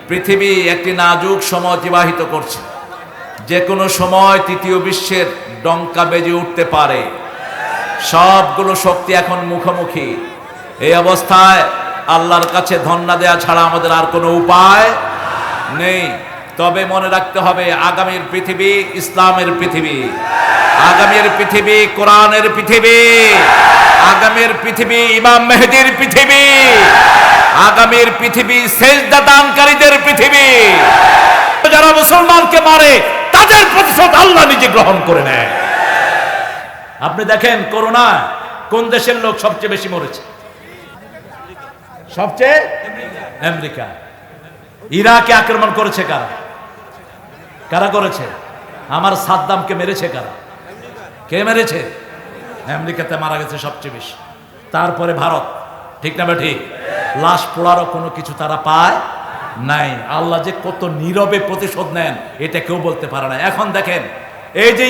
পৃথিবী একটি নাজুক সময় অতিবাহিত করছে। যে কোনো সময় তৃতীয় বিশ্বের ডঙ্কা বেজে উঠতে পারে। সবগুলো শক্তি এখন মুখোমুখি। এই অবস্থায় আল্লাহর কাছে ধন্না দেয়া ছাড়া আমাদের আর কোনো উপায় নেই। তবে মনে রাখতে হবে, আগামীর পৃথিবী ইসলামের পৃথিবী, আগামীর পৃথিবী কোরআনের পৃথিবী, আগামীর পৃথিবী ইমাম মেহেদীর পৃথিবী, আগামীর পৃথিবী সেজদা দানকারীদের পৃথিবী। যারা মুসলমানকে মারে তাদের প্রতিশোধ আল্লাহ নিজে গ্রহণ করে নেয়। আপনি দেখেন করোনা কোন দেশের লোক সবচেয়ে বেশি মরেছে? সবচেয়ে আমেরিকা। ইরাকে আক্রমণ করেছে কারা? কারা করেছে? আমার সাদ্দামকে মেরেছে কারা? কে মেরেছে? আমেরিকাতে মারা গেছে সবচেয়ে বেশি, তারপরে ভারত। ঠিক না বা ঠিক? লাশ পোড়ারও কোনো কিছু তারা পায় নাই। আল্লাহ যে কত নীরবে প্রতিশোধ নেন এটা কেউ বলতে পারে না। এখন দেখেন এই যে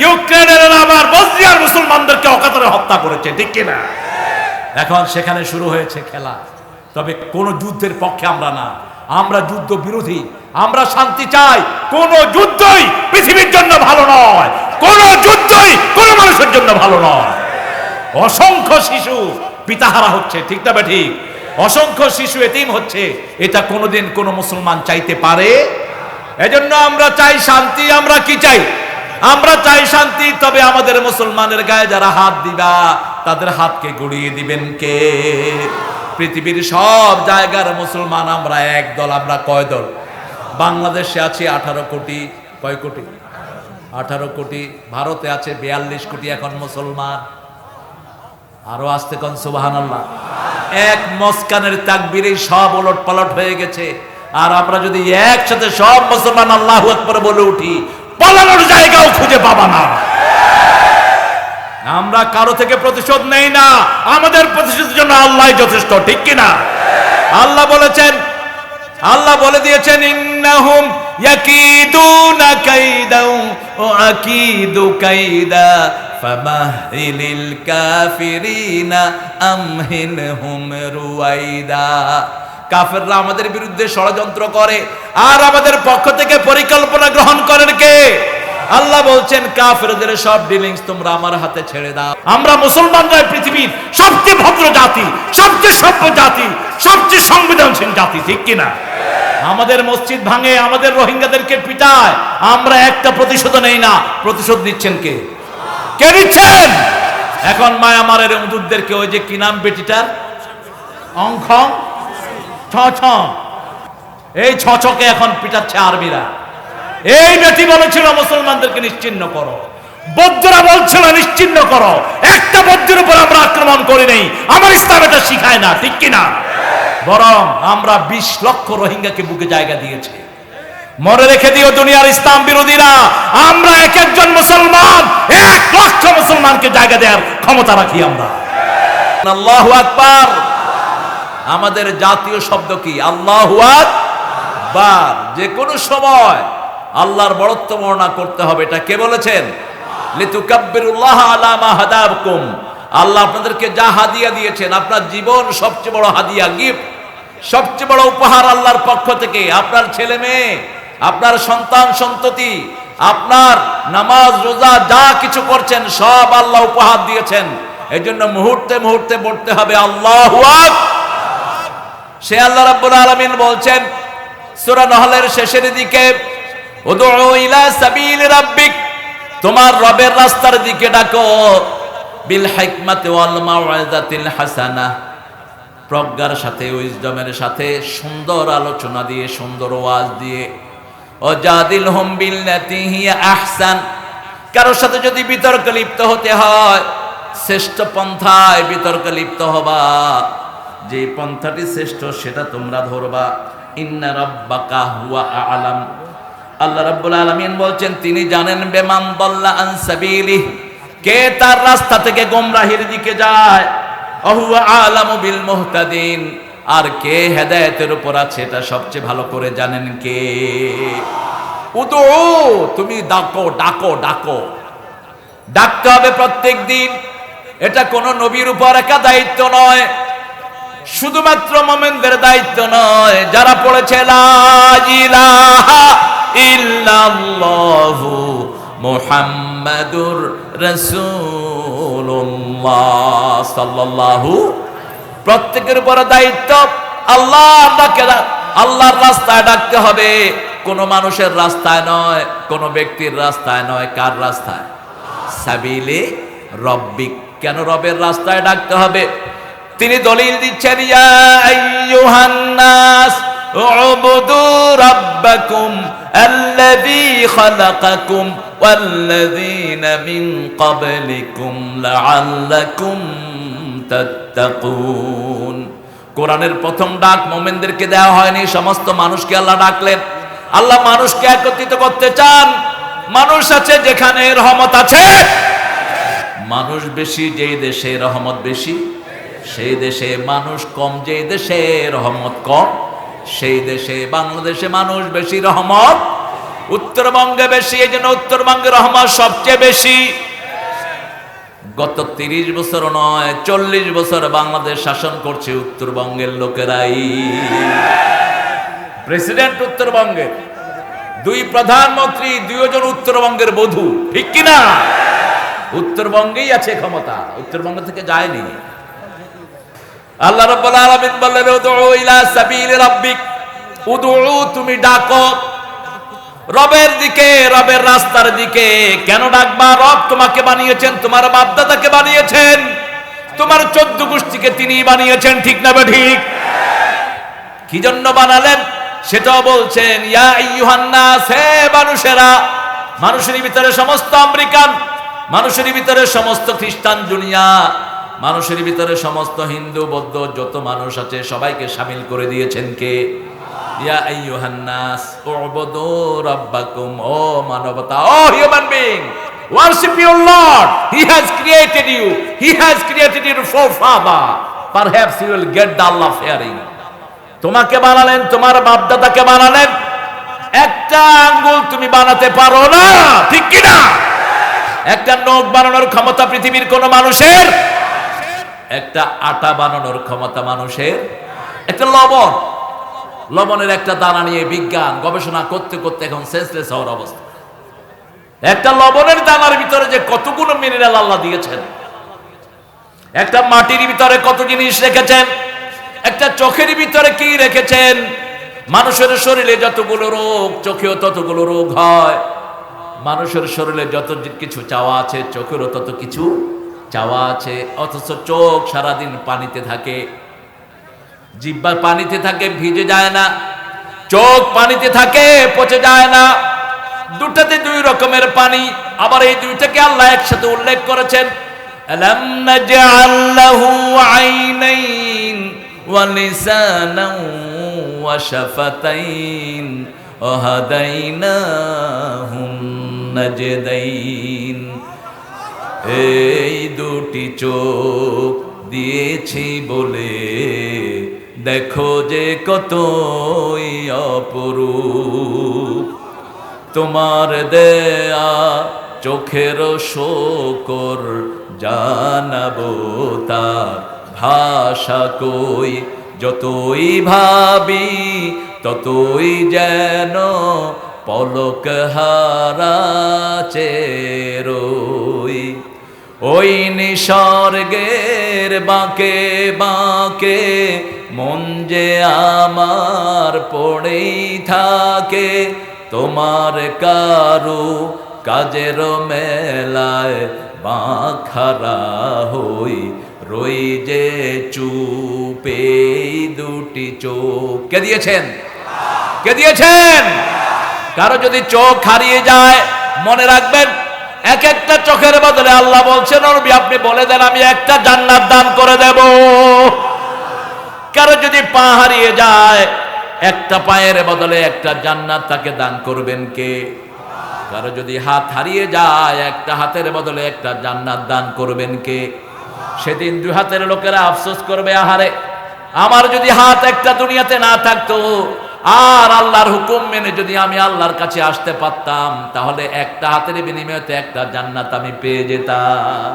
ইউক্রেনের আবার বসনিয়ার মুসলমানদেরকে অকাতরে হত্যা করেছে, ঠিক কিনা? এখন সেখানে শুরু হয়েছে খেলা। তবে কোন যুদ্ধের পক্ষে আমরা না, আমরা যুদ্ধ বিরোধী। আমরা শান্তি চাই। কোন যুদ্ধই পৃথিবীর জন্য ভালো নয়, কোন যুদ্ধই কোন মানুষের জন্য ভালো নয়। অসংখ্য শিশু পিতাহারা হচ্ছে, ঠিক না ঠিক? অসংখ্য শিশু এতিম হচ্ছে। এটা কোনোদিন কোনো মুসলমান চাইতে পারে? এজন্য আমরা চাই শান্তি। আমরা কি চাই? আমরা চাই শান্তি। তবে আমাদের মুসলমানের গায়ে যারা হাত দিবা তাদের হাতকে গড়িয়ে দিবেন কে? পৃথিবীর সব জায়গার মুসলমান আমরা এক দল। আমরা কয় দল? বাংলাদেশে আছে 18 কোটি। কয় কোটি? 18 কোটি। ভারতে আছে 42 কোটি এখন মুসলমান। আরো আসতে কোন সুবহানাল্লাহ। এক মস্কানের তাকবীরে সব ওলট পালট হয়ে গেছে। আর আমরা যদি একসাথে সব মুসলমান আল্লাহু আকবার বলে উঠি, পালানোর জায়গাও খুঁজে পাবা না। আমরা কারো থেকে প্রতিশোধ নেই না। আমাদের প্রতিশোধের জন্য আল্লাহই যথেষ্ট, ঠিক কিনা? আল্লাহ বলেছেন, আল্লাহ বলে দিয়েছেন, ইন্নাহুম ইয়াকিদুনা কাইদাও ওয়া আকিদু কাইদা ফামাহিলিল কাফিরিনা আমহিনহুম রুয়াইদা। কাফেররা আমাদের বিরুদ্ধে ষড়যন্ত্র করে আর আমাদের পক্ষ থেকে পরিকল্পনা গ্রহণ করেন কে? আল্লাহ বলছেন কাফেরদের সব ডিলিংস তোমরা আমার হাতে ছেড়ে দাও। আমরা মুসলমানরা পৃথিবীর সবচেয়ে ভদ্র জাতি, সবচেয়ে সভ্য জাতি, সবচেয়ে সংবেদনশীল জাতি, ঠিক কিনা? আমাদের মসজিদ ভাঙে, আমাদের রোহিঙ্গাদেরকে পিটায়, আমরা একটা প্রতিশোধ নেই না। প্রতিশোধ নিচ্ছেন কে? কে নিচ্ছেন? এখন মায়ামারের হুজুরদেরকে, ওই যে কি নাম বেটিটার, অংখং ছ এই ছকে এখন পিটাচ্ছে আর্মিরা। এই বেটি বলেছিল মুসলমানদেরকে নিশ্চিহ্ন করো, বৌদ্ধরা বলছিল নিশ্চিহ্ন করো। একটা বৌদ্ধের উপর আমরা আক্রমণ করি নাই। আমার ইসলাম এটা শিখায় না, ঠিক কিনা? বরং আমরা 20 লক্ষ রোহিঙ্গাকে বুকে জায়গা দিয়েছি। মনে রেখে দিও দুনিয়ার ইসলাম বিরোধীরা, আমরা এক একজন মুসলমান 1 লক্ষ মুসলমানকে জায়গা দেওয়ার ক্ষমতা রাখি আমরা। আল্লাহু আকবার। আমাদের জাতীয় শব্দ কি? আল্লাহু আকবার। যে কোনো সময় আল্লাহর বড়ত্ব বর্ণনা করতে হবে। এটা কে বলেছেন? লিতুকাব্বিরুল্লাহ আলা মা হাদাকুম। আল্লাহ আপনাদেরকে যা হাদিয়া দিয়েছেন, আপনার জীবন সবচেয়ে বড় হাদিয়া, গিফট, সবচেয়ে বড় উপহার আল্লাহর পক্ষ থেকে। আপনার ছেলে মেয়ে, আপনার সন্তান সন্ততি, আপনার নামাজ রোজা যা কিছু করছেন সব আল্লাহ উপহার দিয়েছেন। এই জন্য মুহূর্তে মুহূর্তে পড়তে হবে আল্লাহু আকবার। সে আল্লাহ রাব্বুল আলামিন বলছেন সূরা নহলের শেষের দিকে, উদউ ইলা সাবিল রাব্বিক, তোমার রবের রাস্তার দিকে ডাকো, বিল হিকমাতি ওয়াল মাউইযাতিল হাসানাহ, প্রজ্ঞার সাথে, উইজডমের সাথে, সুন্দর আলোচনা দিয়ে, সুন্দর ওয়াজ দিয়ে। ওয়াজাদিলহুম বিল্লাতি হিয়া আহসান, কারোর সাথে যদি বিতর্কে লিপ্ত হতে হয়, শ্রেষ্ঠ পন্থায় বিতর্কে লিপ্ত হবা। যে পন্থাটি শ্রেষ্ঠ সেটা তোমরা ধরবা। ইন্না রাব্বাকা হুয়া আ'লাম, আল্লাহ রাব্বুল আলামিন বলছেন তিনি জানেন বেমান দাল্লা আন সাবিলিহ, কে তার রাস্তা থেকে গোমরাহির দিকে যায়। হুয়া আ'লামু বিল মুহতাদিন, আর কে হেদায়েতের উপর আছে এটা সবচেয়ে ভালো করে জানেন কে? উদু, তুমি ডাকো ডাকো ডাকো, ডাকতে হবে প্রত্যেক দিন। এটা কোন নবীর উপর একা দায়িত্ব নয়। শুধুমাত্র মুমিনদের দায়িত্ব নয়, যারা পড়েছে লা ইলাহা ইল্লাল্লাহু মুহাম্মাদুর রাসূলুল্লাহ সাল্লাল্লাহু, প্রত্যেকের উপর দায়িত্ব আল্লাহর রাস্তায় ডাকতে হবে। কোন মানুষের রাস্তায় নয়, কোন ব্যক্তির রাস্তায় নয়, কার রাস্তায়? সাবিলে রব্বিক। কেন রবের রাস্তায় ডাকতে হবে? তিনি দলিল দিচ্ছেন, ইয়া আইয়ুহান নাস উবুদু রাব্বাকুম আল্লাযী খালাকাকুম ওয়াল্লাযীনা মিন ক্বাবলিকুম লাআল্লাকুম তাত্তাকুন। কোরআনের প্রথম ডাক মুমিনদেরকে দেওয়া হয়নি, সমস্ত মানুষকে আল্লাহ ডাকলেন। আল্লাহ মানুষকে একত্রিত করতে চান। মানুষ আছে যেখানে রহমত আছে, মানুষ বেশি যেই দেশে রহমত বেশি সেই দেশে, মানুষ কম যেই দেশে রহমত কম সেই দেশে। বাংলাদেশে মানুষ বেশি, রহমত উত্তরবঙ্গে বেশি, এই জন্য উত্তরবঙ্গে রহমত সবচেয়ে বেশি। গত 30 বছর নয় 40 বছর বাংলাদেশ শাসন করছে উত্তরবঙ্গের লোকেরাই। প্রেসিডেন্ট উত্তরবঙ্গের, 2 প্রধানমন্ত্রী, 2 জন উত্তরবঙ্গের বধূ, ঠিক কিনা? উত্তরবঙ্গেই আছে ক্ষমতা, উত্তরবঙ্গ থেকে যায়নি। আল্লাহ রাব্বুল আলামিন বললেন, উদউ ইলা সাবিলি রাব্বিক, উদউ, তুমি ডাকো রবের দিকে, রবের রাস্তার দিকে। কেন ডাকবা? রব তোমাকে বানিয়েছেন, তোমার বাপদাদাকে বানিয়েছেন, তোমার 14 গোষ্ঠীকে তিনি বানিয়েছেন, ঠিক না ঠিক? কি জন্য বানালেন সেটাও বলছেন, ইয়া আইয়ুহান নাস, হে মানুষেরা। মানুষের ভিতরে সমস্ত আমেরিকান, মানুষের ভিতরে সমস্ত খ্রিস্টান দুনিয়া, মানুষের ভিতরে সমস্ত হিন্দু বৌদ্ধ যত মানুষ আছে সবাইকে শামিল করে দিয়েছেন কে? ইয়া আইয়ুহান নাস উবুদু রাব্বাকুম, ও মানবতা, ও human being, worship your Lord. He has created you, he has created your forefather, perhaps you will get the Allah fearing. তোমাকে বানালেন, তোমার বাপদাদাকে বানালেন, একটা আঙ্গুল তুমি বানাতে পারো না, ঠিক কি না? একটা নখ বানানোর ক্ষমতা পৃথিবীর কোন মানুষের, একটা আটা বানানোর ক্ষমতা মানুষের, একটা লবণের একটা দানা নিয়ে বিজ্ঞান গবেষণা করতে করতে এখন সেন্সলেস হওয়ার অবস্থা। একটা লবণের দানার ভিতরে যে কতগুলো মিনারেল আল্লাহ দিয়েছেন, একটা মাটির ভিতরে কত জিনিস রেখেছেন, একটা চোখের ভিতরে কি রেখেছেন। মানুষের শরীরে যতগুলো রোগ, চোখেও ততগুলো রোগ হয়। মানুষের শরীরে যত কিছু চাওয়া আছে, চোখেরও তত কিছু চাওয়া আছে। অথচ চোখ সারাদিন পানিতে থাকে, জিহ্বা পানিতে থাকে, ভিজে যায় না। চোখ পানিতে থাকে, পচে যায় না। দুটাতে 2 রকমের পানি। আবার এই দুইটাকে আল্লাহ একসাথে উল্লেখ করেছেন, আলাম নাজআল লাহু আইনাইন ওয়া লিসানান ওয়া শাফাতাইন ওয়া হাদাইনাহুন নাজদাইন। এই 2টি চোখ দিয়েছি বলে দেখো যে কতই অপরূপ। তোমার দেয়া চোখের শোকর জানাবো তার ভাষা কই। যতই ভাবি ততই যেন পলক হারা চেরোই। ওই নিসর্গের বাঁকে বাঁকে মন যে আমার পড়েই থাকে। তোমার কারু কাজের মেলায় বাঁখারা হই রই যে চুপে। 2টি চোখ কে দিয়েছেন? কে দিয়েছেন? কারো যদি চোখ হারিয়ে যায়, মনে রাখবেন এক একটা চোখের বদলে আল্লাহ বলছেন, নবী আপনি বলে দেন আমি একটা জান্নাত দান করে দেব। কারো যদি পা হারিয়ে যায়, একটা পায়ের বদলে একটা জান্নাত তাকে দান করবেন কে? কারো যদি হাত হারিয়ে যায়, একটা হাতের বদলে একটা জান্নাত দান করবেন কে? সেদিন 2 হাতের লোকেরা আফসোস করবে, আহারে আমার যদি হাত একটা দুনিয়াতে না থাকতো, আর আল্লাহর হুকুম মেনে যদি আমি আল্লাহর কাছে আসতে পারতাম, তাহলে একটা হাতের বিনিময়ে একটা জান্নাত আমি পেয়ে যেতাম।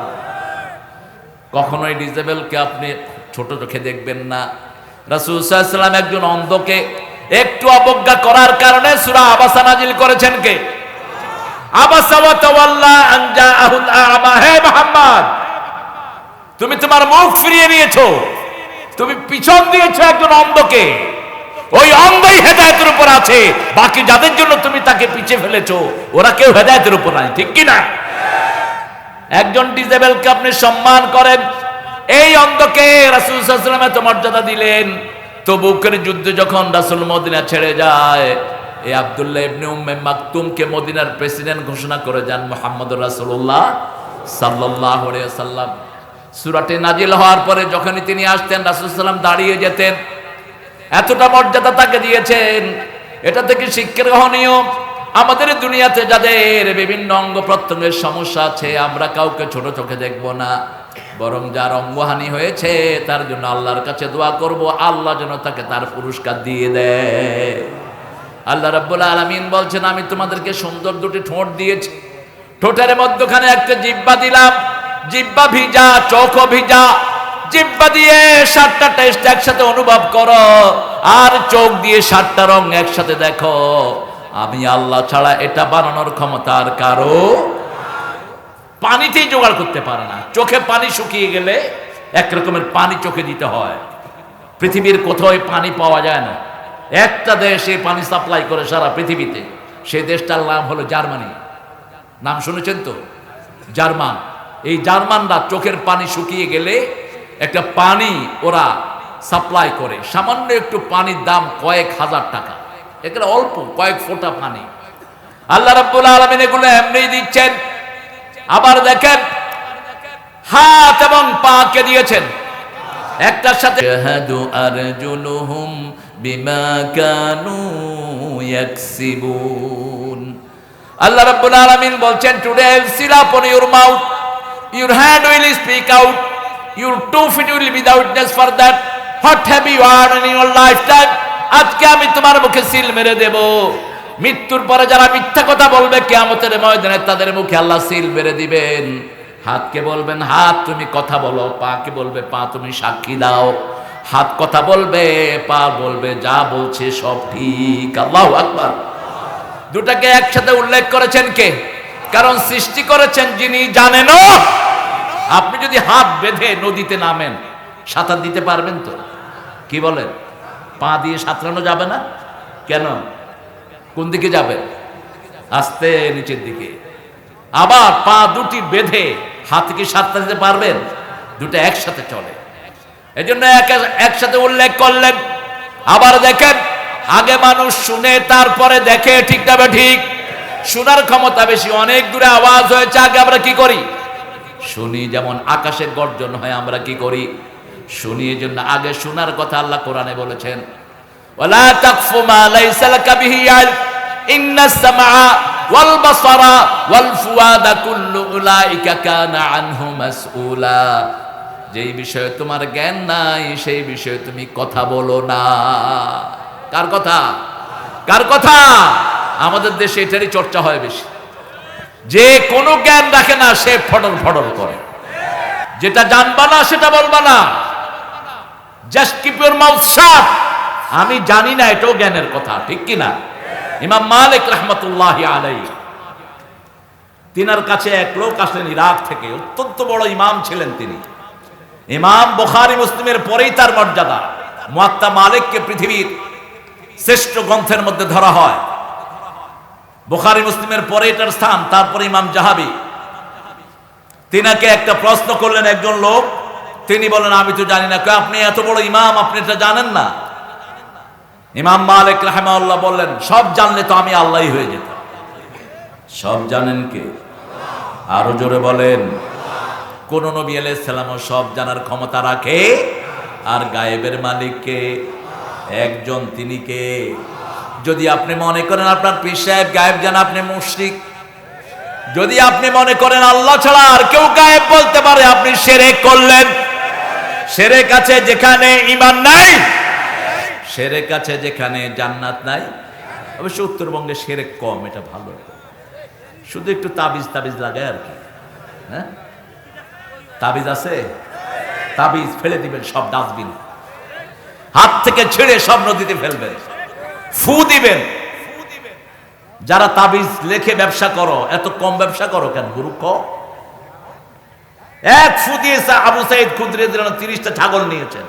কখনোই ডিসেবলকে আপনি ছোট চোখে দেখবেন না। রাসূল সাল্লাল্লাহু আলাইহি ওয়াসাল্লাম একজন অন্ধকে একটু অবজ্ঞা করার কারণে সূরা আবাসা নাজিল করেছেন কে? আবাসা ওয়া তাওয়াল্লা আন জাআহুল আ'মা। হে মুহাম্মদ, তুমি তোমার মুখ ফিরিয়ে নিয়েছো, তুমি পিছন দিয়েছো একজন অন্ধকে। ওই অন্ধই হেদায়েতের উপর আছে, বাকি যাদের জন্য তুমি তাকে পিছে ফেলেছো ওরা কেউ হেদায়েতের উপর নাই, ঠিক কি না? একজন ডিসেবলকে আপনি সম্মান করেন, এই অন্ধকে রাসূল সাল্লাল্লাহু আলাইহি ওয়াসাল্লাম এত মর্যাদা দিলেন। তবুকের যুদ্ধে যখন রাসূল মদিনা ছেড়ে যায়, এই আব্দুল্লাহ ইবনে উম্মে মাকতুমকে মদিনার প্রেসিডেন্ট ঘোষণা করে যান মুহাম্মদুর রাসূলুল্লাহ সাল্লাল্লাহু আলাইহি ওয়াসাল্লাম। সূরাটি নাজিল হওয়ার পরে যখনই তিনি আসতেন রাসূল সাল্লাল্লাহু আলাইহি ওয়াসাল্লাম দাঁড়িয়ে যেতেন। এতটা মর্যাদা তাকে দিয়েছেন। এটা থেকে শিক্ষা গ্রহণীয়, আমাদের দুনিয়াতে যাদের বিভিন্ন অঙ্গ প্রত্যঙ্গের সমস্যা আছে আমরা কাউকে ছোট চোখে দেখব না, বরং যার অঙ্গহানি হয়েছে তার জন্য আল্লাহর কাছে দোয়া করব, আল্লাহ যেন তাকে তার পুরস্কার দিয়ে দেয়। আল্লাহ রাব্বুল আলামিন বলছেন, আমি তোমাদেরকে সুন্দর দুটি ঠোঁট দিয়েছি, ঠোঁটের মধ্যখানে একটা জিহ্বা দিলাম, জিহ্বা ভিজা, চোখও ভিজা। জিহ্বা দিয়ে 7টা টেস্ট একসাথে অনুভব করো, আর চোখ দিয়ে 7টা রং একসাথে দেখো। আমি আল্লাহ ছাড়া এটা বানানোর ক্ষমতা আর কারো। পানিতেই জোগাড় করতে পারে না। চোখে পানি শুকিয়ে গেলে এক রকমের পানি চোখে দিতে হয়। পৃথিবীর কোথাও পানি পাওয়া যায় না। একটা দেশে পানি সাপ্লাই করে সারা পৃথিবীতে, সেই দেশটার নাম হলো জার্মানি। নাম শুনেছেন তো? জার্মান। এই জার্মানরা চোখের পানি শুকিয়ে গেলে একটা পানি ওরা সাপ্লাই করে, সামান্য একটু পানির দাম কয়েক হাজার টাকা, এগুলো অল্প কয়েক ফোঁটা পানি। আল্লাহ রাব্বুল আলামিন এগুলো এমনি দিচ্ছেন। আবার দেখেন হাত এবং পাকে দিয়েছেন একটার সাথে। ইয়াহাদু আরজুলুহুম বিমা কানু ইয়াকসিবুন। আল্লাহ রাব্বুল আলামিন বলছেন, today I will seal upon your mouth, your hand will speak out, your 2 feet will be the witness for that. What have you earned in your lifetime? আজকে আমি তোমার মুখে সিল মেরে দেব। মৃত্যুর পরে যারা মিথ্যা কথা বলবে কিয়ামতের ময়দানে তাদের মুখে আল্লাহ সিল মেরে দিবেন। হাতকে বলবেন, হাত তুমি কথা বলো। পাকে বলবে, পা তুমি সাক্ষী দাও। হাত কথা বলবে, পা বলবে যা বলছে সব ঠিক। আল্লাহু আকবার। দুটাকে একসাথে উল্লেখ করেছেন কে? কারণ সৃষ্টি করেছেন যিনি জানেনও। আপনি যদি হাত বেঁধে নদীতে নামেন, সাঁতার দিতে পারবেন তো? কি বলেন? পা দিয়ে সাঁতরানো যাবে না কেন? কোন দিকে যাবে? আস্তে নিচের দিকে। আবার পা দুটি বেঁধে হাত কি সাঁতরা দিতে পারবেন? দুটো একসাথে চলে, এজন্য একসাথে উল্লেখ করলেন। আবার দেখেন, আগে মানুষ শুনে তারপরে দেখে, ঠিক না ঠিক? শোনার ক্ষমতা বেশি, অনেক দূরে আওয়াজ হয়েছে, আগে আমরা কি করি? শুনি। যেমন আকাশের গর্জন হয়, আমরা কি করি? শুনি। এজন্য আগে শোনার কথা আল্লাহ কোরআনে বলেছেন, ওয়ালা তাকফু মা লাইসা লাকা বিহি ইলম ইন্নাস সামআ ওয়াল বাসারা ওয়াল ফুয়াদা কুল্লু উলাইকা কানা আনহু মাসউলা। যেই বিষয়ে তোমার জ্ঞান নাই সেই বিষয়ে তুমি কথা বলো না। কার কথা? কার কথা? আমাদের দেশে এটারই চর্চা হয় বেশি। যে কোনো জ্ঞান রাখে না সে ফডর ফডর করে। যেটা জানবা না সেটা বলবা না। জাস্ট কিপ ইউর মাউথ শাট। আমি জানি না, এটাও জ্ঞানের কথা, ঠিক কি না? ইমাম মালিক রাহমাতুল্লাহি আলাইহি, তিনার কাছে এক লোক আসলেন ইরাক থেকে, অত্যন্ত বড় ইমাম ছিলেন তিনি। ইমাম বুখারী মুসলিমের পরেই তার মর্যাদা। মুয়াত্তা মালিককে পৃথিবীর শ্রেষ্ঠ গ্রন্থের মধ্যে ধরা হয়। বুখারী মুসলিমের পরে এটার স্থান, তারপরে ইমাম জাহাবি। তিনাকে একটা প্রশ্ন করলেন একজন লোক, তিনি বলেন আমি তো জানি না। আপনি এত বড় ইমাম, আপনি এটা জানেন না? ইমাম মালিক রাহিমাহুল্লাহ বললেন, সব জানলে তো আমি আল্লাহই হয়ে যেতাম। সব জানেন কে? আরো জোরে বলেন। কোন নবী আলাইহিস সালামও সব জানার ক্ষমতা রাখে? আর গায়েবের মালিক কে? একজন, তিনি কে? যদি আপনি মনে করেন আপনার পীর সাহেব গায়েব জানে, আপনি মুশরিক। যদি আপনি মনে করেন আল্লাহ ছাড়া আর কেউ গায়েব বলতে পারে, আপনি শিরক করলেন। শিরক আছে যেখানে ঈমান নাই, শিরক আছে যেখানে জান্নাত নাই। অবশ্য উত্তরবঙ্গে শিরক কম, এটা ভালো। শুধু একটু তাবিজ লাগায় আর কি। হ্যাঁ, তাবিজ আছে, তাবিজ ফেলে দিবেন সব ডাস্টবিন, হাত থেকে ছেড়ে সব নদীতে ফেলবেন, ফু দিবেন। যারা তাবিজ লেখে ব্যবসা করো, এত কম ব্যবসা করো কেন গুরুক্ষ? এক ফু দিয়েছে আবু সাইদ খুদরি 30টা ছাগল নিয়েছেন।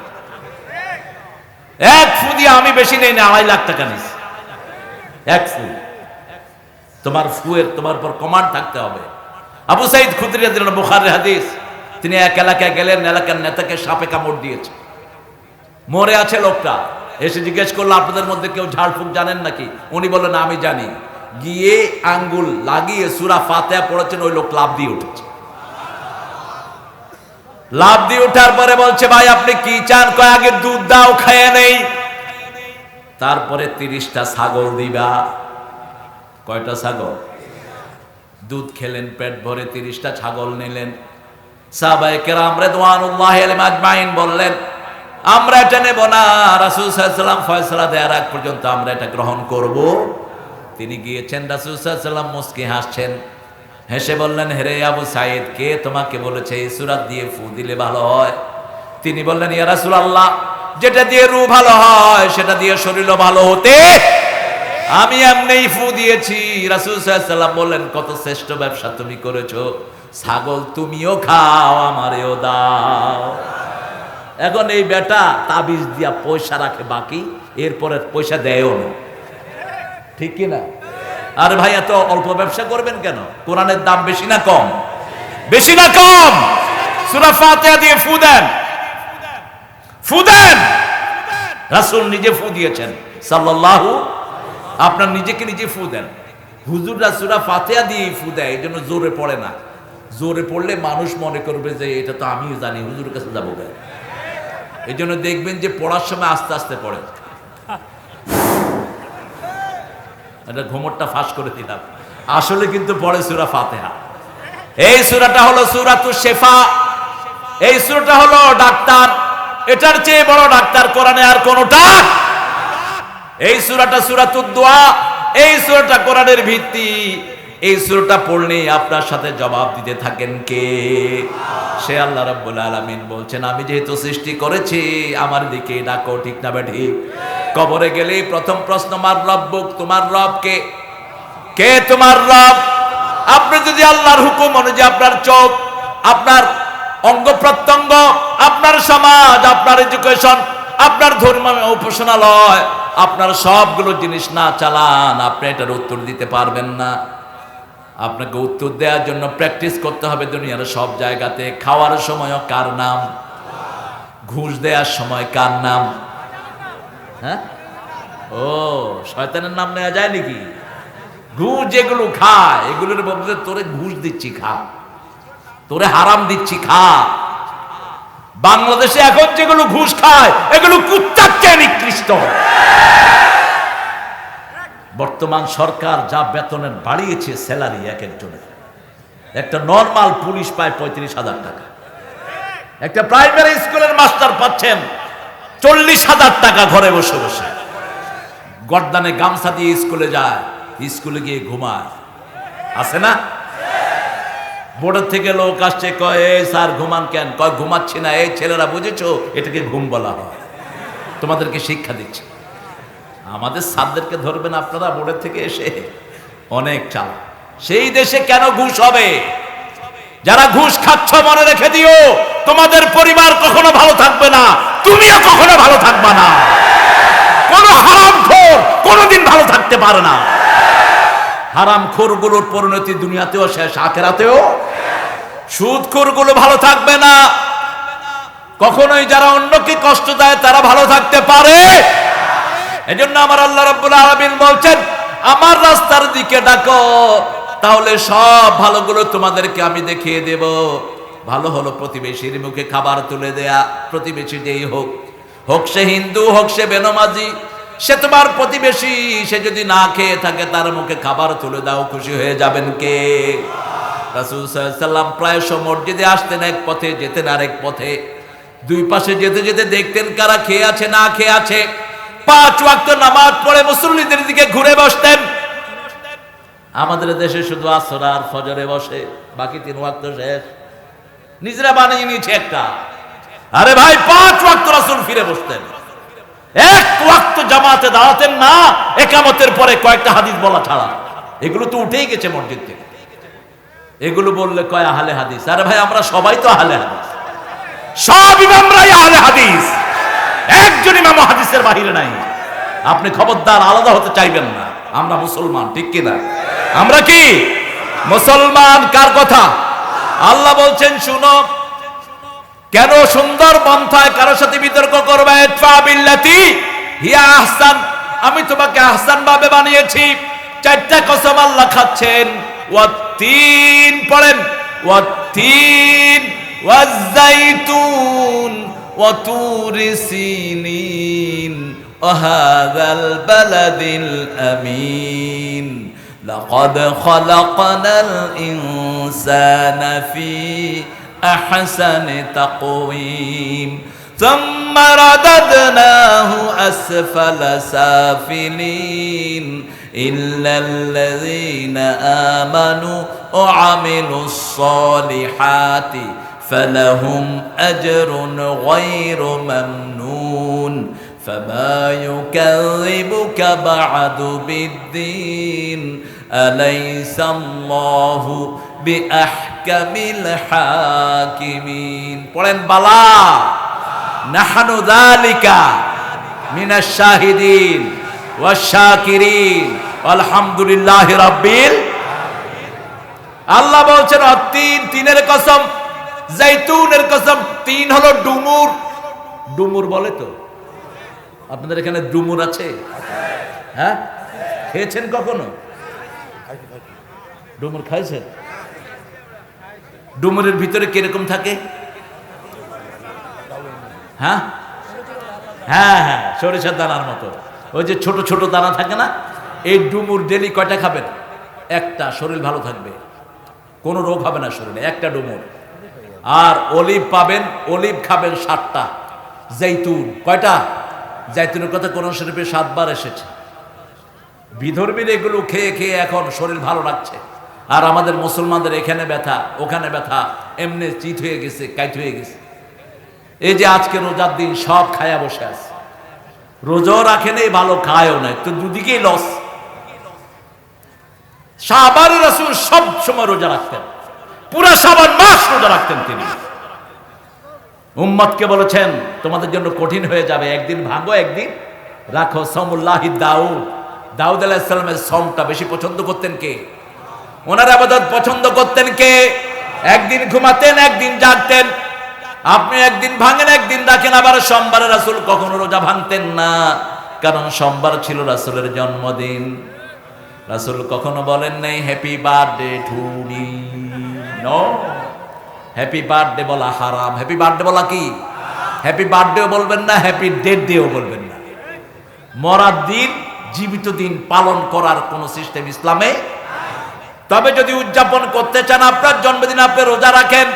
এক ফু দিয়ে, আমি বেশি নেই না, 2.5 লাখ টাকা নিস। এক ফু, তোমার ফুয়ের তোমার পর কমান্ড থাকতে হবে। আবু সাইদ খুদরি রাদিয়াল্লাহু, বুখারীর হাদিস, তিনি এক এলাকায় গেলেন, এলাকার নেতাকে সাপে কামড় দিয়েছে, মরে আছে লোকটা। এসে জিজ্ঞেস করলো, আপনাদের মধ্যে কেউ ঝাড়ফুঁক জানেন নাকি? উনি বললেন, আমি জানি। গিয়ে আঙ্গুল লাগিয়ে সূরা ফাতিহা পড়েছেন, ওই লোক লাফ দিয়ে উঠেছে। লাফ দিয়ে ওঠার পরে বলছে, ভাই আপনি কি চান? কয় আগে দুধ দাও, খায় নেই, তারপরে 30টা ছাগল দিবা। কয়টা ছাগল? দুধ খেলেন পেট ভরে, 30টা ছাগল নিলেন। সাহাবায়ে কেরাম রিদওয়ানুল্লাহি আলাইহিম আজমাইন বললেন, আমরা এটা নেব না, রাসূল সাল্লাল্লাহু আলাইহি ওয়াসাল্লাম ফয়সালা দেওয়ার আগ পর্যন্ত আমরা এটা গ্রহণ করব। তিনি গিয়েছেন, রাসূল সাল্লাল্লাহু আলাইহি ওয়াসাল্লাম মুস্কি হাসছেন, হেসে বললেন, হেরে আবু সাইদ, কে তোমাকে বলেছে এই সূরা দিয়ে ফু দিলে ভালো হয়? তিনি বললেন, ইয়া রাসূলুল্লাহ, যেটা দিয়ে রূহ ভালো হয় সেটা দিয়ে শরীরও ভালো হতে আমি এমনিই ফু দিয়েছি। রাসূল সাল্লাল্লাহু আলাইহি ওয়াসাল্লাম বললেন, কত শ্রেষ্ঠ ব্যবসা তুমি করেছো, ছাগল তুমিও খাও, আমারেও দাও। এখন এই বেটা তাবিজ দিয়া পয়সা রাখে বাকি, এরপরে পয়সা দেয়ও না, ঠিক কি না? আরে ভাই, এত অল্প ব্যবসা করবেন কেন? কোরআনের দাম বেশি না কম? বেশি না কম? সূরা ফাতিহা দিয়ে ফু দেন, ফু দেন। রাসূল নিজে ফু দিয়েছেন সাল্লাল্লাহু, আপনার নিজেকে নিজে ফু দেন। হুজুররা সূরা ফাতিহা দিয়ে ফু দেয়, এই জন্য জোরে পড়ে না। জোরে পড়লে মানুষ মনে করবে যে এটা তো আমিও জানি, হুজুরের কাছে যাবো কেন? এই জন্য দেখবেন যে পড়ার সময় আস্তে আস্তে পড়ে। এটা ঘুমরটা ফাঁস করে দিলাম, আসলে কিন্তু পড়ে সূরা ফাতিহা। এই সূরাটা হলো সূরাতুশ শিফা, এই সূরাটা হলো ডাক্তার, এটার চেয়ে বড় ডাক্তার কোরআনে আর কোনটা। এই সূরাটা সূরাতুদ দোয়া, এই সূরাটা কোরআনের ভিত্তি। এই সূরাটা পড়লে আপনার সাথে জবাব দিতে থাকেন কে? সে আল্লাহ রাব্বুল আলামিন বলছেন, আমি যেহেতু সৃষ্টি করেছি আমার দিকে ডাকো, ঠিক না বেঠি? কবরে গেলে প্রথম প্রশ্ন, মার রব্বুক, তোমার রব কে? কে তোমার রব? আপনি যদি আল্লাহর হুকুম অনুযায়ী আপনার চোখ, আপনার অঙ্গ প্রত্যঙ্গ, আপনার সমাজ, আপনার এডুকেশন, আপনার ধর্ম উপাসনালয়, আপনার সবগুলো জিনিস না চালান, আপনি এটার উত্তর দিতে পারবেন না। আপনাকে উত্তর দেওয়ার জন্য প্র্যাকটিস করতে হবে দুনিয়ার সব জায়গাতে। খাওয়ার সময়ও কার নাম? ঘুষ দেওয়ার সময় কার নাম? হ্যাঁ, ও শয়তানের নাম নেওয়া যায় নাকি? ঘুষ যেগুলো খায় এগুলোর বলতে, তোরে ঘুষ দিচ্ছি খা, তোরে হারাম দিচ্ছি খা। বাংলাদেশে এখন যেগুলো ঘুষ খায় এগুলো কুত্তার চেয়ে নিকৃষ্ট। বর্তমান সরকার যা বেতনের বাড়িয়েছে স্যালারি এক একজনের, একটা নরমাল পুলিশ পায় 35,000 টাকা, একটা প্রাইমারি স্কুলের মাস্টার পাচ্ছেন 40,000 টাকা ঘরে বসে বসে। গর্দানে গামছা দিয়ে স্কুলে যায়, স্কুলে গিয়ে ঘুমায়, আছে না? বোর্ডের থেকে লোক আসছে, কয় এই স্যার ঘুমান কেন? কয় ঘুমাচ্ছি না। এই ছেলেরা বুঝেছো, এটাকে ঘুম বলা হয়, তোমাদেরকে শিক্ষা দিচ্ছে। আমাদের স্যারদেরকে ধরবেন আপনারা বোর্ডের থেকে এসে, অনেক চাল। সেই দেশে কেন ঘুষ হবে? যারা ঘুষ খাচ্ছ মনে রেখে দিও, তোমাদের পরিবার কখনো ভালো থাকবে না, তুমিও কখনো ভালো থাকবে না। কোন হারামখোর কোনোদিন ভালো থাকতে পারে না। হারামখোরগুলোর পরিণতি দুনিয়াতেও শেষ, আখিরাতেও। সুদখোরগুলো ভালো থাকবে না কখনোই। যারা অন্যকে কষ্ট দেয় তারা ভালো থাকতে পারে? এজন্য আমার আল্লাহ রাব্বুল আলামিন বলছেন, আমার রাস্তার দিকে ডাকো, তাহলে সব ভালোগুলো তোমাদেরকে আমি দেখিয়ে দেব। ভালো হলো প্রতিবেশীর মুখে খাবার তুলে দেয়া। প্রতিবেশী যেই হোক, হোক সে হিন্দু, হোক সে বেনমাজি, সে তোমার প্রতিবেশী। সে যদি না খেয়ে থাকে তার মুখে খাবার তুলে দাও, খুশি হয়ে যাবেন কে? রাসূল সাল্লাল্লাহু আলাইহি ওয়াসাল্লাম প্রায়শ মসজিদে আসতেন এক পথে, যেতেন আরেক পথে। দুই পাশে যেতে যেতে দেখতেন কারা খেয়ে আছে না খেয়ে আছে। 5 ওয়াক্ত নামাজ পড়ে মুসল্লিদের দিকে ঘুরে বসতেন। আমাদের দেশে শুধু আসর আর ফজরে বসে, বাকি 3 ওয়াক্ত শেষ। নিজেরা বানিয়ে নিয়েছে একটা। আরে ভাই 5 ওয়াক্ত রাসূল ফিরে বসতেন, এক ওয়াক্ত জামাতে দাঁড়াতেন না ইকামতের পরে কয়েকটা হাদিস বলা ছাড়া। এগুলো তো উঠেই গেছে মসজিদ থেকে। এগুলো বললে কয় আহলে হাদিস। আরে ভাই আমরা সবাই তো আহলে হাদিস, সব ইমামরাই আহলে হাদিস, একজন ইমাম হাদিসের বাহিরে নাই। আপনি খবরদার আলাদা হতে চাইবেন না। আমরা মুসলমান, ঠিক কি না? আমরা কি মুসলমান? কার কথা? আল্লাহ বলছেন শুনো, কেন সুন্দর পন্থায় কারোর সাথে বিতর্ক করবে? ইদফা বিল্লাতি হিয়া আহসান, আমি তোমাকে আহসান ভাবে বানিয়েছি। 4টা কসম আল্লাহ খাচ্ছেন। ওয়াত্তিন পড়েন, ওয়াত্তিন ওয়াজ্জাইতুন ওয়াতুরি সিনিন ওয়াহাযাল বালাদিল আমিন লাকাদ খালাকনাল ইনসানা ফি আহসানি তাকওয়িম সুম্মা রাদাদনাহু আসফালা সাফিলিন ইল্লাল্লাযীনা আমানু ওয়া আমিলুস সালিহাতি ফালাহুম আজরুন গায়রু মামনুন ফামা ইউকাযযিবুকা বা'দু বিদ্দীন আলাইসাল্লাহু বিআহকামিল হাকিমিন। পড়েন বালা নাহনু যালিকা মিনাশ শাহিদিন ওয়াশ শাকিরিন আলহামদুলিল্লাহি রাব্বিল। আল্লাহ বলছেন তিন, তিনের কসম, জাইতুনের কসম। 3 হলো ডুমুর। ডুমুর বলে তো? আপনাদের এখানে ডুমুর আছে? হ্যাঁ, খেয়েছেন কখনো? ডুমুর খাইছেন? ডুমুরের ভিতরে কিরকম থাকে? হ্যাঁ হ্যাঁ হ্যাঁ, সরিষার দানার মতো। ওই যে ছোট ছোট দানা থাকে না, এই ডুমুর ডেলি কয়টা খাবেন? একটা। শরীর ভালো থাকবে, কোনো রোগ হবে না শরীরে, একটা ডুমুর। আর অলিভ পাবেন, অলিভ খাবেন 7টা। জৈতুন কয়টা? জৈতুনের কথা কোরআন শরীফে 7 বার এসেছে। বিধর্মীর এগুলো খেয়ে খেয়ে এখন শরীর ভালো রাখছে, আর আমাদের মুসলমানদের এখানে ব্যথা, ওখানে ব্যথা, এমনি চিত হয়ে গেছে, কাইট হয়ে গেছে। এই যে আজকে রোজার দিন সব খায়া বসে আছে, রোজাও রাখে নেই, ভালো খায়ও নাই, তো দুদিকেই লস। শাবান রাসূল সব সময় রোজা রাখতেন, পুরা শাবান মাস রোজা রাখতেন তিনি। উম্মতকে বলেছেন তোমাদের জন্য কঠিন হয়ে যাবে, একদিন ভাঙো একদিন রাখো। সমুল্লাহি দাউদ, দাউদ আলাইহিস সালামের সমটা বেশি পছন্দ করতেন কে? ওনার ইবাদত পছন্দ করতেন কে? একদিন ঘুমাতেন, একদিন জাগতেন। আপনি একদিন ভাঙেন, একদিন রাখেন। আবার সোমবারে রাসূল কখনো রোজা ভাঙতেন না, কারণ সোমবার ছিল রাসূলের জন্মদিন। রাসূল কখনো বলেন নাই happy birthday to me. No, happy birthday বলা হারাম। হ্যাপি বার্থডে বলা কি? হ্যাপি বার্থডেও বলবেন না, হ্যাপি ডেথ ডেও বলবেন না। মরার দিন, জীবিত দিন পালন করার কোন সিস্টেম ইসলামে। তবে যদি উদযাপন করতে চান আপনার জন্মদিন, আপনি রোজা রাখেন।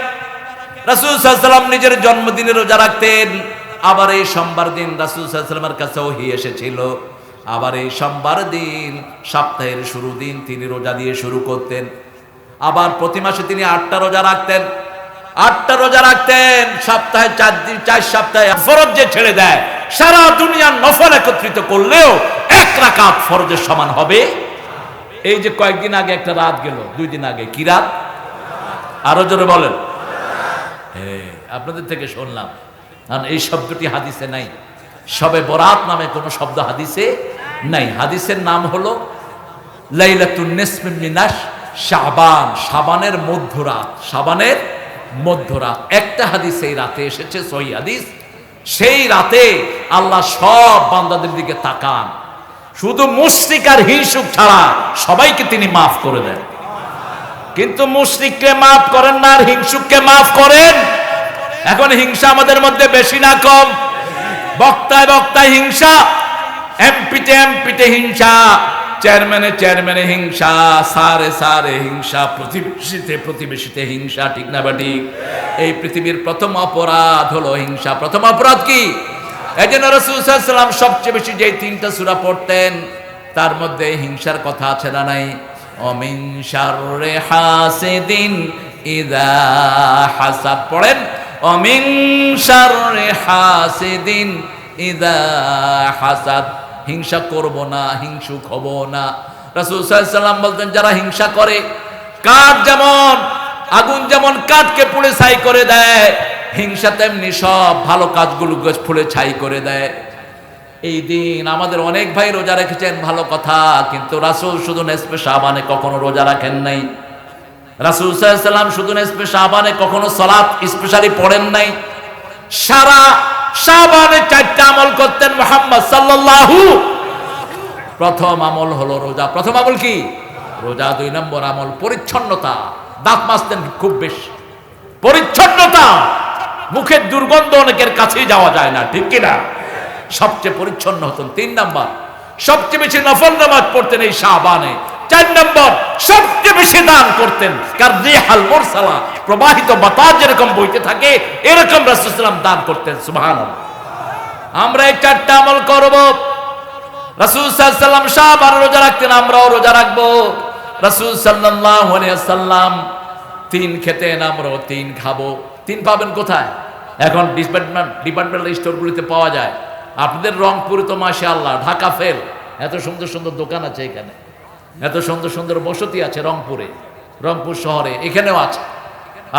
রাসূল সাল্লাল্লাহু আলাইহি ওয়াসাল্লাম নিজের জন্মদিনে রোজা রাখতেন। আবার এই সোমবার দিন রাসূল সাল্লাল্লাহু আলাইহি ওয়াসাল্লামের কাছে ওহী এসেছিল, আবার এই সোমবার দিন সপ্তাহের শুরু দিন তিনি রোজা দিয়ে শুরু করতেন। আবার প্রতি মাসে তিনি 8টা রোজা রাখতেন। 8টা রোজা রাখতেন, সপ্তাহে 4 দিন, 4 সপ্তাহে ফরজ যে ছেড়ে দেয়, সারা দুনিয়ার নফল একত্রিত করলেও 1 রাকাত ফরজের সমান হবে। এই যে কয়েকদিন আগে একটা রাত গেল, 2 দিন আগে, কি রাত? আরো জোরে বলেন। আপনাদের থেকে শুনলাম, কারণ এই শব্দটি হাদিসে নাই। শবে বরাত নামে কোনো শব্দ হাদিসে নাই। হাদিসের নাম হলো লাইলাতুন নিসফি মিনাশ শাবান, শাবানের মধ্যরাত। শাবানের মধ্যরাত একটা হাদিস এই রাতে এসেছে, সহিহ হাদিস। সেই রাতে আল্লাহ সব বান্দাদের দিকে তাকান, শুধু মুশরিক আর হিংসুক ছাড়া সবাইকে তিনি মাফ করে দেন। কিন্তু মুশরিককে মাফ করেন না, আর হিংসুককে মাফ করেন। এখন হিংসা আমাদের মধ্যে বেশি না কম? বক্তায় বক্তায় হিংসা, এমপিতে এমপিতে হিংসা, চেয়ারম্যানে চেয়ারম্যানে হিংসা, সারে সারে হিংসা, প্রতিবেশীতে প্রতিবেশীতে হিংসা, ঠিক না বাটি? এই পৃথিবীর প্রথম অপরাধ হলো হিংসা। প্রথম অপরাধ কি? এই জন্য রাসূল সাল্লাল্লাহু আলাইহি ওয়াসাল্লাম সবচেয়ে বেশি যে 3টা সূরা পড়তেন, তার মধ্যে হিংসার কথা আছে না নাই? অমিন শাররি হাসিদিন ইযা হাসাদ। পড়েন অমিন শাররি হাসিদিন ইযা হাসাদ, হিংসা করব না, হিংসুক হব না। রাসূল সাল্লাল্লাহু আলাইহি ওয়াসাল্লাম বলতেন, যারা হিংসা করে, কাঠ যেমন আগুন যেমন কাঠকে পুড়ে ছাই করে দেয়, হিংসা তেমনি সব ভালো কাজগুলোকে পুড়ে ছাই করে দেয়। এই দিন আমাদের অনেক ভাই রোজা রেখেছেন, ভালো কথা, কিন্তু রাসূল শুধু নিসফে শাবানে কখনো রোজা রাখেন নাই। রাসূল সাল্লাল্লাহু আলাইহি ওয়াসাল্লাম শুধু নিসফে শাবানে কখনো সালাত স্পেশালি পড়েন নাই। সারা শাবানে 4টা আমল করতেন মুহাম্মদ সাল্লাল্লাহু। প্রথম আমল হলো রোজা। প্রথম আমল কি? রোজা। 2 নম্বর আমল পরিচ্ছন্নতা। দাঁত মাজতেন খুব বেশি, পরিচ্ছন্নতা। মুখের দুর্গন্ধ অনেকের কাছেই যাওয়া যায় না, ঠিক কিনা? সবচেয়ে পরিচ্ছন্ন হতেন। 3 নম্বর সবচেয়ে বেশি নফল নামাজ পড়তেন এই শাবানে। 4 নম্বর সবচেয়ে বেশি দান করতেন। কারজিহাল মুরসালা, প্রবাহিত বাতাস যেরকম বইতে থাকে এরকম রাসূল সাল্লাল্লাহু আলাইহি ওয়াসাল্লাম দান করতেন। সুবহানাল্লাহ। আমরা এই 4টা আমল করব। রাসূল সাল্লাল্লাহু আলাইহি ওয়াসাল্লাম শাবানে রোজা রাখতেন, আমরাও রোজা রাখবো। রাসূল সাল্লাল্লাহু আলাইহি ওয়াসাল্লাম 3 খেতেন, আমরাও 3 খাবো। 3 পাবেন কোথায়? এখন ডিপার্টমেন্টাল স্টোরগুলিতে পাওয়া যায়। আপনাদের রংপুরে তো মাশাআল্লাহ, ঢাকা ফেল, এত সুন্দর সুন্দর দোকান আছে এখানে, এত সুন্দর সুন্দর বসতি আছে রংপুরে, রংপুর শহরে, এখানেও আছে।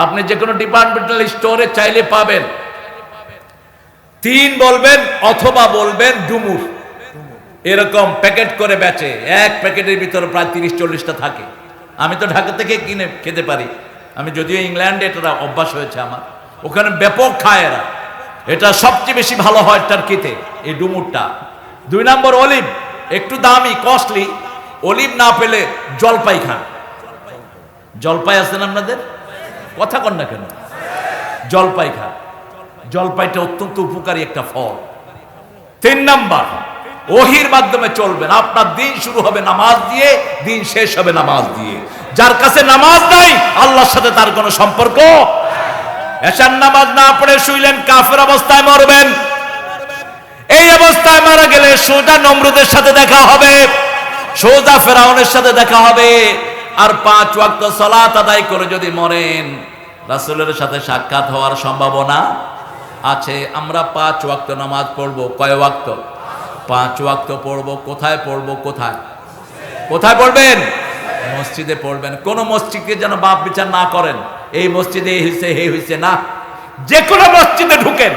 আপনি যে কোনো ডিপার্টমেন্টাল স্টোরে চাইলে পাবেন। 3 বলবেন অথবা বলবেন ডুমুর, এরকম প্যাকেট করে বেচে। এক প্যাকেটের ভিতরে প্রায় 30-40টা থাকে। আমি তো ঢাকা থেকে কিনে খেতে পারি, আমি যদিও ইংল্যান্ডে এটা অভ্যাস হয়েছে আমার, ওখানে ব্যাপক খায় এরা। এটা সবচেয়ে বেশি ভালো হয় টার্কিতে, এই ডুমুরটা। 2 নম্বর অলিভ, একটু দামি, কস্টলি। অলিভ না পেলে জলপাই খান। জলপাই আছেন আপনাদের? কথা কন না কেন? জলপাই খান। জলপাইটা অত্যন্ত উপকারী একটা ফল। 3 নম্বর ওহির মাধ্যমে চলবেন। আপনার দিন শুরু হবে নামাজ দিয়ে, দিন শেষ হবে নামাজ দিয়ে। যার কাছে নামাজ নাই আল্লাহর সাথে তার কোনো সম্পর্ক। এশার নামাজ না পড়ে শুইলেন, কাফের অবস্থায় মরবেন। এই অবস্থায় মারা গেলে সোজা নমরুদের সাথে দেখা হবে, সোজা ফেরাউনের সাথে দেখা হবে। আর 5 ওয়াক্ত সালাত আদায় করে যদি মরেন, রাসূলের সাথে সাক্ষাৎ হওয়ার সম্ভাবনা আছে। আমরা 5 ওয়াক্ত নামাজ পড়বো। কয় ওয়াক্ত? 5 ওয়াক্ত পড়বো। কোথায় পড়বো? কোথায় কোথায় পড়বেন? মসজিদে পড়বেন। কোন মসজিদকে যেন বাপ বিচার না করেন, এই মসজিদে এই হইছে, এই হইছে না। যে কোনো মসজিদে ঢুকেন।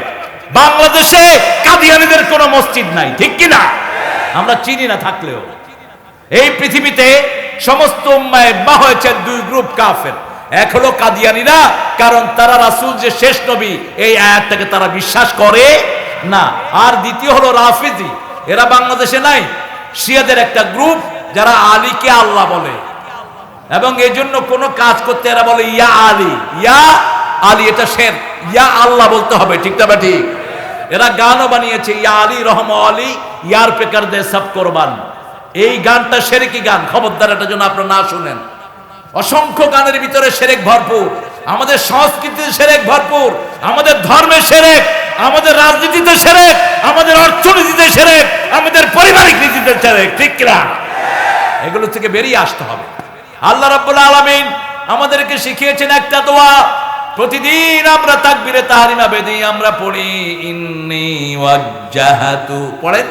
বাংলাদেশে কাদিয়ানীদের কোনো মসজিদ নাই, ঠিক কিনা? আমরা চিনি না থাকলেও। এই পৃথিবীতে সমস্ত উম্মায়ে মা হয়েছেন 2 গ্রুপ কাফের। এক হলো কাদিয়ানীরা, কারণ তারা রাসূল যে শেষ নবী এই আয়াতটাকে তারা বিশ্বাস করে না। আর দ্বিতীয় হলো রাফিজি, এরা বাংলাদেশে নাই। শিয়াদের একটা গ্রুপ যারা আলীকে আল্লাহ বলে, এবং এই জন্য কোনো কাজ করতে এরা বলে ইয়া আলী, ইয়া আলী, এটা শের, ইয়া আল্লাহ বলতে হবে, ঠিক না? ঠিক। এরা গানও বানিয়েছে, ইয়া আলী রহম আলী ইয়ার পেকার দে সব কোরবান। এই গানটা শিরকি গান, খবরদার এটা যেন আপনারা না শুনেন। অসংখ্য গানের ভিতরে শিরক ভরপুর। আমাদের সংস্কৃতিতে শিরক ভরপুর, আমাদের ধর্মে শিরক, আমাদের রাজনীতিতে শিরক, আমাদের অর্থনীতিতে শিরক, আমাদের পারিবারিক নীতিতে শিরক, ঠিক কিনা? এগুলো থেকে বেরিয়ে আসতে হবে। আল্লাহ রাব্বুল আলামিন আমাদেরকে শিখিয়েছেন একটা দোয়া। প্রতিদিন আমরা তাকবীরে তাহরিমা বেদি আমরা পড়ি, ইন্নী ওয়াজ্জাহাতু, পড়েন,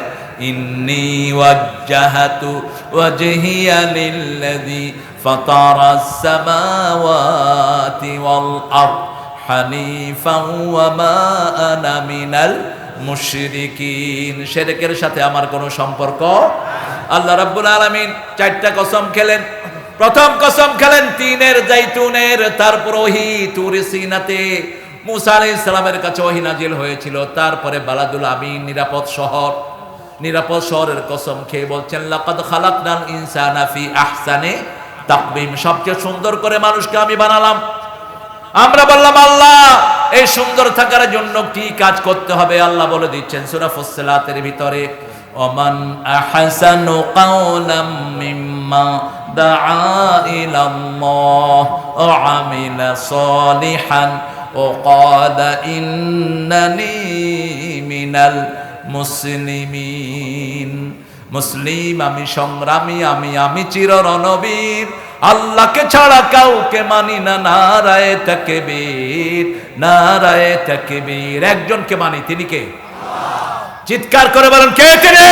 ইন্নী ওয়াজ্জাহাতু ওয়াজহিয়া লিল্লাযী ফাতারাস সামাওয়াতি ওয়াল আরদ হানিফাও ওয়া মা আনা মিনাল মুশরিকিন। শিরকের সাথে আমার কোনো সম্পর্ক। আল্লাহ রাব্বুল আলামিন 4টা কসম খেলেন। প্রথম কসম খেলেন তিনের জাইতুনের, তারপর ওহী তুরে সিনাতে মুসা আলাইহিস সালামের কাছে ওহী নাজিল হয়েছিল, তারপরে বালাদুল আমিন নিরাপদ শহর। নিরাপদ শহরের কসম খেয়ে বলছেন লাকাদ খালাকনাল ইনসানা ফি আহসানি তাকবীম, সবচেয়ে সুন্দর করে মানুষকে আমি বানালাম। আমরা বললাম আল্লাহ এই সুন্দর থাকার জন্য কি কাজ করতে হবে? আল্লাহ বলে দিচ্ছেন সূরা ফুসসিলাতের ভিতরে, ওমান আহসানু কাওলাম মিম্মা দাআ ইলাল্লাহ ওয়া আমিলা সালিহান ওয়া ক্বালা ইন্নানি মিনাল মুসলিমিন। মুসলিম আমি, সংগ্রামী আমি, আমি চির রণবীর। আল্লাহকে ছাড়া কাউকে মানি না, নারায়ে তাকবীর, নারায়ে তাকবীর। একজনকে মানি, তিনি কে? চিৎকার করে বলেন, কে তিনি?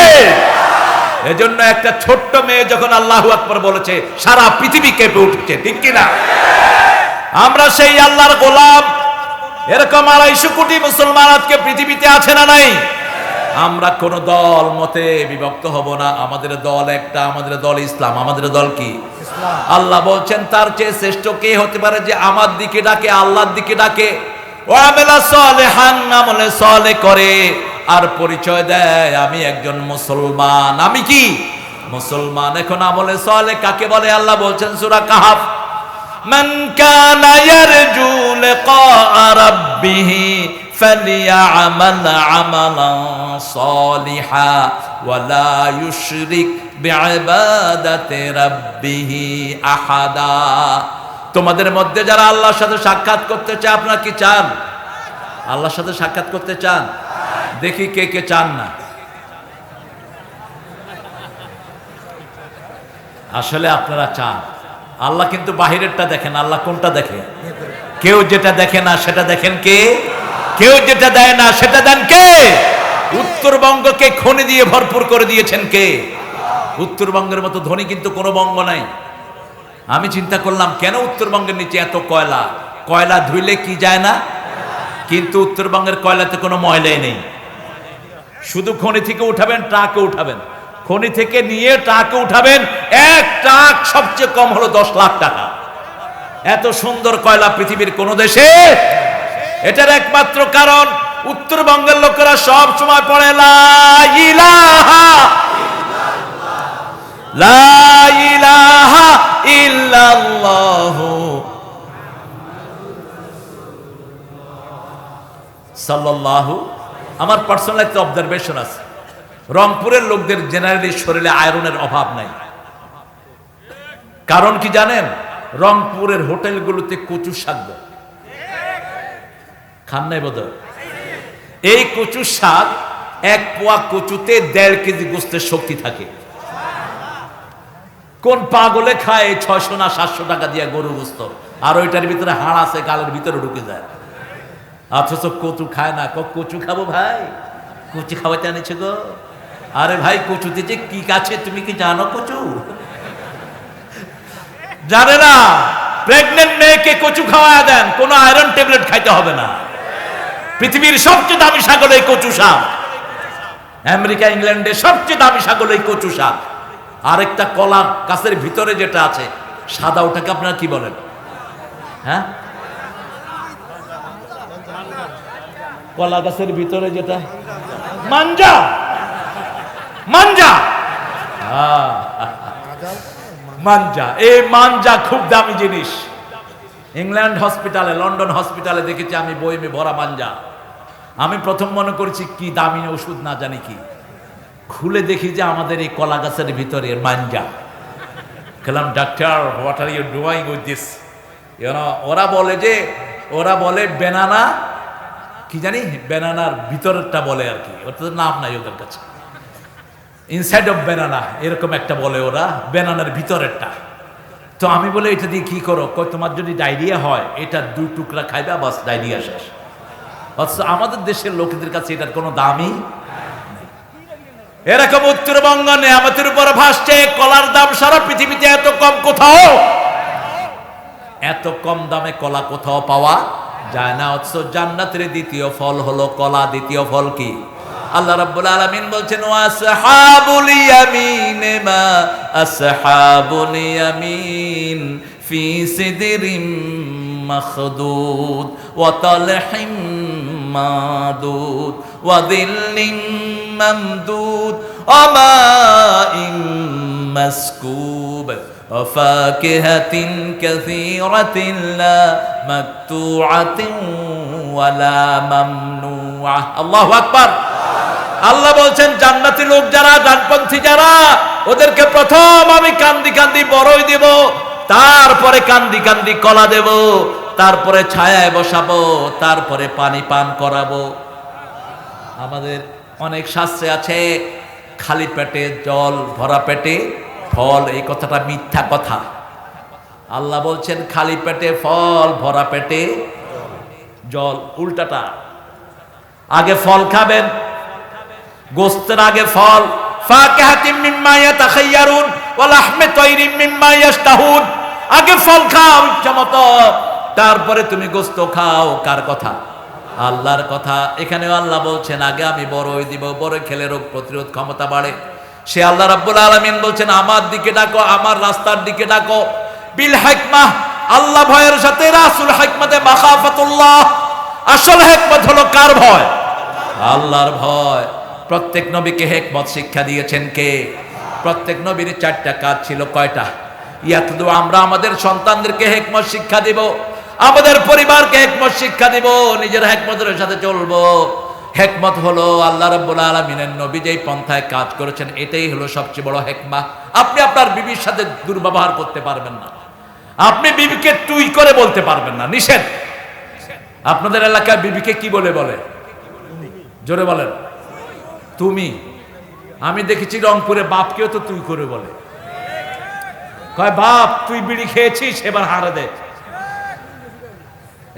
এজন্য একটা ছোট্ট মেয়ে যখন আল্লাহু আকবার বলেছে, সারা পৃথিবী কেঁপে উঠেছে, ঠিক কিনা? আমরা সেই আল্লাহর গোলাম। এরকম 250 কোটি মুসলমান আজকে পৃথিবীতে আছে না নাই? আমরা কোন দল মতে বিভক্ত হব না। আমাদের দল একটা, আমাদের দল ইসলাম। আমাদের দল কি? আল্লাহ বলছেন তার চেয়ে শ্রেষ্ঠ কে হতে পারে যে আমার দিকে ডাকে, আল্লাহর দিকে ডাকে, ও আমেলা সালেহান, আমলে সালেহ করে, আর পরিচয় দেয় আমি একজন মুসলমান। আমি কি? মুসলমান। এখন আমলে সালেহ কাকে বলে? আল্লাহ বলছেন সূরা কাহফ, মান কানা ইয়ারজু লিকা রাব্বিহি ফালিয়ামাল আমালান সালিহা ওয়া লা ইউশরিক বিইবাদাতি রাব্বিহি আহাদা। তোমাদের মধ্যে যারা আল্লাহর সাথে সাক্ষাৎ করতে চায়, আপনারা কি চান? আল্লাহর সাথে সাক্ষাৎ করতে চান? দেখি কে কে চান না। আসলে আপনারা চান। আল্লাহ কিন্তু বাহিরেরটা দেখেন, আল্লাহ কোনটা দেখে? কেউ যেটা দেখে না সেটা দেখেন কে? কেউ যেটা দেয় না সেটা দেন কে? উত্তরবঙ্গকে খনি দিয়ে ভরপুর করে দিয়েছেন কে? উত্তরবঙ্গের মতো ধনী কিন্তু কোনো বঙ্গ নাই। আমি চিন্তা করলাম কেন উত্তরবঙ্গের নিচে এত কয়লা? কয়লা ধুইলে কি যায় না, কিন্তু উত্তরবঙ্গের কয়লাতে কোনো ময়লাই নেই। শুধু খনি থেকে উঠাবেন, ট্রাকে উঠাবেন, খনি থেকে নিয়ে ট্রাকে উঠাবেন, এক ট্রাক সবচেয়ে কম হলো 10 লাখ টাকা। এত সুন্দর কয়লা পৃথিবীর কোন দেশে? এটার একমাত্র কারণ উত্তরবঙ্গের লোকেরা সব সময় পড়ে লা ইলাহা লা ইলাহা ইল্লাল্লাহু সাল্লাল্লাহু। আমার পার্সোনাল একটা অবজারভেশন আছে, রংপুরের লোকদের জেনারেলি শরীরে আয়রনের অভাব নাই। কারণ কি জানেন? রংপুরের হোটেলগুলোতে কচু শাক খান নাই বোধহয়। এই কচু শাক, এক পোয়া কচুতে 1.5 কেজি গোস্তের শক্তি থাকে। কোন পাগলে খায় 600 না 700 টাকা দিয়ে গরু গোস্ত, আর ওইটার ভিতরে হাড় আছে, গালের ভিতরে ঢুকে যায়, অথচ কচু খায় না। কচু খাবো ভাই, কচু খাওয়াতে আনেছে গো। আরে ভাই, কচুতে যে কি আছে তুমি কি জানো? কচু জানে না? প্রেগনেন্ট মেয়েকে কচু খাওয়ায় দেন, কোনো আয়রন ট্যাবলেট খাইতে হবে না। পৃথিবীর সবচেয়ে দামি শাক হলো এই কচু শাক। আমেরিকা, ইংল্যান্ডে সবচেয়ে দামি শাক হলো এই কচু শাক। আরেকটা কলা গাছের ভিতরে যেটা আছে সাদা, ওটাকে আপনারা কি বলেন? হ্যাঁ, কলা গাছের ভিতরে যেটা মাঞ্জা। মাঞ্জা, মাঞ্জা। এই মাঞ্জা খুব দামি জিনিস। ইংল্যান্ড হসপিটালে, লন্ডন হসপিটালে দেখেছি আমি বইমে ভরা মাঞ্জা। আমি প্রথম মনে করেছি কি দামি ওষুধ না জানি কি, খুলে দেখি যে আমাদের এই কলা গাছের ভিতরে মাঞ্জা। বললাম, doctor what are you doing with this? ওরা বলে বেনানা, কি জানি বেনানার ভিতরেরটা বলে আর কি, ওটা তো নাম নাই ওদের কাছে। ইনসাইড অফ বেনানা এরকম একটা বলে ওরা, বেনানার ভিতরেরটা। তো আমি বলে এটা দিয়ে কি করো? তোমার যদি ডায়রিয়া হয় এটা 2 টুকরা খাইবা, বাস ডায়রিয়া শেষ। অথচ আমাদের দেশের লোকেদের কাছে এটার কোনো দামই নেই। এরকম উত্তরবঙ্গ নেয়ামতের উপর ভাসছে। কলার দাম সারা পৃথিবীতে এত কম কোথাও, এত কম দামে কলা কোথাও পাওয়া যায় না। অথচ জান্নাতের দ্বিতীয় ফল হলো কলা। দ্বিতীয় ফল কি? আল্লাহ রাব্বুল আলামিন বলছেন, ওয়াসহাবুল ইয়ামিন মা আসহাবুল ইয়ামিন ফি সিদরিম মাখদুদ ওয়া তালহিম মাদুদ ওয়া দিল্লিম মামদুদ ওয়া মাইম মাসকুব ওয়া ফাকিহাতিন কাসীরাতিন লা মাকতুআতিন ওয়া লা মামনুআ। আল্লাহু আকবার। আল্লাহ বলছেন জান্নাতি লোক যারা, ডানপন্থী যারা, ওদেরকে প্রথম আমি কান্দি কান্দি বড়ই দেব, তারপরে কান্দি কান্দি কলা দেব, তারপরে ছায়ায় বসাবো, তারপরে পানি পান করাবো। আমাদের অনেক শাস্ত্রে আছে খালি পেটে জল, ভরা পেটে ফল। এই কথাটা মিথ্যা কথা। আল্লাহ বলছেন খালি পেটে ফল, ভরা পেটে জল। উল্টাটা, আগে ফল খাবেন, গোস্তের আগে ফল। ফাকিহাতিম মিম্মা ইয়াতাখায়্যারুন ওয়া লাহমি তায়রিম মিম্মা ইয়াশতাহুন। আগে ফল খাও ইচ্ছামতো, তারপরে তুমি গোস্ত খাও। কার কথা? আল্লাহর কথা। এখানেও আল্লাহ বলছেন আগে আমি বড়ই দিব, বড় খেলে রোগ প্রতিরোধ ক্ষমতা বাড়ে। সে আল্লাহ রাব্বুল আলামিন বলছেন আমার দিকে ডাকো, আমার রাস্তার দিকে ডাকো। বিল হিকমাহ, আল্লাহ ভয়ের সাথে, রাসূল হিকমতে মাখাফাতুল্লাহ। আসল হিকমত হলো কার ভয়? আল্লাহর ভয়। প্রত্যেক নবীকে হিকমত শিক্ষা দিয়েছেন কে? প্রত্যেক নবীর 4টা কাজ ছিল। কয়টা? ইয়াতলু, আমরা আমাদের সন্তানদেরকে হিকমত শিক্ষা দিব, আমাদের পরিবারকে হিকমত শিক্ষা দিব, নিজের হিকমতের সাথে চলবো। হিকমত হলো আল্লাহ রাব্বুল আলামিনের নবী যেই পন্থায় কাজ করেছেন, এটাই হলো সবচেয়ে বড় হিকমা। আপনি আপনার বিবির সাথে দুর্ব্যবহার করতে পারবেন না, আপনি বিবিকে তুই করে বলতে পারবেন না, নিষেধ। আপনাদের এলাকায় বিবিকে কি বলে? জোরে বলেন। তুমি। আমি দেখেছি রংপুরে বাপকেও তো তুই করে বলে। কয় বাপ তুই বিড়ি খেয়েছিস, এবার হারে দে।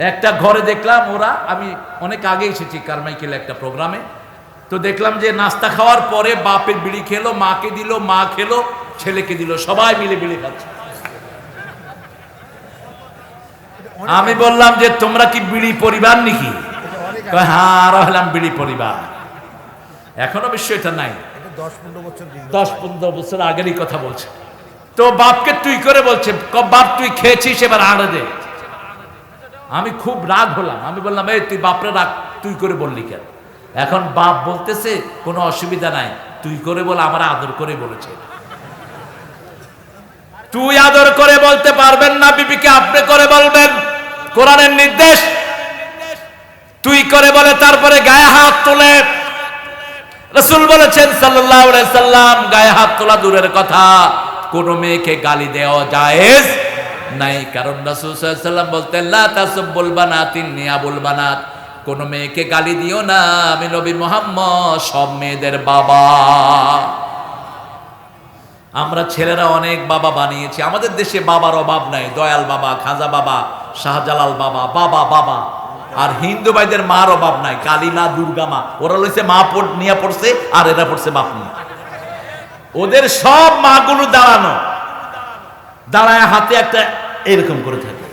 একটা ঘরে দেখলাম ওরা, আমি অনেক আগে এসেছি কারমাইকেল একটা প্রোগ্রামে, তো দেখলাম যে নাস্তা খাওয়ার পরে বাপের বিড়ি খেলো, মাকে দিল, মা খেলো, ছেলেকে দিল, সবাই মিলে বিড়ি খাচ্ছে। আমি বললাম যে তোমরা কি বিড়ি পরিবার নাকি? হ্যাঁ, আর হলাম বিড়ি পরিবার। এখনো বিষয়টা নাই, 10-15 বছর আগেরই কথা বলছে। তো বাপকে তুই করে বলছে, বাপ তুই খেয়েছিস, এবার আড়ে দে। আমি খুব রাগ হলাম, আমি বললাম এই তুই বাপরে রাগ তুই করে বললি কেন? এখন বাপ বলতেছে কোনো অসুবিধা নাই, তুই করে বল, আমার আদর করে বলেছে। তুই আদর করে বলতে পারবেন না, বিবিকে আপনি করে বলবেন, কোরআনের নির্দেশ। তুই করে বলে তারপরে গায়ে হাত তোলে। রাসূল বলেছেন সাল্লাল্লাহু আলাইহি সাল্লাম, গায়ে হাত তোলা দূরের কথা, কোন মেয়েকে গালি দেওয়া জায়েজ নাই। কারণ রাসূল সাল্লাল্লাহু আলাইহি সাল্লাম বলতেন লা তাসুব্বুল বানাতিন নিয়াবুল বানাত, কোন মেয়েকে গালি দিও না, আমি নবী মুহাম্মদ সব মেয়েদের বাবা। আমরা ছেলেরা অনেক বাবা বানিয়েছি। আমাদের দেশে বাবার অভাব নাই, দয়াল বাবা, খাজা বাবা, শাহজালাল বাবা, বাবা বাবা। আর হিন্দু ভাইদের মার অভাব নাই, কালী মা, দুর্গা মা। ওরা লইছে মা নিয়ে পড়ছে, আর এরা পড়ছে বাপ নিয়ে। ওদের সব মাগুলো দাঁড়ানো, দাঁড়ায় হাতে একটা এরকম করে থাকে,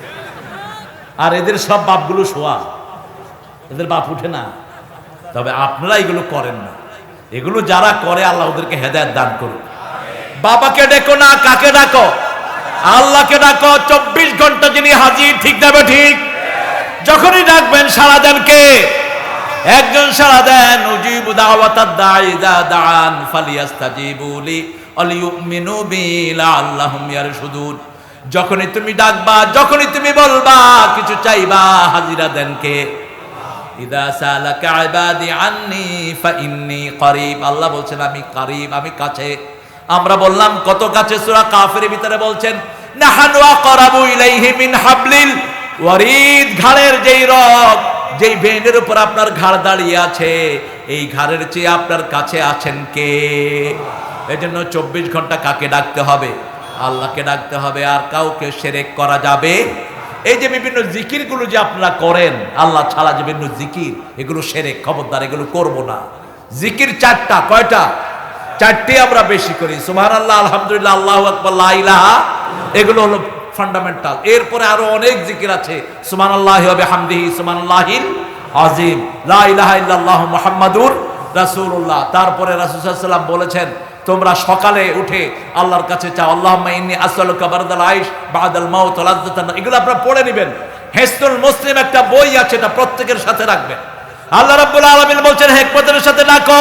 আর এদের সব বাপগুলো শোয়া, এদের বাপ উঠে না। তবে আপনারা এগুলো করেন না, এগুলো যারা করে আল্লাহ ওদেরকে হেদায়েত দান করুন। বাবাকে ডেকো না, কাকে ডাকো? আল্লাহকে ডাকো। 24 ঘন্টা যিনি হাজির, ঠিক যাবে ঠিক। যখনই ডাকবেন সাড়া দেন কে? একজন সাড়া দেন, উজিবু দাওয়াতাদ দাঈ ইযা দাআন ফালিয়াস্তাজিবু লি ওয়ালিউমিনু বি লাআল্লাহুম ইয়ারশুদুন। যখনই তুমি ডাকবা, যখনই তুমি বলবা, কিছু চাইবা, হাজিরা দেন কে? ইযা সালাকা ইবাদি আন্নী ফাইন্নী করিব। আল্লাহ বলছেন আমি করিব, আমি কাছে। আমরা বললাম কত কাছে? সূরা কাফের ভিতরে বলছেন নাহানু আকরাবু ইলাইহি মিন হাবলিল ওয়ারিদ। ঘাড়ের যেই রগ, যেই ভেনের উপর আপনার ঘাড় দাঁড়িয়ে আছে, এই ঘাড়ের চেয়ে আপনার কাছে আছেন কে? এজন্য 24 ঘন্টা কাকে ডাকতে হবে? আল্লাহকে ডাকতে হবে। আর কাউকে শিরক করা যাবে? এই যে বিভিন্ন জিকিরগুলো যে আপনারা করেন, আল্লাহ ছাড়া যে বিভিন্ন জিকির, এগুলো শিরক, খবরদার এগুলো করব না। জিকির 4টা, কয়টা? 4টি আমরা বেশি করি। সুবহানাল্লাহ, আলহামদুলিল্লাহ, আল্লাহু আকবার, লা ইলাহা, এগুলো হলো ফান্ডামেন্টাল। এরপরে আরো অনেক জিকির আছে, সুবহানাল্লাহি ওয়া বিহামদিহি সুবহানাল্লাহিল আযীম, লা ইলাহা ইল্লাল্লাহু মুহাম্মাদুর রাসূলুল্লাহ। তারপরে রাসূল সাল্লাল্লাহু আলাইহি ওয়াসাল্লাম বলেছেন তোমরা সকালে উঠে আল্লাহর কাছে চাও, আল্লাহুম্মা ইন্নী আসআলুকা বারদাল আইশ বাদাল মাউত ওয়া লাযযাতান। এগুলো আপনারা পড়ে নেবেন। হিসনুল মুসলিম একটা বই আছে, এটা প্রত্যেকের সাথে রাখবেন। আল্লাহ রাব্বুল আলামিন বলছেন হিকমতের সাথে ডাকো,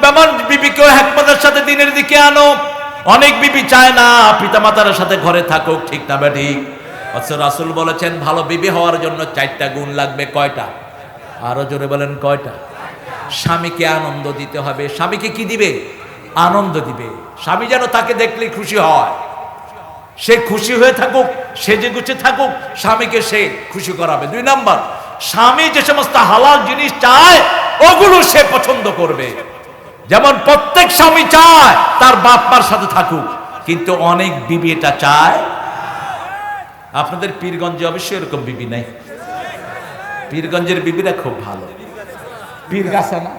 বেমান বিবিকে হিকমতের সাথে দিনের দিকে আনো। অনেক বিবি চায় না পিতামাতার সাথে ঘরে থাকুক, ঠিক না ঠিক? অথচ রাসূল বলেছেন ভালো বিবি হওয়ার জন্য 4টা গুণ লাগবে। কয়টা? আরো জোরে বলেন কয়টা? স্বামীকে আনন্দ দিতে হবে। স্বামীকে কি দিবে? আনন্দ দিবে। স্বামী যেন তাকে দেখলে খুশি হয়, সে খুশি হয়ে থাকুক, সেজে গুছে থাকুক, স্বামীকে সে খুশি করাবে। 2 নাম্বার, স্বামী যে সমস্ত হালাল জিনিস চায় ওগুলো সে পছন্দ করবে। যেমন প্রত্যেক স্বামী চায় তার বাপ মার সাথে থাকুক, কিন্তু অনেক বিবি এটা চায় আপনাদের পীরগঞ্জে অবশ্যই এরকম বিবি নাই? পীরগঞ্জের বিবিরা খুব ভালো। পীরগাছা না?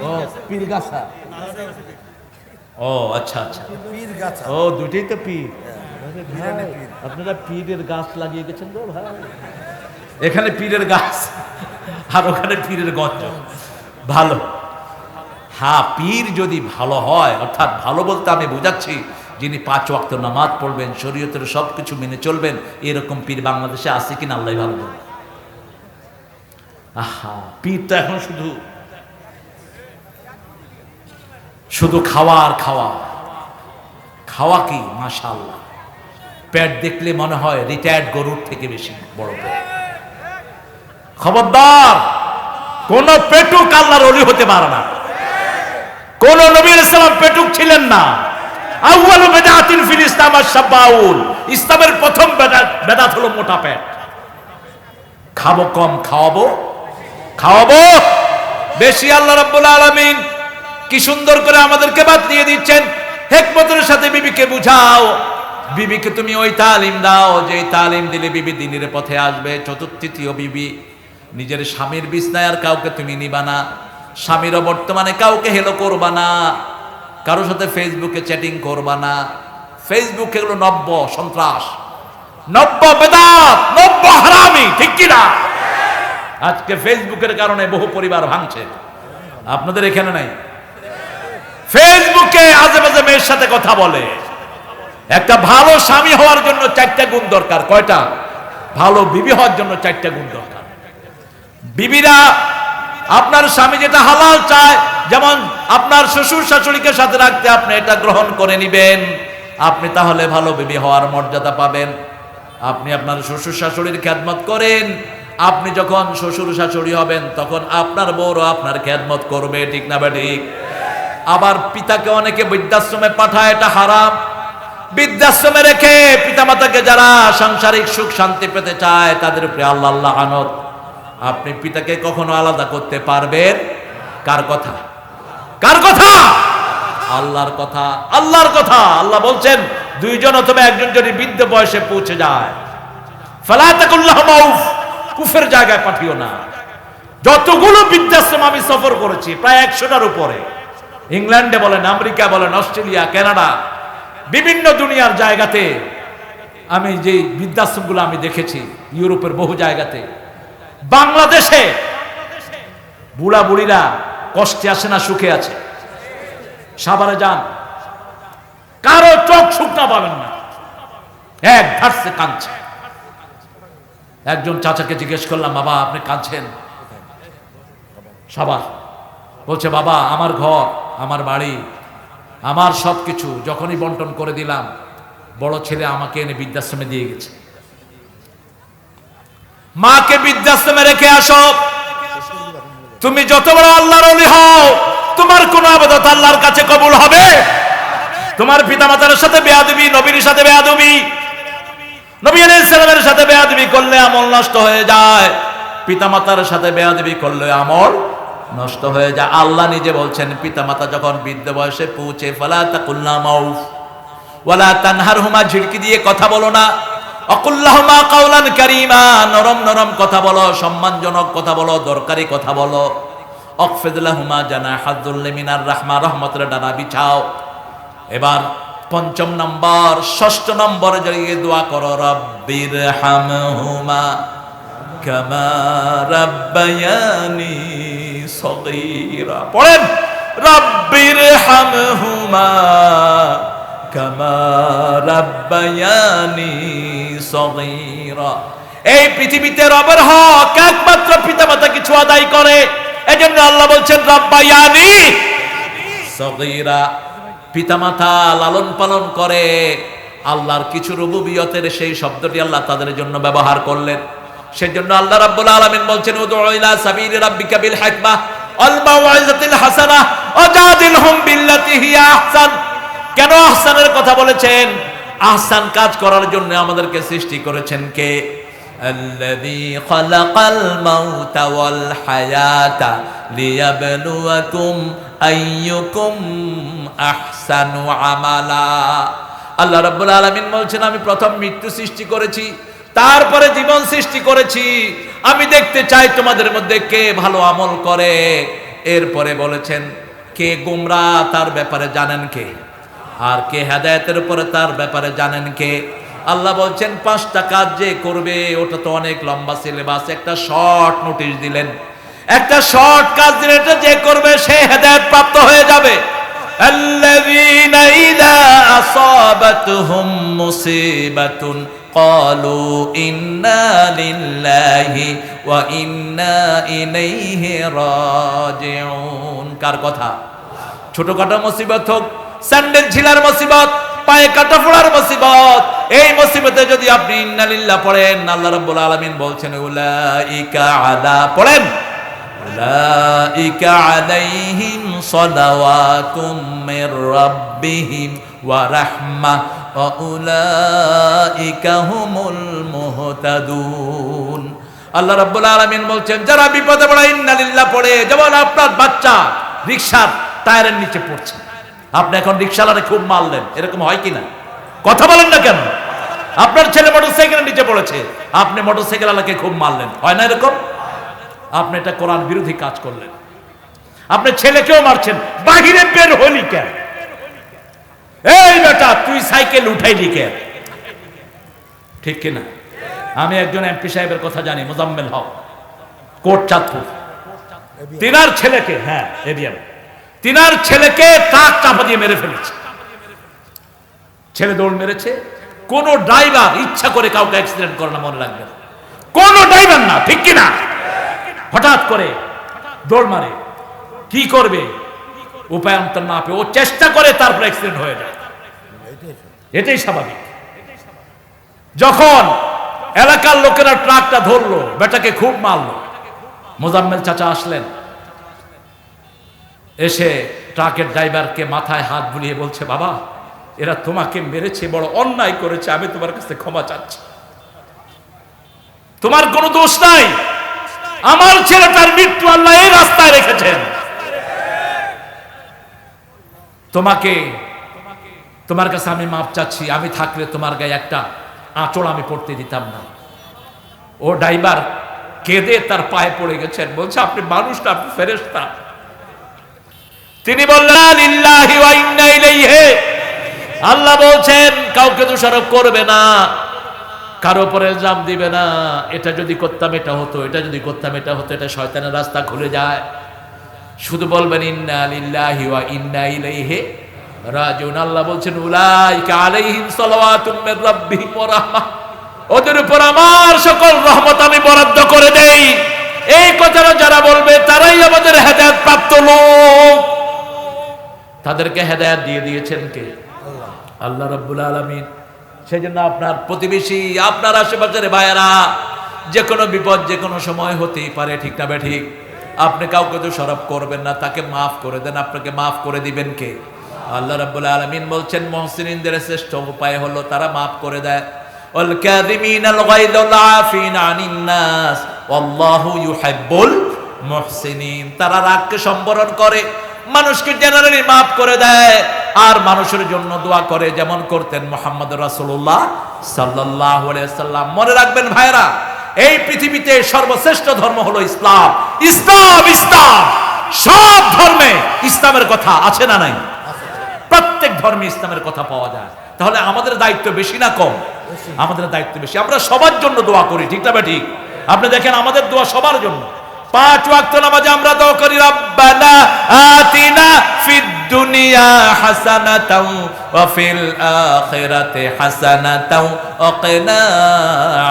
ও পীরগাছা। ও আচ্ছা আচ্ছা, ও দুটেই তো পীর। আপনারা পীরের গাছ লাগিয়ে গেছেন তো ভাই? এখানে পীরের গাছ আর ওখানে পীরের গঞ্জ। ভালো। হ্যাঁ, পীর যদি ভালো হয়, অর্থাৎ ভালো বলতে আমি বোঝাচ্ছি যিনি 5 ওয়াক্ত নামাজ পড়বেন, শরীয়তের সবকিছু মেনে চলবেন, এরকম পীর বাংলাদেশে আছে কিনা আল্লাহ ভালো জানে। আহা, পীর তো এখন শুধু খাওয়া আর খাওয়া। খাওয়া কি মাশাআল্লাহ, পেট দেখলে মনে হয় রিটায়ার্ড গরুর থেকে বেশি বড় পেট। খবরদার, কোন পেটুক আল্লাহর ওলি হতে পারে না। কোন নবী আলাইহিস সালাম পেটুক ছিলেন না। আউয়ালু বিদআতিন ফিল ইসলাম আশ-শাবাউল, ইসলামের প্রথম বেদাত হলো মোটা পেট। খাবো কম, খাওয়াবো বেশি। আল্লাহ রাব্বুল আলামিন কি সুন্দর করে আমাদেরকে বাতলিয়ে দিচ্ছেন, হিকমতের সাথে বিবিকে বুঝাও, বিবিকে তুমি ওই তালিম দাও যে তালিম দিলে বিবি দ্বীনের পথে আসবে। তৃতীয় বিবি, নিজের স্বামীর বিছনায় আর কাউকে তুমি নিবা না। স্বামীরও বর্তমানে কাউকে হেলো করবা না, কারোর সাথে ফেসবুকে চ্যাটিং করবা না। ফেসবুক এগুলো নব্য সন্ত্রাস, নব্য বেদাত, নব্য হারামি, ঠিক কিনা? আজকে ফেসবুকের কারণে বহু পরিবার ভাঙছে। আপনাদের এখানে নাই? ফেসবুকে আজে বাজে মেয়ের সাথে কথা বলে। একটা ভালো স্বামী হওয়ার জন্য 4টা গুণ দরকার। কয়টা? ভালো বিবি হওয়ার জন্য 4টা গুণ দরকার। বিবিরা আপনার স্বামী যেটা হালাল চায়, যেমন আপনার শ্বশুর শাশুড়িকে সাথে রাখতে আপনি এটা গ্রহণ করে নিবেন, আপনি তাহলে ভালো বিবি হওয়ার মর্যাদা পাবেন। আপনি আপনার শ্বশুর শাশুড়ির খেদমত করেন, আপনি যখন শ্বশুর শাশুড়ি হবেন তখন আপনার বউরও আপনার খেদমত করবে, ঠিক না ঠিক? আবার পিতাকে অনেকে বৃদ্ধাশ্রমে পাঠায়, এটা হারাম। বৃদ্ধাশ্রমে রেখে পিতামাতাকে যারা সাংসারিক সুখ শান্তি পেতে চায় তাদের উপরে আল্লাহ লানত। আপনি পিতাকে কখনো আলাদা করতে পারবেন? কার কথা? আল্লাহর কথা। আল্লাহর কথা। আল্লাহ বলছেন, দুইজন অথবা একজন যদি বৃদ্ধ বয়সে পৌঁছে যায়, ফালা তাকুল্লাহুমা উফ, কুফের জায়গায় পাঠিও না। যতগুলো বৃদ্ধাশ্রম আমি সফর করেছি, প্রায় 100টার উপরে, ইংল্যান্ডে বলেন, আমেরিকা বলেন, অস্ট্রেলিয়া, কানাডা, বিভিন্ন দুনিয়ার জায়গাতে আমি যে বৃদ্ধাশ্রমগুলো আমি দেখেছি, ইউরোপের বহু জায়গাতে। বাংলাদেশে বুড়া বুড়িরা কষ্টে আছে না সুখে আছে? সাভারে যান, কারো চোখ শুকনা পাবেন না, এক ধারছে কাঁদছে। একজন চাচাকে জিজ্ঞেস করলাম, বাবা আপনি কাঁদছেন? সাভার। বলছে, বাবা আমার ঘর, আমার বাড়ি, আমার সবকিছু যখনই বন্টন করে দিলাম, বড় ছেলে আমাকে এনে বৃদ্ধাশ্রমে দিয়ে গেছে। মাকে বৃদ্ধাশ্রমে রেখে আসো। তুমি যত বড় আল্লাহর ওলি হও, তোমার কোন ইবাদত আল্লাহর কাছে কবুল হবে? তোমার পিতামাতার সাথে বেয়াদবি, নবীর সাথে বেয়াদবি, নবী আলাইহিস সালামের সাথে বেয়াদবি করলে আমল নষ্ট হয়ে যায়। পিতামাতার সাথে বেয়াদবি করলে আমল নষ্ট হয়ে যায়। আল্লাহ নিজে বলছেন, পিতামাতা যখন বৃদ্ধ বয়সে পৌঁছে, ফালা তাকুল্লাহুমা উফ ওয়ালা তানহারহুমা, ঝিড়কি দিয়ে কথা বলো না। অকুল্লাহুমা কাওলান কারীমা, নরম নরম কথা বলো, সম্মানজনক কথা বলো, দরকারি কথা বলো। অখফিদ লাহুমা জানাহাযুল্লি মিনার রাহমা, রহমতের ডানা বিছাও। এবার 5 নম্বর, 6 নম্বরে গিয়ে দোয়া করো, রব্বির হামহুমা কামা রাব্বায়ানি সগীরা। পড়েন, রব্বির হামহুমা কামা রাব্বায়ানি সগীরা। এই পৃথিবীতে রবের হক একমাত্র পিতামাতা কিছু আদায় করে, এজন্য আল্লাহ বলছেন রাব্বায়ানি সগীরা। পিতামাতা লালন পালন করে, আল্লাহর কিছু রুবুবিয়তের সেই শব্দটি আল্লাহ তাদের জন্য ব্যবহার করলেন। সেজন্য আল্লাহ রাব্বুল আলামিন বলছেন, উদউ ইলা সাবিলি রাব্বিকা বিল হিকমা ওয়াল মাউইযাতিল হাসানাহ ওয়াজাদিলহুম বিল্লাতি হিয়া আহসান। কেন আহসানের কথা বলেছেন? আহসান কাজ করার জন্য আমাদেরকে সৃষ্টি করেছেন কে? আল্লাযী খালাকাল মাউতা ওয়াল হায়াতা লিয়াবলুয়াকুম আইয়ুকুম আহসানু আমালা। আল্লাহ রাব্বুল আলামিন বলছেন, আমি প্রথম মৃত্যু সৃষ্টি করেছি তারপরে জীবন সৃষ্টি করেছি, আমি দেখতে চাই তোমাদের মধ্যে কে ভালো আমল করে। এরপরে বলেছেন কে গোমরাহ তার ব্যাপারে জানেন কে, আর কে হেদায়েতের উপরে তার ব্যাপারে জানেন কে। আল্লাহ বলছেন 5টা কাজ যে করবে, ওটা তো অনেক লম্বা সিলেবাস, একটা শর্ট নোটিশ দিলেন, একটা শর্ট কাজ দিলেন, এটা যে করবে সে হেদায়েত প্রাপ্ত হয়ে যাবে। আল্লাযীনা ইযা আসাবাতহুম মুসিবাতুন ক্বালু ইন্না লিল্লাহি ওয়া ইন্না ইলাইহি রাজিউন। কার কথা? ছোটখাটো মুসিবত হোক, স্যান্ডেল ছিলার মুসিবত, পায়ে কাটা ফোড়ার মুসিবত, এই মুসিবতে যদি আপনি ইন্না লিল্লাহ পড়েন, আল্লাহ রাব্বুল আলামিন বলছেন উলাইকা আলা, পড়েন উলাইকা আলাইহিম সালাওয়াতুম মির রাব্বিহিম ওয়া রাহমাহ ওয়া উলাইকা হুমুল মুহতাদুন। আল্লাহ রাব্বুল আলামিন বলছেন যারা বিপদে পড়ে ইন্না লিল্লাহ পড়ে, যেমন আপনার বাচ্চা রিকশার টায়ারের নিচে পড়ছে, আপনি এখন রিকশাওয়ালারে খুব মারলেন, এরকম হয় কিনা? কথা বলেন না কেন? আপনার ছেলে মোটরসাইকেলের নিচে পড়েছে, আপনি মোটরসাইকেলওয়ালাকে খুব মারলেন, হয় না এরকম? আপনি এটা কোরআন বিরোধী কাজ করলেন। আপনি ছেলেকেও মারছেন, বাহিরে বের হলি কেন? এই বেটা তুই সাইকেল উঠাইলি কেন? ঠিক কিনা? আমি একজন এমপি সাহেবের কথা জানি, মোজাম্মেল হক, কোট চাঁদপুর, তিনার ছেলেকে, হ্যাঁ এবিএম, তিনার ছেলেকে ট্রাক চাপা দিয়ে মেরে ফেলেছে। ছেলে দৌড় মেরেছে। কোন ড্রাইভার ইচ্ছা করে কাউকে অ্যাক্সিডেন্ট করে না, মনে রাখবেন, কোন ড্রাইভার না, ঠিক কিনা? হঠাৎ করে দৌড় মারে, কি করবে উপায়ন্তর না পেয়ে ও চেষ্টা করে, তারপর অ্যাক্সিডেন্ট হয়ে যায়। এটাই স্বাভাবিক। যখন এলাকার লোকেরা ট্রাকটা ধরলো, বেটাকে খুব মারলো, মোজাম্মেল চাচা আসলেন, এসে ট্রাকের ড্রাইভারকে মাথায় হাত বুলিয়ে বলছে বাবা এরা তোমাকে মেরেছে, বড় অন্যায় করেছে, আমি তোমার কাছে ক্ষমা চাচ্ছি, তোমার কোনো দোষ নাই, আমার ছেলেটার মৃত্যু আল্লাহ এই রাস্তায় রেখেছেন, তোমার কাছে আমি মাপ চাচ্ছি, আমি থাকলে তোমার গায়ে একটা আঁচড় আমি পড়তে দিতাম না। ও ড্রাইভার কেঁদে তার পায়ে পড়ে গেছেন, বলছে আপনি মানুষ না, আপনি ফেরেশতা। তিনি বললেন লিল্লাহি ওয়া ইন্না ইলাইহি, আল্লাহ বলছেন কাউকে দোষারোপ করবে না, কারো উপরে ইলজাম দিবে না, এটা যদি করতাম এটা হতো, এটা যদি করতাম এটা হতো, এটা শয়তানের রাস্তা খুলে যায়। শুধু বলবেন ইন্না লিল্লাহি ওয়া ইন্না ইলাইহি রাজিউন। আল্লাহ বলছেন উলাইকা আলাইহিম সালাওয়াতুম মির রাব্বিহিম ওয়া রাহমাহ, ওদের উপর আমার সকল রহমত আমি বরাদ্দ করে দেই। এই কথাটা যারা বলবে তারাই আমাদের হেদায়েত প্রাপ্ত লোক। তাদেরকে হেদায়েত দিয়ে দিয়েছেন কে? আল্লাহ রাব্বুল আলামিন। সেজন্য আপনার প্রতিবেশী, আপনার আশেপাশের ভাইয়েরা, যে কোনো বিপদ যে কোনো সময় হতেই পারে, ঠিক না বেঠিক? আপনি কাউকে দোষারোপ করবেন না, তাকে মাফ করে দেন, আপনাকে মাফ করে দিবেন কে? আল্লাহ রাব্বুল আলামিন বলছেন মুহসিনদের শ্রেষ্ঠ উপায় হলো তারা মাফ করে দেয়। ওয়াল কাযিমিনাল গায়যা ওয়াল আফিনা আনিন নাস ওয়াল্লাহু ইউহিব্বুল মুহসিনিন। তারা রাগকে সম্বরণ করে, মানুষকে জেনারেলি মাফ করে দেয়, আর মানুষের জন্য দোয়া করে, যেমন করতেন মুহাম্মদ রাসূলুল্লাহ সাল্লাল্লাহু আলাইহি ওয়াসাল্লাম। মনে রাখবেন ভাইরা, এই পৃথিবীতে সর্বশ্রেষ্ঠ ধর্ম হলো ইসলাম। ইসলাম ইসলাম, সব ধর্মে ইসলামের কথা আছে না নাই? প্রত্যেক ধর্মে ইসলামের কথা পাওয়া যায়। তাহলে আমাদের দায়িত্ব বেশি না কম? আমাদের দায়িত্ব বেশি। আমরা সবার জন্য দোয়া করি, ঠিক না ঠিক? আপনি দেখেন আমাদের দোয়া সবার জন্য। 5 ওয়াক্ত নামাজে আমরা দোয়া করি রব্বানা আতিনা ফিদ দুনিয়া হাসানাতাও ওয়া ফিল আখিরাতি হাসানাতাও ওয়া কিনা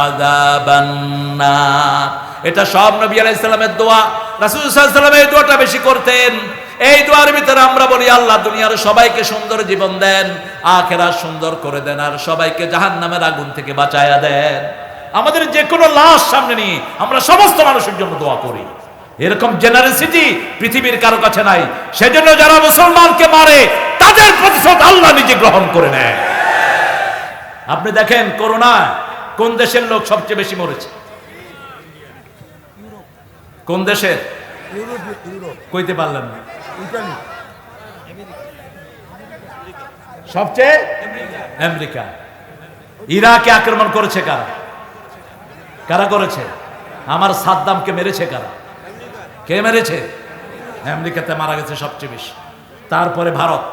আযাবান নার। এটা সব নবী আলাইহিস সালামের দোয়া। রাসূল সাল্লাল্লাহু আলাইহি ওয়াসাল্লাম এই দোয়াটা বেশি করতেন। এই দোয়ার ভিতরে আমরা বলি আল্লাহ দুনিয়ার সবাইকে সুন্দর জীবন দেন, আখিরাত সুন্দর করে দেন, আর সবাইকে জাহান্নামের আগুন থেকে বাঁচায়া দেন। আমাদের যে কোনো লাশ সামনে নিয়ে আমরা সমস্ত মানুষের জন্য দোয়া করি। এরকম জেনারেসিটি পৃথিবীর কারো কাছে নাই। সেজন্য যারা মুসলমানকে মারে তাদের প্রতিশোধ আল্লাহ নিজে গ্রহণ করে নেয়। আপনি দেখেন করোনা কোন দেশের লোক সবচেয়ে বেশি মরেছে? কোন দেশের? কইতে পারলাম না। সবচেয়ে আমেরিকা। ইরাকে আক্রমণ করেছে কারা? কারা করেছে? আমার সাদ্দামকে মেরেছে কারা? কে মেরেছে? আমেরিকাতে মারা গেছে সবচেয়ে বেশি, তারপরে ভারত।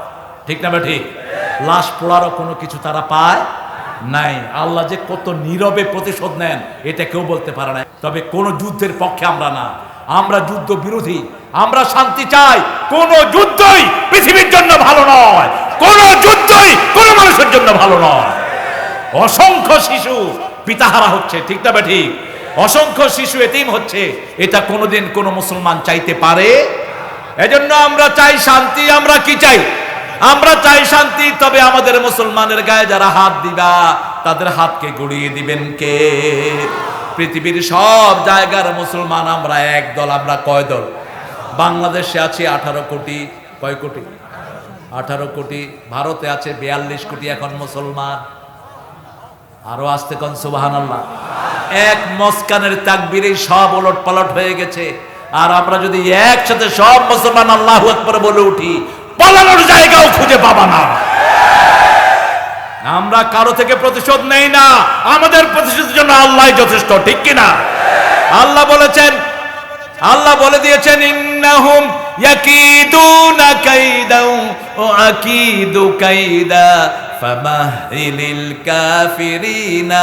ঠিক না বা ঠিক? লাশ পোড়ারও কোনো কিছু তারা পায় নাই। আল্লাহ যে কত নীরবে প্রতিশোধ নেন এটা কেউ বলতে পারে না। তবে কোন যুদ্ধের পক্ষে আমরা না, আমরা যুদ্ধ বিরোধী। আমরা শান্তি চাই। কোন যুদ্ধই পৃথিবীর জন্য ভালো নয়, কোন যুদ্ধই কোন মানুষের জন্য ভালো নয়। অসংখ্য শিশু পিতাহারা হচ্ছে, ঠিক না বা ঠিক? অসংখ্য শিশু এতিম হচ্ছে, এটা কোনোদিন কোন মুসলমান চাইতে পারে? এজন্য আমরা চাই শান্তি। আমরা কি চাই? আমরা চাই শান্তি। তবে আমাদের মুসলমানের গায়ে যারা হাত দিবা তাদের হাতকে গড়িয়ে দিবেন কে? পৃথিবীর সব জায়গার মুসলমান আমরা এক দল। আমরা কয় দল? বাংলাদেশে আছে 18 কোটি। কয় কোটি? 18 কোটি। ভারতে আছে 42 কোটি এখন মুসলমান। আরো আসতে কোন সুবহানাল্লাহ। এক মস্কানের তাকবীরে সব ওলট পালট হয়ে গেছে। আর আমরা যদি একসাথে সব মুসলমান আল্লাহু আকবার বলে উঠি, পালানোর জায়গাও খুঁজে পাবা না। আমরা কারো থেকে প্রতিশোধ নেই না, আমাদের প্রতিশোধের জন্য আল্লাহই যথেষ্ট, ঠিক কিনা? আল্লাহ বলেছেন, আল্লাহ বলে দিয়েছেন, ইন্নাহুম ইয়াকিদুনা কাইদা ওয়া আকিদু কাইদা ফামাহিলিল কাফিরিনা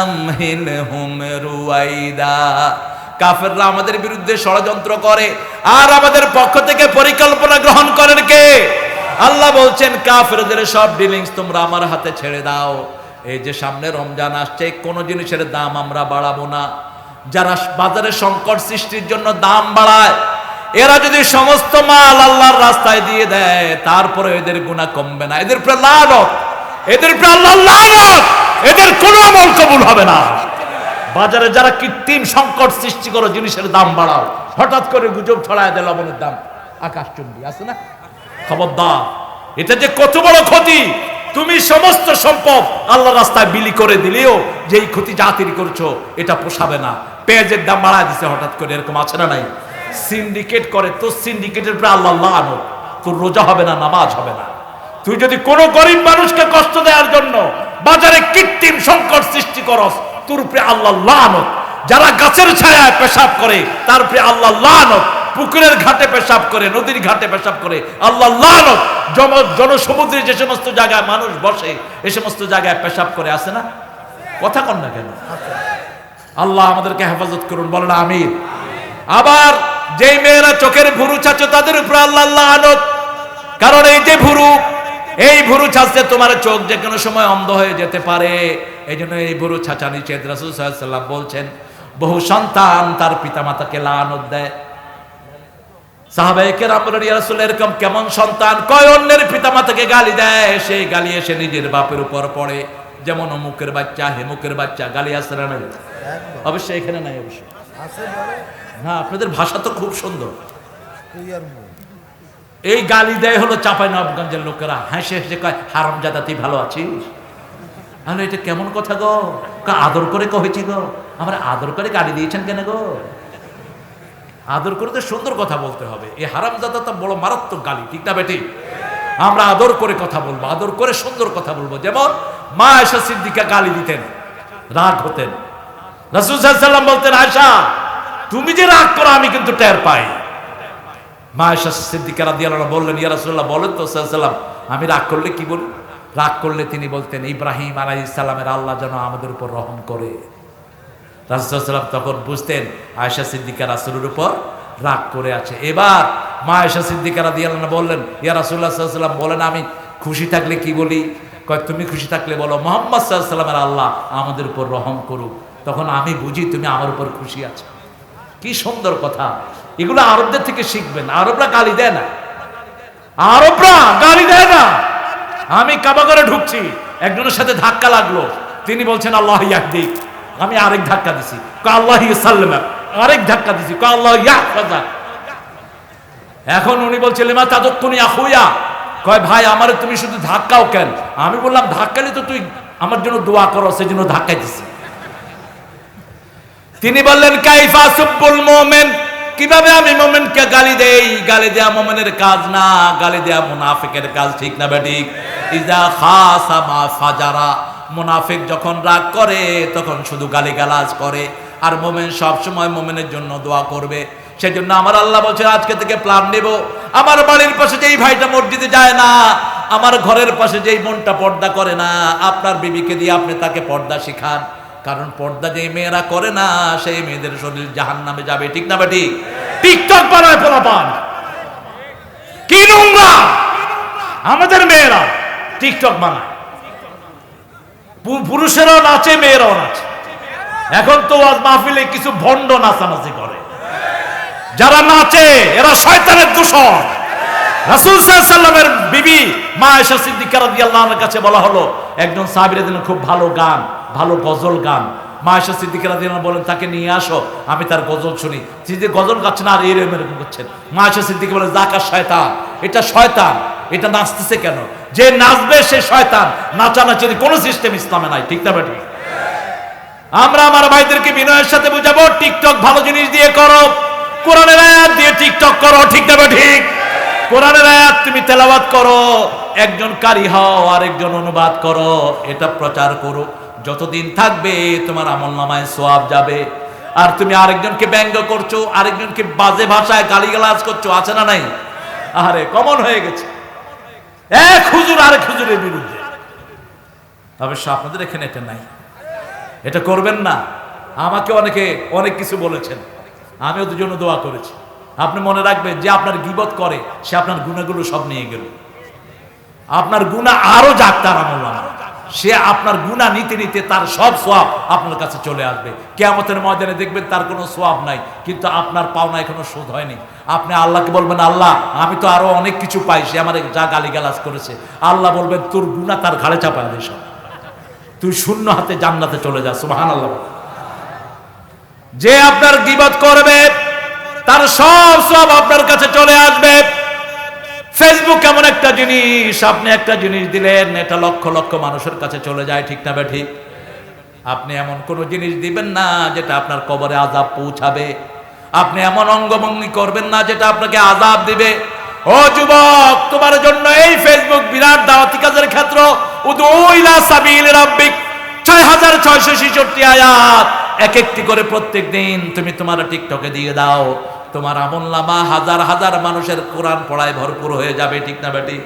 আমহিলহুম রুয়াইদা। কাফেররা আমাদের বিরুদ্ধে ষড়যন্ত্র করে, আর আমাদের পক্ষ থেকে পরিকল্পনা গ্রহণ করেন কে? আল্লাহ বলছেন, কাফেরদের সব ডিলিংস তোমরা আমার হাতে ছেড়ে দাও। এই যে সামনে রমজান আসছে, কোন জিনিসের দাম আমরা বাড়াবো না। যারা বাজারে সংকট সৃষ্টির জন্য দাম বাড়ায়, এরা যদি সমস্ত মাল আল্লাহর রাস্তায় দিয়ে দেয়, তারপরে এদের গুনাহ কমবে না। এদের উপরে লানত, এদের উপরে আল্লাহর লানত, এদের কোনো আমল কবুল হবে না। বাজারে যারা কৃত্রিম সংকট সৃষ্টি করো, জিনিসের দাম বাড়াও, হঠাৎ করে গুজব ছড়ায় দেয় লবণের দাম আকাশচুম্বী, আছে না? খবরদার, এটা যে কত বড় ক্ষতি। তুমি সমস্ত সম্পদ আল্লাহর রাস্তায় বিলি করে দিলেও যেই ক্ষতি জাতির করছো এটা পোষাবে না। পেঁয়াজের দাম বাড়ায় দিছে হঠাৎ করে, এরকম আছে না নাই? সিন্ডিকেট করে, তোর সিন্ডিকেটের উপরে আল্লাহ লানত, তোর রোজা হবে না, নামাজ হবে না। তুই যদি কোনো গরিব মানুষকে কষ্ট দেওয়ার জন্য বাজারে কৃত্রিম সংকট সৃষ্টি করস, তোর উপরে আল্লাহ লানত। যারা গাছের ছায়ায় পেশাব করে তার উপরে আল্লাহ লানত। পুকুরের ঘাটে পেশাব করে, নদীর ঘাটে পেশাব করে, আল্লাহ লানত। জনসমুদ্রে যে সমস্ত জায়গায় মানুষ বসে, এই সমস্ত জায়গায় পেশাব করে, আছে না? কথা কন না কেন? আল্লাহ আমাদেরকে হেফাজত করুন, বলেন আমিন। আবার যেই মেয়েরা চোখের ভুরু ছাড়ছে তাদের উপরে আল্লাহ লানত। কারণ এই যে ভুরু, এই ভুরু ছাড়ছে তোমার চোখ যে কোনো সময় অন্ধ হয়ে যেতে পারে। এই জন্য এই ভুরু ছাঁচা নিষেধ। রাসূল সাল্লাল্লাহু আলাইহি ওয়াসাল্লাম বলছেন, বহু সন্তান তার পিতামাতাকে লানত দেয়। সাহাবায়ে কেরাম বলেন, ইয়া রাসূল এরকম কেমন সন্তান? কয় অন্যের পিতামাতাকে গালি দেয়, সেই গালি এসে নিজের বাপের উপর পড়ে। যেমন অমুকের বাচ্চা, হেমুকের বাচ্চা, গালি আসে না নাই? অবশ্যই এখানে নাই, অবশ্যই না। আপনাদের ভাষা তো খুব সুন্দর। এই গালি দেয় হলো চাঁপাইনবাবগঞ্জের লোকেরা, হাসে হেসে কয়, হারামজাদা তুই ভালো আছিস? আরে এটা কেমন কথা গো? আদর করে কহেছি গো। আমরা আদর করে গালি দিয়েছেন কেন গো? আদর করে তো সুন্দর কথা বলতে হবে। এই হারামজাদা তো বড় মারাত্মক গালি, ঠিক না বেটি? আমরা আদর করে কথা বলবো, আদর করে সুন্দর কথা বলবো। যেমন মা আয়েশা সিদ্দিকা গালি দিতেন, রাগ হতেন। রাসূল সাল্লাল্লাহু আলাইহি ওয়াসাল্লাম বলতেন, আয়েশা তুমি যে রাগ করো আমি কিন্তু টের পাই। মা আয়েশা সিদ্দিকা রাদিয়াল্লাহু আনহা বললেন, ইয়া রাসূলুল্লাহ বলেন তো সাল্লাল্লাহু আলাইহি ওয়াসাল্লাম, আমি রাগ করলে কি বলি? রাগ করলে তিনি বলতেন, ইব্রাহিম আলাইহিস সালামের আল্লাহ যেন আমাদের উপর রহম করে। রাসূল সাল্লাল্লাহু আলাইহি ওয়াসাল্লাম তখন বুঝতেন আয়েশা সিদ্দিকা রাসূলের উপর রাগ করে আছে। এবার মা আয়েশা সিদ্দিকা রাদিয়াল্লাহু আনহা বললেন, ইয়া রাসূলুল্লাহ সাল্লাল্লাহু আলাইহি ওয়াসাল্লাম বলেন আমি খুশি থাকলে কি বলি? কয় তুমি খুশি থাকলে বলো মুহাম্মদ সাল্লাল্লাহু আলাইহি ওয়াসাল্লামের আল্লাহ আমাদের উপর রহম করুক, তখন আমি বুঝি তুমি আমার উপর খুশি আছো। কি সুন্দর কথা! এগুলো আরবদের থেকে শিখবেন। আরবরা গালি দেয় না, আরবরা গালি দেয় না। আমি কাবা ঘরে ঢুকছি, একজনের সাথে ধাক্কা লাগলো, তিনি বলছেন আল্লাহ ইয়াহদিক, আমি আরেক ধাক্কা দিছি, কয় আল্লাহ ইসাল্লাম, আরেক ধাক্কা দিছি, কয় আল্লাহ ইয়াহফাজা। এখন উনি বলছেন লিমা তাদুকুনি আখুয়া, কয় ভাই আমারে তুমি শুধু ধাক্কাও কেন? আমি বললাম ধাক্কালে তো তুই আমার জন্য দোয়া করো, সেজন্য ধাক্কা দিছি। তিনি বললেন কাইফা সুব্বুল মুমিন, কিভাবে আমি মুমিনকে গালি দেই? গালি দেয়া মুমিনের কাজ না, গালি দেয়া মুনাফিকের কাজ, ঠিক না বেঠিক? ইজা খাসামা ফাজারা, মুনাফিক যখন রাগ করে তখন শুধু গালিগালাজ করে, আর মুমিন সব সময় মুমিনের জন্য দোয়া করবে। সেজন্য আমার আল্লাহ বলছে আজকে থেকে প্ল্যান নেব, আমার বাড়ির পাশে যেই ভাইটা মসজিদে যায় না, আমার ঘরের পাশে যেই বোনটা পর্দা করে না, আপনার বিবিকে দিয়ে আপনি তাকে পর্দা শিখান। কারণ পর্দা যেই মেয়েরা করে না সেই মেয়েদের শরীর জাহান্নামে যাবে। ঠিক না ঠিক? টিকটক বানায় পোলাপান, কি নোংরা আমাদের মেয়েরা টিকটক বানায়। পুরুষেরাও নাচে, মেয়েরাও নাচে। এখন তো আজ মাহফিলে কিছু ভণ্ড নাচানাচি করে, যারা নাচে এরা শয়তানের দূষণ। রাসূল সাল্লাল্লাহু আলাইহি ওয়াসাল্লামের বিবি মা আয়েশা সিদ্দিকা রাদিয়াল্লাহু আনহার কাছে বলা হলো একজন সাহাবীর দিন খুব ভালো গান, ভালো গজল গান। মা আয়েশা সিদ্দিকা রাদিয়াল্লাহু আনহা বলেন তাকে নিয়ে আসো, আমি তার গজল শুনি। তিনি গজল গাচ্ছেন আর এরকম করছেন। মা আয়েশা সিদ্দিকা বলেন যাকা শয়তান, এটা শয়তান, এটা নাচতেছে কেন? যে নাচবে সে শয়তান। নাচানাচির কোনো সিস্টেম ইসলামে নাই। ঠিক না ঠিক? আমরা আমার ভাইদেরকে বিনয়ের সাথে বুঝাবো, টিকটক ভালো জিনিস দিয়ে করো, কোরআনের আয়াত দিয়ে টিকটক করো। ঠিক না ঠিক? কোরআনের আয়াত তুমি তেলাওয়াত করো, একজন কারি হও আর একজন অনুবাদ করো, এটা প্রচার করো। যতদিন থাকবে তোমার আমলনামায় সওয়াব যাবে। আর তুমি আরেকজনকে ব্যঙ্গ করছো, আরেকজনকে বাজে ভাষায় গালিগালাজ করছো, আছে না নাই? আরে কমন হয়ে গেছে, এক হুজুর আরেক হুজুরের বিরুদ্ধে। অবশ্য আপনাদের এখানে এটা নাই, এটা করবেন না। আমাকে অনেকে অনেক কিছু বলেছেন, আমিও দুজনে দোয়া করেছি। আপনি মনে রাখবেন যে আপনার গীবত করে সে আপনার গুনাহগুলো সব নিয়ে গেল। আপনার গুনাহ আরো যাক তার আমলনামা, সে আপনার গুনাহ নিতে নিতে তার সব সওয়াব আপনার কাছে চলে আসবে। কিয়ামতের ময়দানে দেখবেন তার কোনো সওয়াব নাই, কিন্তু আপনার পাওনা এখনো শোধ হয়নি। আপনি আল্লাহকে বলবেন আল্লাহ আমি তো আরো অনেক কিছু পাই, সে আমার যা গালিগালাজ করেছে। আল্লাহ বলবেন তোর গুনাহ তার ঘাড়ে চাপায় দিস, তুই শূন্য হাতে জান্নাতে চলে যা। সুবহানাল্লাহ। যে আপনার গীবত করবে তার সব সওয়াব আপনার কাছে চলে আসবে। ফেসবুক এমন একটা জিনিস, আপনি একটা জিনিস দিলেন এটা লক্ষ লক্ষ মানুষের কাছে চলে যায়। ঠিক না ঠিক? আপনি এমন কোন জিনিস দিবেন না যেটা আপনার কবরে আযাব পৌঁছাবে। আপনি এমন অঙ্গভঙ্গি করবেন না যেটা আপনাকে আযাব দিবে। ও যুবক, তোমার জন্য এই ফেসবুক বিরাট দাওয়াতি কাজের ক্ষেত্র। উদউ ইলা সাবিল রাব্বিক 6666 আয়াত, এক একটি করে প্রত্যেক দিন তুমি তোমার টিকটকে দিয়ে দাও, তোমার আমলনামা হাজার হাজার মানুষের কোরআন পড়ায় ভরপুর হয়ে যাবে। ঠিক না বেটি?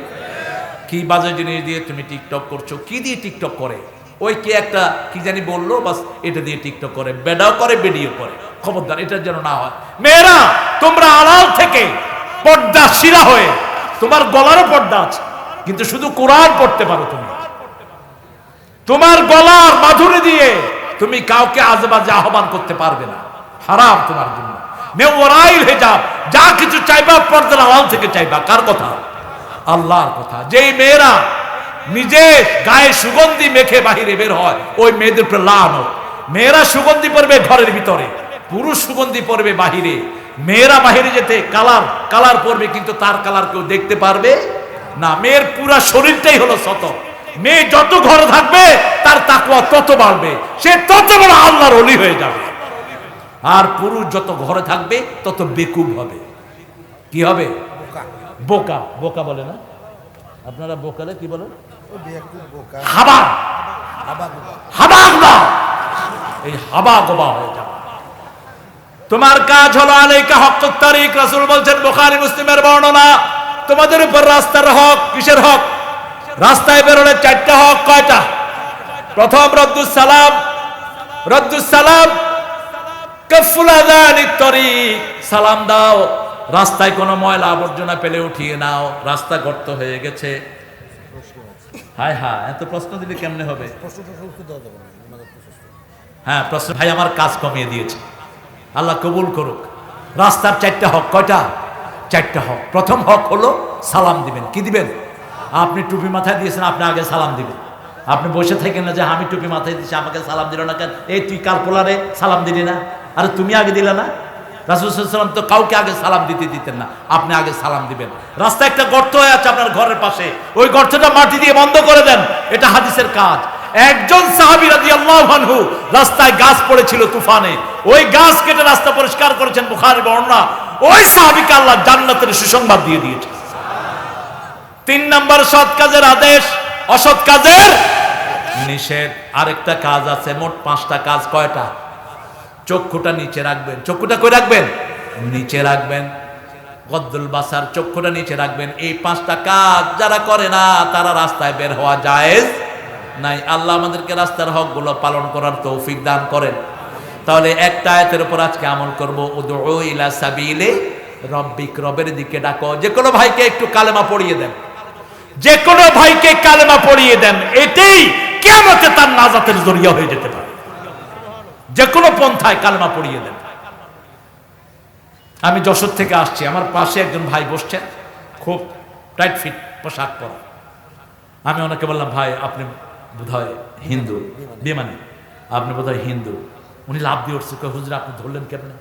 কি বাজে জিনিস দিয়ে তুমি টিকটক করছো। কি দিয়ে টিকটক করে? ওই কি একটা কি জানি বললো, বাস এটা দিয়ে টিকটক করে, বেডাও করে, বেডিও করে। খবরদার এটার যেন না হয়। মেয়েরা তোমরা আড়াল থেকে পর্দা শিরা হয়ে, তোমার গলারও পর্দা আছে কিন্তু শুধু কোরআন পড়তে পারো তুমি। তোমার গলার মাধুরী দিয়ে তুমি কাউকে আজেবাজে আহ্বান করতে পারবে না, হারাম তোমার জন্য। মেওরাইল হিজাব, যা কিছু চাইবা পর্দার আড়াল থেকে চাইবা। কার কথা? আল্লাহর কথা। যেই মেয়েরা নিজে গায়ে সুগন্ধি মেখে বাহিরে বের হয় ওই মেয়েদের উপর লানত। মেয়েরা সুগন্ধি পরবে ঘরের ভিতরে, পুরুষ সুগন্ধি পরবে বাহিরে। মেয়েরা বাহিরে যেতে কালার পরবে কিন্তু তার কালার কেউ দেখতে পারবে না। মেয়ের পুরা শরীরটাই হলো শত। মেয়ে যত ঘরে থাকবে তার তাকওয়া তত বাড়বে, সে তত বড় আল্লাহর ওলি হয়ে যাবে। আর পুরুষ যত ঘরে থাকবে তত বেকুব হবে। কি হবে? বোকা। বোকা বলে না আপনারা? বোকালে কি বলেন? হাবা। এই হাবা গোবা হয়ে যাবে। তোমার কাজ হলো আলাইকা হক্কুত তারিক। রাসূল বলছেন, বুখারী মুসলিমের বর্ণনা, তোমাদের উপর রাস্তার হক। কিসের হক? রাস্তায় বেরোলে চারটা হক। কয়টা? প্রথম রদ্দুস সালাম, কাফুল আযানিত তরিক, সালাম দাও। রাস্তায় কোনো ময়লা আবর্জনা পেলে উঠিয়ে নাও, রাস্তা গর্ত হয়ে গেছে। হায় হায়, এত প্রশ্ন দিলে কেমনে হবে? হ্যাঁ প্রশ্ন। ভাই আমার কাজ কমিয়ে দিয়েছে, আল্লাহ কবুল করুক। রাস্তার চারটা হক। কয়টা? চারটা হক। প্রথম হক হলো সালাম দিবেন। কি দিবেন? আপনি টুপি মাথায় দিয়েছেন, আপনি আগে সালাম দিবেন। আপনি বসে থাকেন না যে আমি টুপি মাথায় দিচ্ছি আমাকে সালাম দিল না কেন? এই তুই কার পোলারে সালাম দিলি না? আরে তুমি আগে দিলে না? রাসূল সাল্লাল্লাহু আলাইহি ওয়াসাল্লাম তো কাউকে আগে সালাম দিতেন না, আপনি আগে সালাম দিবেন। রাস্তায় একটা গর্ত হয়ে আছে আপনার ঘরের পাশে, ওই গর্তটা মাটি দিয়ে বন্ধ করে দেন, এটা হাদিসের কাজ। একজন সাহাবী রাদিয়াল্লাহু আনহু রাস্তায় গাছ পড়েছিল তুফানে, ওই গাছ কেটে রাস্তা পরিষ্কার করেছেন, বুখারী বর্ণনা। ওই সাহাবীকে আল্লাহ জান্নাতের সুসংবাদ দিয়ে দিয়েছে। 3 নাম্বার সৎ কাজের আদেশ, অসৎ কাজের নিষেধ। আরেকটা কাজ আছে, মোট 5টা কাজ। কয়টা? চক্ষুটা নিচে রাখবেন। চক্ষুটা কই রাখবেন? নিচে রাখবেন। গদ্দুল বাসার, চক্ষুটা নিচে রাখবেন। এই 5টা কাজ যারা করে না তারা রাস্তায় বের হওয়া জায়েজ নাই। আল্লাহ আমাদেরকে রাস্তার হকগুলো পালন করার তৌফিক দান করেন। তাহলে একটা আয়াতের উপর আজকে আমল করব, উদউ ইলা সাবিলে রব্বিক, রবের দিকে ডাকো। যে কোনো ভাইকে একটু কালেমা পড়িয়ে দেন, যে কোনো ভাইকে কালেমা পড়িয়ে দেন, এটাই কিয়ামতে তার নাজাতের জরিয়া হয়ে যেতে পারে। যে কোনো পন্থায় কালেমা পড়িয়ে দেন। আমি যশোর থেকে আসছি, আমার পাশে একজন ভাই বসছেন, খুব টাইট ফিট পোশাক পরা। আমি ওনাকে বললাম, ভাই আপনি বোধহয় হিন্দু। বিমানে, আপনি বোধহয় হিন্দু। উনি লাভ দিয়ে উঠছে, হুজুর আপনি ধরলেন কেমনে?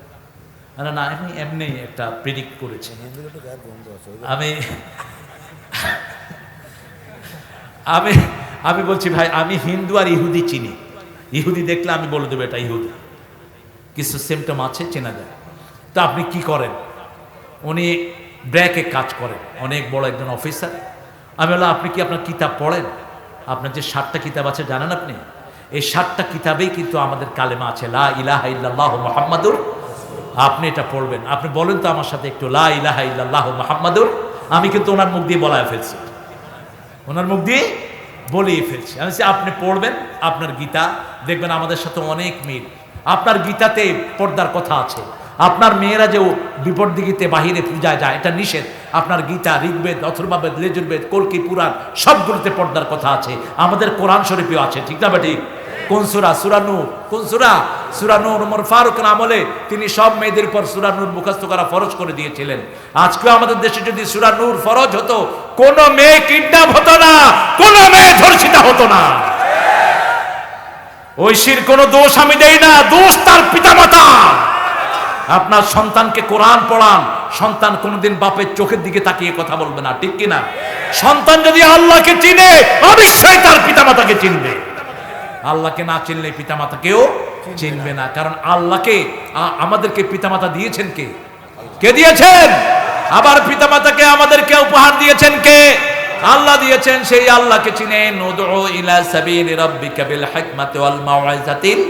না এমনি এমনি একটা প্রেডিক্ট করেছে। আমি আমি আমি বলছি, ভাই আমি হিন্দু আর ইহুদি চিনি। ইহুদি দেখলে আমি বলে দেবো এটা ইহুদি, কিছু সিমটম আছে, চেনা যায়। তা আপনি কি করেন? উনি ব্র্যাকে কাজ করেন, অনেক বড় একজন অফিসার। আমি বললাম, আপনি কি আপনার কিতাব পড়েন? আপনার যে 7টা কিতাব আছে জানেন আপনি? এই 7টা কিতাবেই কিন্তু আমাদের কালেমা আছে, লা ইলাহা ইল্লাল্লাহু মুহাম্মাদুর। আপনি এটা পড়বেন। আপনি বলেন তো আমার সাথে একটু, লা ইলাহা ইল্লাল্লাহু মুহাম্মাদুর। আমি কিন্তু ওনার মুখ দিয়ে বলায় ফেলছি, ওনার মুখ দিয়ে বলিয়ে ফেলছি। আমি আপনি পড়বেন আপনার গীতা, দেখবেন আমাদের সাথে অনেক মিল। আপনার গীতাতে পর্দার কথা আছে। আপনার মেয়েরা যে বিপর্দিগিতে বাহিরে পূজায় যায়, এটা নিষেধ। আপনার গীতা, ঋগ্বেদ, অথর্ববেদ, লেজুর্বেদ, কল্কি পুরাণ সবগুলোতে পর্দার কথা আছে। আমাদের কোরআন শরীফেও আছে, ঠিক না বেটি? কোন সূরা? সূরা নূর। কোন সূরা? সূরা নূর। ওমর ফারুকের আমলে তিনি সব মেয়েদের উপর সূরা নূর মুখস্থ করা ফরজ করে দিয়েছিলেন। আজকেও আমাদের দেশে যদি সূরা নূর ফরজ হতো, কোন মেয়ে কিডন্যাপ হতো না, কোন মেয়ে ধর্ষিতা হতো না। ঐশীর কোন দোষ আমি দেই না, দোষ তার পিতামাতা। আপনার সন্তানকে কোরআন পড়ান, সন্তান কোনোদিন বাপের চোখের দিকে তাকিয়ে কথা বলবে না, ঠিক কিনা? সন্তান যদি আল্লাহকে চিনে, অবশ্যই তার পিতামাতাকে চিনবে। আল্লাহকে না চিনলে পিতামাতাকেও চিনবে না। কারণ আল্লাহকে আমাদেরকে পিতামাতা দিয়েছেন কে? কে দিয়েছেন? আবার পিতামাতাকে আমাদেরকে উপহার দিয়েছেন কে? আল্লাহ দিয়েছেন। সেই আল্লাহকে চিনেন। উদউ ইলা সাবিলি রাব্বিকা বিল হিকমাতি ওয়াল মাউইজাতিল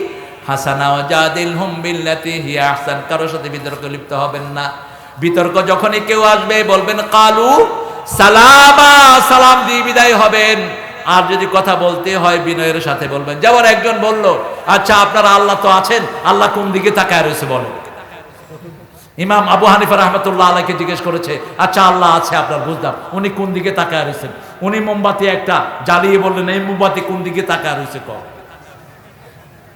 হাসানা ওয়াজাদিলহুম বিল্লাতি হিয়া আহসান। কারোর সাথে বিতর্কে লিপ্ত হবেন না। বিতর্ক যখনই কেউ আসবে বলবেন কালু সালামা, সালাম দিয়ে বিদায় হবেন। আর যদি কথা বলতে হয় বিনয়ের সাথে বলবেন। যেমন একজন বলল, আচ্ছা আপনারা আল্লাহ তো আছেন, আল্লাহ কোন দিকে তাকায় রয়েছে বলেন? ইমাম আবু হানিফা রাহমাতুল্লাহ আলাইহিকে জিজ্ঞেস করেছে, আচ্ছা আল্লাহ আছে আপনার বুঝলাম, উনি কোন দিকে তাকায় রয়েছেন? উনি মোমবাতি একটা জ্বালিয়ে বললেন, এই মোমবাতি কোন দিকে তাকায় রয়েছে?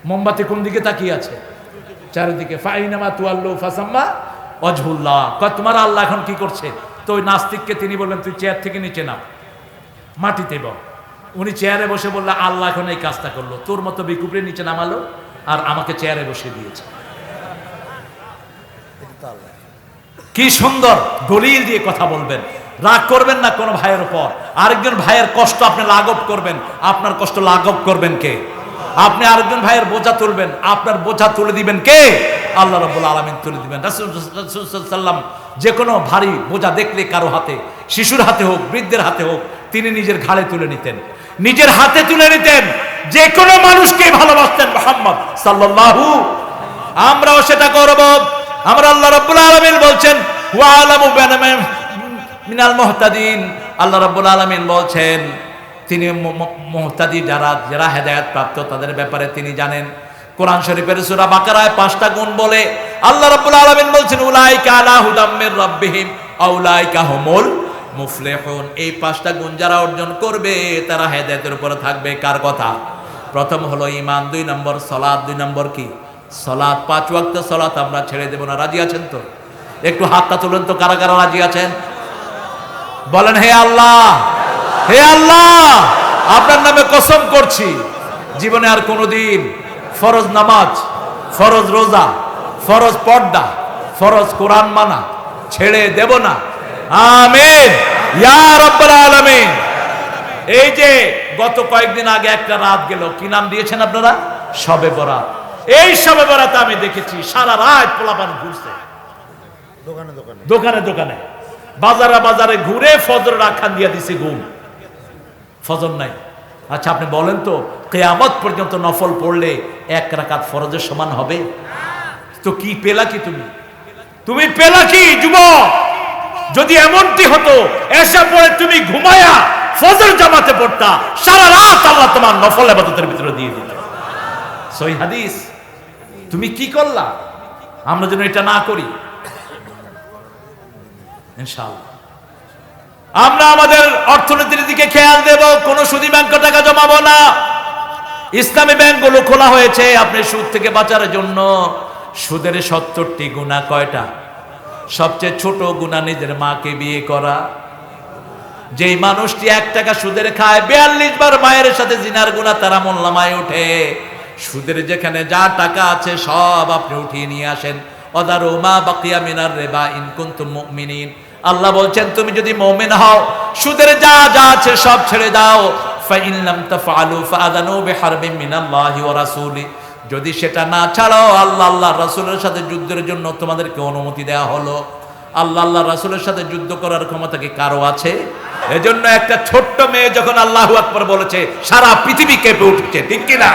মোমবাতি কোন দিকে তাকিয়ে আছে? চারিদিকে। ফাইনামা তুয়াল্লু ফাসাম্মা ওয়াজহুল্লাহ। তোমার আল্লাহ এখন কি করছে? তো ওই নাস্তিককে তিনি বললেন, তুই চেয়ার থেকে নিচে নাও, মাটিতে বল। উনি চেয়ারে বসে বললে, আল্লাহ এখন এই কাজটা করলো, তোর মতো বিকুপড়ে নিচে নামালো আর আমাকে চেয়ারে বসে দিয়েছে। কি সুন্দর দলিল দিয়ে কথা বলবেন। রাগ করবেন না কোনো ভাইয়ের উপর। আরেকজন ভাইয়ের কষ্ট আপনি লাঘব করবেন, আপনার কষ্ট লাঘব করবেন কে? আপনি আরেকজন ভাইয়ের বোঝা তুলবেন, আপনার বোঝা তুলে দিবেন কে? আল্লাহ রাব্বুল আলামিন তুলে দিবেন। রাসূল সাল্লাল্লাহু আলাইহি ওয়াসাল্লাম যে কোনো ভারী বোঝা দেখলে কারো হাতে, শিশুর হাতে হোক, বৃদ্ধের হাতে হোক, তিনি নিজের ঘাড়ে তুলে নিতেন, নিজের হাতে তুলে নিতেন। যে কোনো মানুষকে ভালোবাসতেন মুহাম্মদ সাল্লাল্লাহু। আমরাও সেটা করব। আমরা আল্লাহ রাব্বুল আলামিন বলছেন, ওয়া আলামু মিনাল মুহতাদিন। আল্লাহ রাব্বুল আলামিন বলছেন তিনি মুহতাদি, যারা হেদায়েত প্রাপ্ত তাদের ব্যাপারে তিনি জানেন। কোরআন শরীফের সূরা বাকারায় 5টা গুণ বলে আল্লাহ রাব্বুল আলামিন বলছেন, উলাইকা আলা হুদাম মির রাব্বিহিম আউলাইকা হুমুল মুফলিহুন। এই 5টা গুণ যারা অর্জন করবে তারা হেদায়েতের উপরে থাকবে। কার কথা? প্রথম হলো ঈমান, 2 নম্বর সালাত, 2 নম্বর কি? সালাত। 5 ওয়াক্ত সালাত আমরা ছেড়ে দেব না। রাজি আছেন তো? একটু হাতটা তুলেন তো, কারা কারা রাজি আছেন? বলেন, হে আল্লাহ, হে আল্লাহ, আপনার নামে কসম করছি জীবনে আর কোনোদিন ফরজ নামাজ, ফরজ রোজা, ফরজ পর্দা, ফরজ কোরআন মানা ছেড়ে দেব না। আমিন ইয়া রাব্বাল আলামিন। এই যে গত কয়েকদিন আগে একটা রাত গেল, কি নাম দিয়েছেন আপনারা? শবে বরাত। এই শবে বরাতে আমি দেখেছি সারা রাত পোলাপান ঘুরছে, দোকানে দোকানে, বাজারে বাজারে ঘুরে ফজরের আখ্যান দিয়ে দিছে ঘুম, ফজর নাই। আচ্ছা আপনি বলেন তো, কিয়ামত পর্যন্ত নফল পড়লে 1 রাকাত ফরজের সমান হবে? তো কি পেলা কি তুমি পেলা কি যুবক? যদি এমনটি হতো এসে পরে তুমি ঘুমায়া ফজর জামাতে পড়তা, সারা রাত আল্লাহ তোমার নফল ইবাদতের ভিতরে দিয়ে দিত। সহিহ হাদিস। তুমি কি করলা? আমরা যেন এটা না করি ইনশাআল্লাহ। আমরা আমাদের অর্থনীতির দিকে খেয়াল দেব, কোন সুদী ব্যাংক টাকা জমাবো না। ইসলামী ব্যাংকগুলো খোলা হয়েছে আপনি সুদ থেকে বাঁচার জন্য। সুদের 70টি গুনাহ কয়টা? সবচেয়ে ছোট গুনাহ নিজের মাকে বিয়ে করা। যেই মানুষটি 1 টাকা সুদের খায় 42 বার মায়ের সাথে জিনার গুনাহ তার আমলনামায় ওঠে। সুদের যেখানে যা টাকা আছে সব আপনি উঠিয়ে নিয়ে আসেন। ওয়াদারু মা বাকিয়া মিনার রিবা ইন কুনতুম মুমিনিন। আল্লাহ বলছেন তুমি যদি মুমিন হও সুদের যা যা আছে সব ছেড়ে দাও। ফা ইন লাম তাফআলু ফাআযানু বিহারবিন মিনাল্লাহি ওয়া রাসূলি। যদি সেটা না ছাড়াও আল্লাহর রাসূলের সাথে যুদ্ধের জন্য তোমাদেরকে অনুমতি দেয়া হলো। আল্লাহর রাসূলের সাথে যুদ্ধ করার ক্ষমতা কি কারো আছে? এজন্য একটা ছোট্ট মেয়ে যখন আল্লাহু আকবার বলেছে সারা পৃথিবী কেঁপে উঠছে, ঠিক কি না?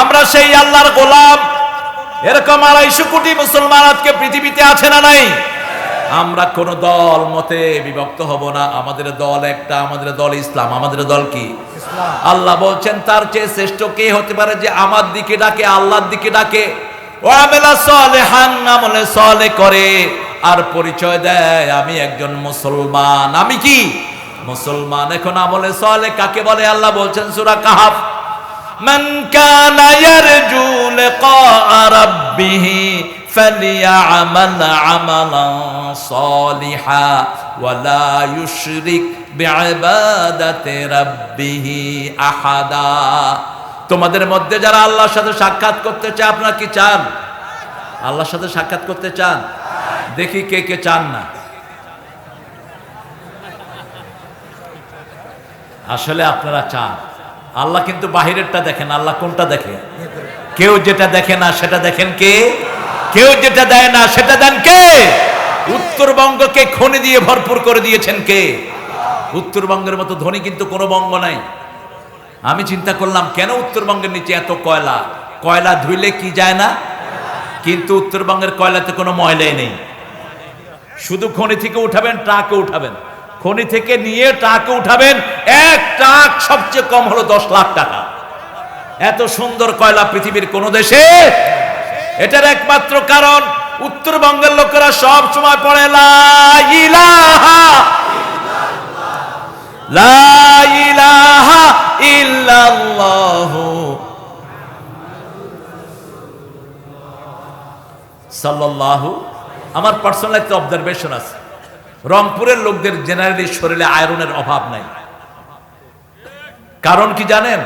আমরা সেই আল্লাহর গোলাম। এরকম 250 কোটি মুসলমান আজকে পৃথিবীতে আছে না নাই? আমরা কোন দল মতে বিভক্ত হব না। আমাদের দল একটা, আমাদের দল ইসলাম। আমাদের দল কি? আল্লাহ বলছেন তার চেয়ে শ্রেষ্ঠ কে হতে পারে যে আমার দিকে ডাকে, আল্লাহর দিকে ডাকে, ওয়ামেলা সালেহান, আমলে সালেহ করে আর পরিচয় দেয় আমি একজন মুসলমান। আমি কি? মুসলমান। এখন আমলে সালেহ কাকে বলে? আল্লাহ বলছেন সূরা কাহফ, মান কানা ইয়ারজু লিকা রাব্বিহি ফালিয়া'মাল আমালান সালিহা ওয়া লা ইউশরিক বিইবাদাতি রাব্বিহি আহাদা। তোমাদের মধ্যে যারা আল্লাহর সাথে সাক্ষাৎ করতে চায়, আপনারা কি চান? আল্লাহর সাথে সাক্ষাৎ করতে চান? দেখি কে কে চান না। আসলে আপনারা চান। আল্লাহ কিন্তু বাহিরেরটা দেখেন, আল্লাহ কোনটা দেখে? কেউ যেটা দেখে না সেটা দেখেন কে? কেউ যেটা দেয় না সেটা দেন কে? উত্তরবঙ্গকে খনি দিয়ে ভরপুর করে দিয়েছেন কে? উত্তরবঙ্গের মতো ধনী কিন্তু কোনো বঙ্গ নাই। আমি চিন্তা করলাম কেন উত্তরবঙ্গের নিচে এত কয়লা? কয়লা ধুইলে কি যায় না, কিন্তু উত্তরবঙ্গের কয়লাতে কোনো ময়লাই নেই। শুধু খনি থেকে উঠাবেন, ট্রাকে উঠাবেন, খনি থেকে নিয়ে ট্রাকে উঠাবেন, এক ট্রাক সবচেয়ে কম হলো 10 লাখ টাকা। এত সুন্দর কয়লা পৃথিবীর কোন দেশে? এটার একমাত্র কারণ উত্তরবঙ্গের লোকেরা সব সময় পড়ে লা ইলাহা লা ইলাহা ইল্লাল্লাহ সাল্লাল্লাহু। আমার পার্সোনাল একটা অবজারভেশন আছে, রংপুরের লোকদের জেনারেলি শরীরে আয়রনের অভাব নাই। কারণ কি জানেন?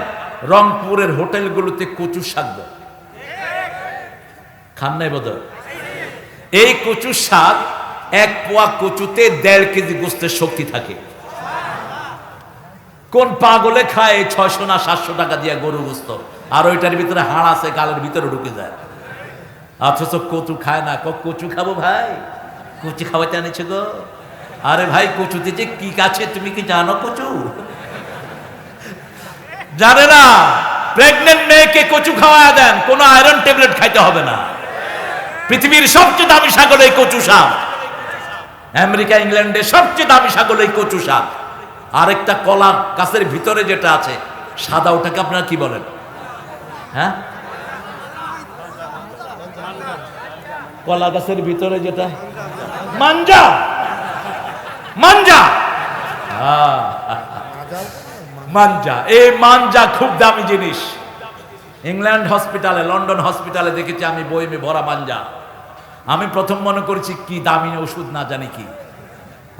রংপুরের হোটেলগুলোতে কচু শাক দেয়, খান নাই বোধ? এই কচু শাক, 1 পোয়া কচুতে 1.5 কেজি গোস্তের শক্তি থাকে। কোন পাগলে খায় 600 না 700 টাকা দিয়ে গরু গোস্ত, আর ওইটার ভিতরে হাড় আছে, গালের ভিতরে ঢুকে যায়, অথচ কচু খায় না। কচু খাবো ভাই, কচু খাওয়াতে আনেছে গো। আরে ভাই কচুতে যে কি আছে তুমি কি জানো? কচু জানে না। প্রেগনেন্ট মেয়েকে কচু খাওয়া দেন, কোনো আয়রন ট্যাবলেট খাইতে হবে না। পৃথিবীর সবচেয়ে দামি শাক হলো এই কচু শাক। আমেরিকা, ইংল্যান্ডে সবচেয়ে দামি শাক হলো এই কচু শাক। আরেকটা কলা গাছের ভিতরে যেটা আছে সাদা, ওটাকে আপনারা কি বলেন? হ্যাঁ, কলা গাছের ভিতরে যেটা মাঞ্জা। মাঞ্জা, মাঞ্জা। এই মাঞ্জা খুব দামি জিনিস। ইংল্যান্ড হসপিটালে, লন্ডন হসপিটালে দেখেছি আমি বইমে ভরা মাঞ্জা। আমি প্রথম মনে করেছি কি দামি ওষুধ না জানি কি,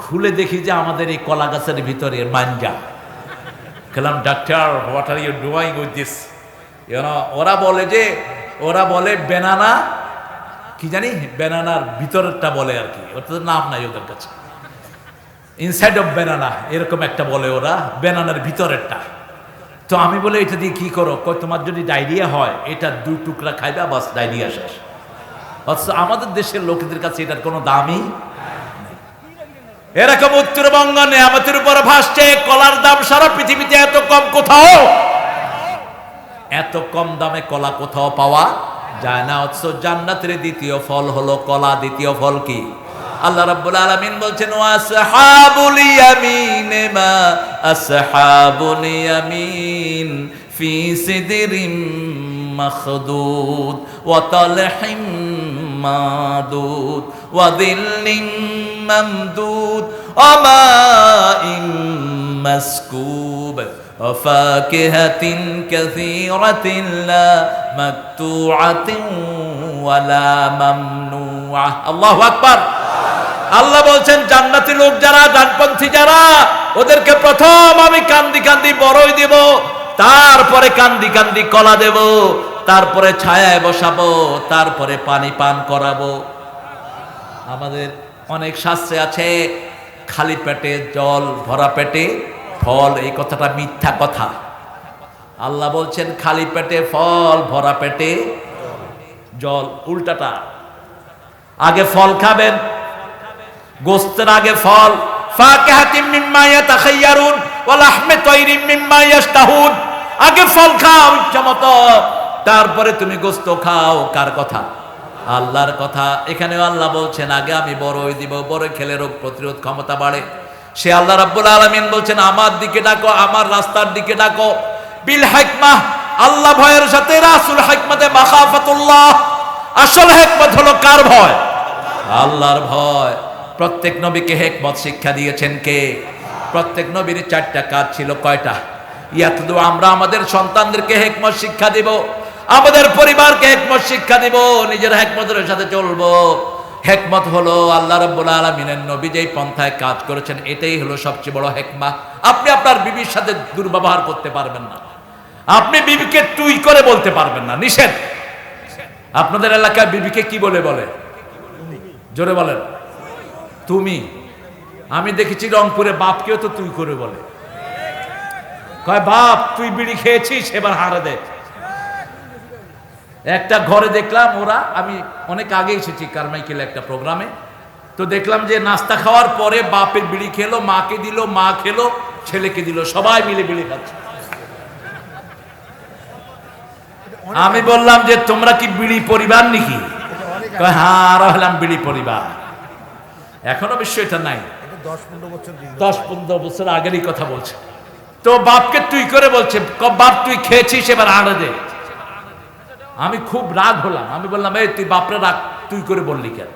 খুলে দেখি যে আমাদের এই কলা গাছের ভিতরে মাঞ্জা। বললাম doctor what are you doing with this? ওরা বলে বেনানা, কি জানি বেনানার ভিতরটা বলে আর কি, ওটা তো নাম নাই ওদের কাছে, ইনসাইড অফ বেনানা এরকম একটা বলে ওরা, বেনানার ভিতরেরটা। তো আমি বলে এটা দিয়ে কি করো? কই তোমার যদি ডায়রিয়া হয় এটা 2 টুকরা খাইবা, বাস ডায়রিয়া শেষ। অথচ আমাদের দেশের লোকেদের কাছে এটার কোনো দামই নেই। এরকম উত্তরবঙ্গ নেয়ামতের উপর ভাসছে। কলার দাম সারা পৃথিবীতে এত কম কোথাও, এত কম দামে কলা কোথাও পাওয়া যায় না। অথচ জান্নাতের দ্বিতীয় ফল হলো কলা। দ্বিতীয় ফল কি? আল্লাহ রাব্বুল আলামিন বলছেন ওয়াসহাবুল ইয়ামিন মা আসহাবুল ইয়ামিন ফি সিদরিম মাখদুদ ওয়া তালহিম মাদুদ ওয়া দিল্লিম মামদুদ ওয়া মাইন মাসকুব ওয়া ফাকিহাতিন কাসীরাতিন লা মাকতুআতিন ওয়া লা মামনুআ। আল্লাহু আকবার। আল্লাহ বলছেন জান্নাতি লোক যারা, ডানপন্থী যারা, ওদেরকে প্রথম আমি কান্দি কান্দি বড়ই দেব, তারপরে কান্দি কান্দি কলা দেব, তারপরে ছায়ায় বসাবো, তারপরে পানি পান করাবো। আমাদের অনেক শাস্ত্রে আছে খালি পেটে জল, ভরা পেটে ফল। এই কথাটা মিথ্যা কথা। আল্লাহ বলছেন খালি পেটে ফল, ভরা পেটে জল। উল্টাটা, আগে ফল খাবেন, গোস্তের আগে ফল। ফাকিহাতিম মিম্মা ইয়াতাখায়্যারুন ওয়া লাহমি তায়রিম মিম্মা ইয়াশতাহুন। আগে ফল খাও ইচ্ছামতো, তারপরে তুমি গোস্ত খাও। কার কথা? আল্লাহর কথা। এখানে আল্লাহ বলছেন আগে আমি বড়ই দিব, বড় খেলে রোগ প্রতিরোধ ক্ষমতা বাড়ে। সে আল্লাহ রাব্বুল আলামিন বলছেন আমার দিকে ডাকো, আমার রাস্তার দিকে ডাকো। বিল হিকমাহ, আল্লাহ ভয়ের সাথে। রাসূল হিকমতে মাখাফাতুল্লাহ। আসল হিকমত হলো কার ভয়? আল্লাহর ভয়। প্রত্যেক নবীকে হিকমত শিক্ষা দিয়েছেন কে? প্রত্যেক নবীর 4টা কাজ ছিল। কয়টা? ইয়াতলু, আমরা আমাদের সন্তানদেরকে হিকমত শিক্ষা দিব, আমাদের পরিবারকে হিকমত শিক্ষা দিব, নিজের হিকমতের সাথে চলবো। হিকমত হলো আল্লাহ রাব্বুল আলামিনের নবী যেই পন্থায় কাজ করেছেন, এটাই হলো সবচেয়ে বড় হিকমত। আপনি আপনার বিবির সাথে দুর্ব্যবহার করতে পারবেন না, আপনি বিবিকে তুই করে বলতে পারবেন না, নিষেধ। আপনাদের এলাকায় বিবিকে কি বলে? জোরে বলেন। তুমি। আমি দেখেছি রংপুরে বাপকেও তো তুই করে বলে। কয় বাপ তুই বিড়ি খেয়েছিস, এবার হারে দে। একটা ঘরে দেখলাম ওরা, আমি অনেক আগে এসেছি কারমাইকেলে একটা প্রোগ্রামে, তো দেখলাম যে নাস্তা খাওয়ার পরে বাপের বিড়ি খেলো, মাকে দিল, মা খেলো, ছেলেকে দিল, সবাই মিলে বিড়ি খাচ্ছে। আমি বললাম যে তোমরা কি বিড়ি পরিবার নাকি? হ্যাঁ, আর হলাম বিড়ি পরিবার। এখনো বিষয়টা নাই, 10-15 বছর আগেরই কথা বলছে। তো বাপকে তুই করে বলছে, বাপ তুই খেয়েছিস, এবার আড়ে দে। আমি খুব রাগ হলাম। আমি বললাম এই তুই বাপরে রাগ তুই করে বললি কেন?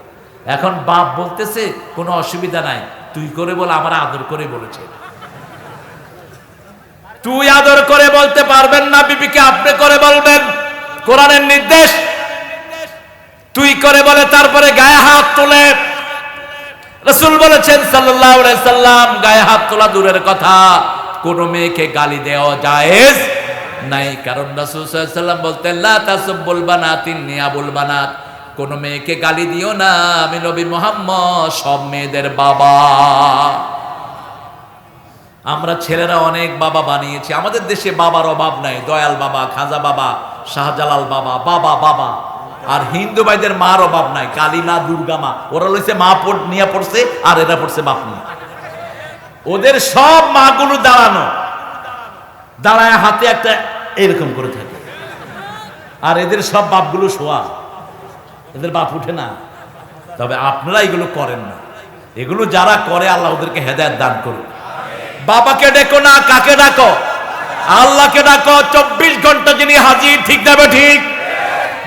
এখন বাপ বলতেছে কোনো অসুবিধা নাই, তুই করে বল, আমার আদর করে বলেছে। তুই আদর করে বলতে পারবেন না, বিবিকে আপনি করে বলবেন, কোরআনের নির্দেশ। তুই করে বলে তারপরে গায়ে হাত তোলে। রাসূল বলেছেন সাল্লাল্লাহু আলাইহি সাল্লাম, গায়ে হাত তোলা দূরের কথা, কোন মেয়েকে গালি দেওয়া জায়েজ নাই। কারণ রাসূল সাল্লাল্লাহু আলাইহি সাল্লাম বলতেন লা তাসুব্বুল বানাতিন নিয়াবুল বানাত, কোন মেয়েকে গালি দিও না, আমি নবী মুহাম্মদ সব মেয়েদের বাবা। আমরা ছেলেরা অনেক বাবা বানিয়েছি। আমাদের দেশে বাবার অভাব নাই। দয়াল বাবা, খাজা বাবা, শাহজালাল বাবা, বাবা বাবা। আর হিন্দু ভাইদের মার অভাব নাই। কালী মা, দুর্গা মা, ওরা লইছে মা নিয়ে পড়ছে, আর এরা পড়ছে বাপ নিয়ে। ওদের সব মাগুলো দাঁড়ানো, দাঁড়ায় হাতে একটা এরকম করে থাকে, আর এদের সব বাপগুলো শোয়া, এদের বাপ উঠে না। তবে আপনারা এগুলো করেন না। এগুলো যারা করে আল্লাহ ওদেরকে হেদায়েত দান করুন। বাবাকে ডেকো না, কাকে ডাকো? আল্লাহকে ডাকো। 24 ঘন্টা যিনি হাজির, ঠিক না ঠিক?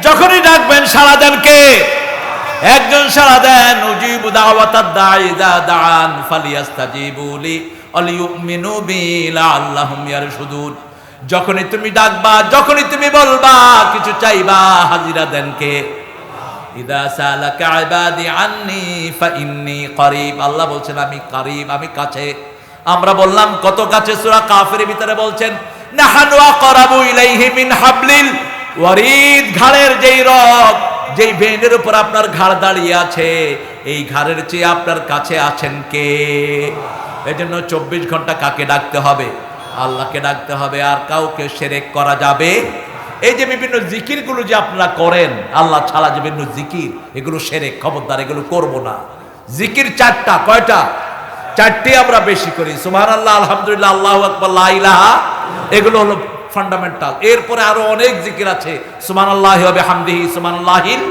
যখনই ডাকবেন সাড়া দেন কে? একজন সাড়া দেন। উজিবু দাওয়াতাদ দাঈ ইযা দাআন ফালিয়াস্তাজিবু লি ওয়ালিউমিনু বি লাআল্লাহুম ইয়ারশুদুন। যখনই তুমি ডাকবা, যখনই তুমি বলবা, কিছু চাইবা, হাজিরা দেন কে? ইযা সালাকা ইবাদি আন্নী ফাইন্নী করিব। আল্লাহ বলছেন আমি করিব, আমি কাছে। আমরা বললাম কত কাছে? সূরা কাফিরের ভিতরে বলছেন নাহানু আকরাবু ইলাইহি মিন হাবলিল ওয়ারিদ। ঘাড়ের যেই রগ, যেই ভেনের উপর আপনার ঘাড় দাঁড়িয়ে আছে, এই ঘাড়ের চেয়ে আপনার কাছে আছেন কে? এজন্য 24 ঘন্টা কাকে ডাকতে হবে? আল্লাহকে ডাকতে হবে। আর কাউকে শিরক করা যাবে? এই যে বিভিন্ন জিকিরগুলো যে আপনারা করেন, আল্লাহ ছাড়া যে বিভিন্ন জিকির, এগুলো শিরক, খবরদার এগুলো করব না। জিকির 4টা। কয়টা? 4টি আমরা বেশি করি। সুবহানাল্লাহ, আলহামদুলিল্লাহ, আল্লাহু আকবার, লা ইলাহা, এগুলো হলো ফান্ডামেন্টাল। এরপরে আরো অনেক জিকির আছে, সুবহানাল্লাহি ওয়া বিহামদিহি সুবহানাল্লাহিল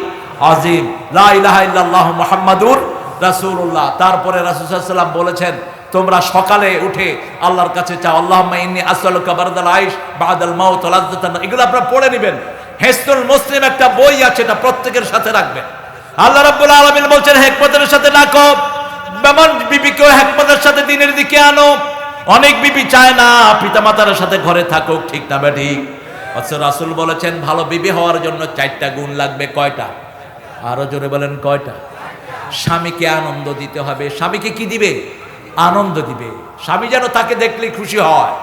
আযীম, লা ইলাহা ইল্লাল্লাহু মুহাম্মাদুর রাসূলুল্লাহ। তারপরে রাসূল সাল্লাল্লাহু আলাইহি ওয়াসাল্লাম বলেছেন, তোমরা সকালে উঠে আল্লাহর কাছে চাও, আল্লাহুম্মা ইন্নী আসআলুকা বারদাল আইশ বাদাল মাউত ওয়া লাযযাতান। এগুলো আপনারা পড়ে নেবেন। হিসনুল মুসলিম একটা বই আছে, এটা প্রত্যেকের সাথে রাখবেন। আল্লাহ রাব্বুল আলামিন বলছেন, হিকমতের সাথে ডাকো, বেমান বিবিকে হিকমতের সাথে দ্বীনের দিকে আনো। অনেক বিবি চায় না পিতামাতার সাথে ঘরে থাকুক, ঠিক না বেঠিক? অথচ রাসূল বলেছেন ভালো বিবি হওয়ার জন্য 4টা গুণ লাগবে। কয়টা? আরো জোরে বলেন, কয়টা? স্বামীকে আনন্দ দিতে হবে। স্বামীকে কি দিবে? আনন্দ দিবে। স্বামী যেন তাকে দেখলেই খুশি হয়,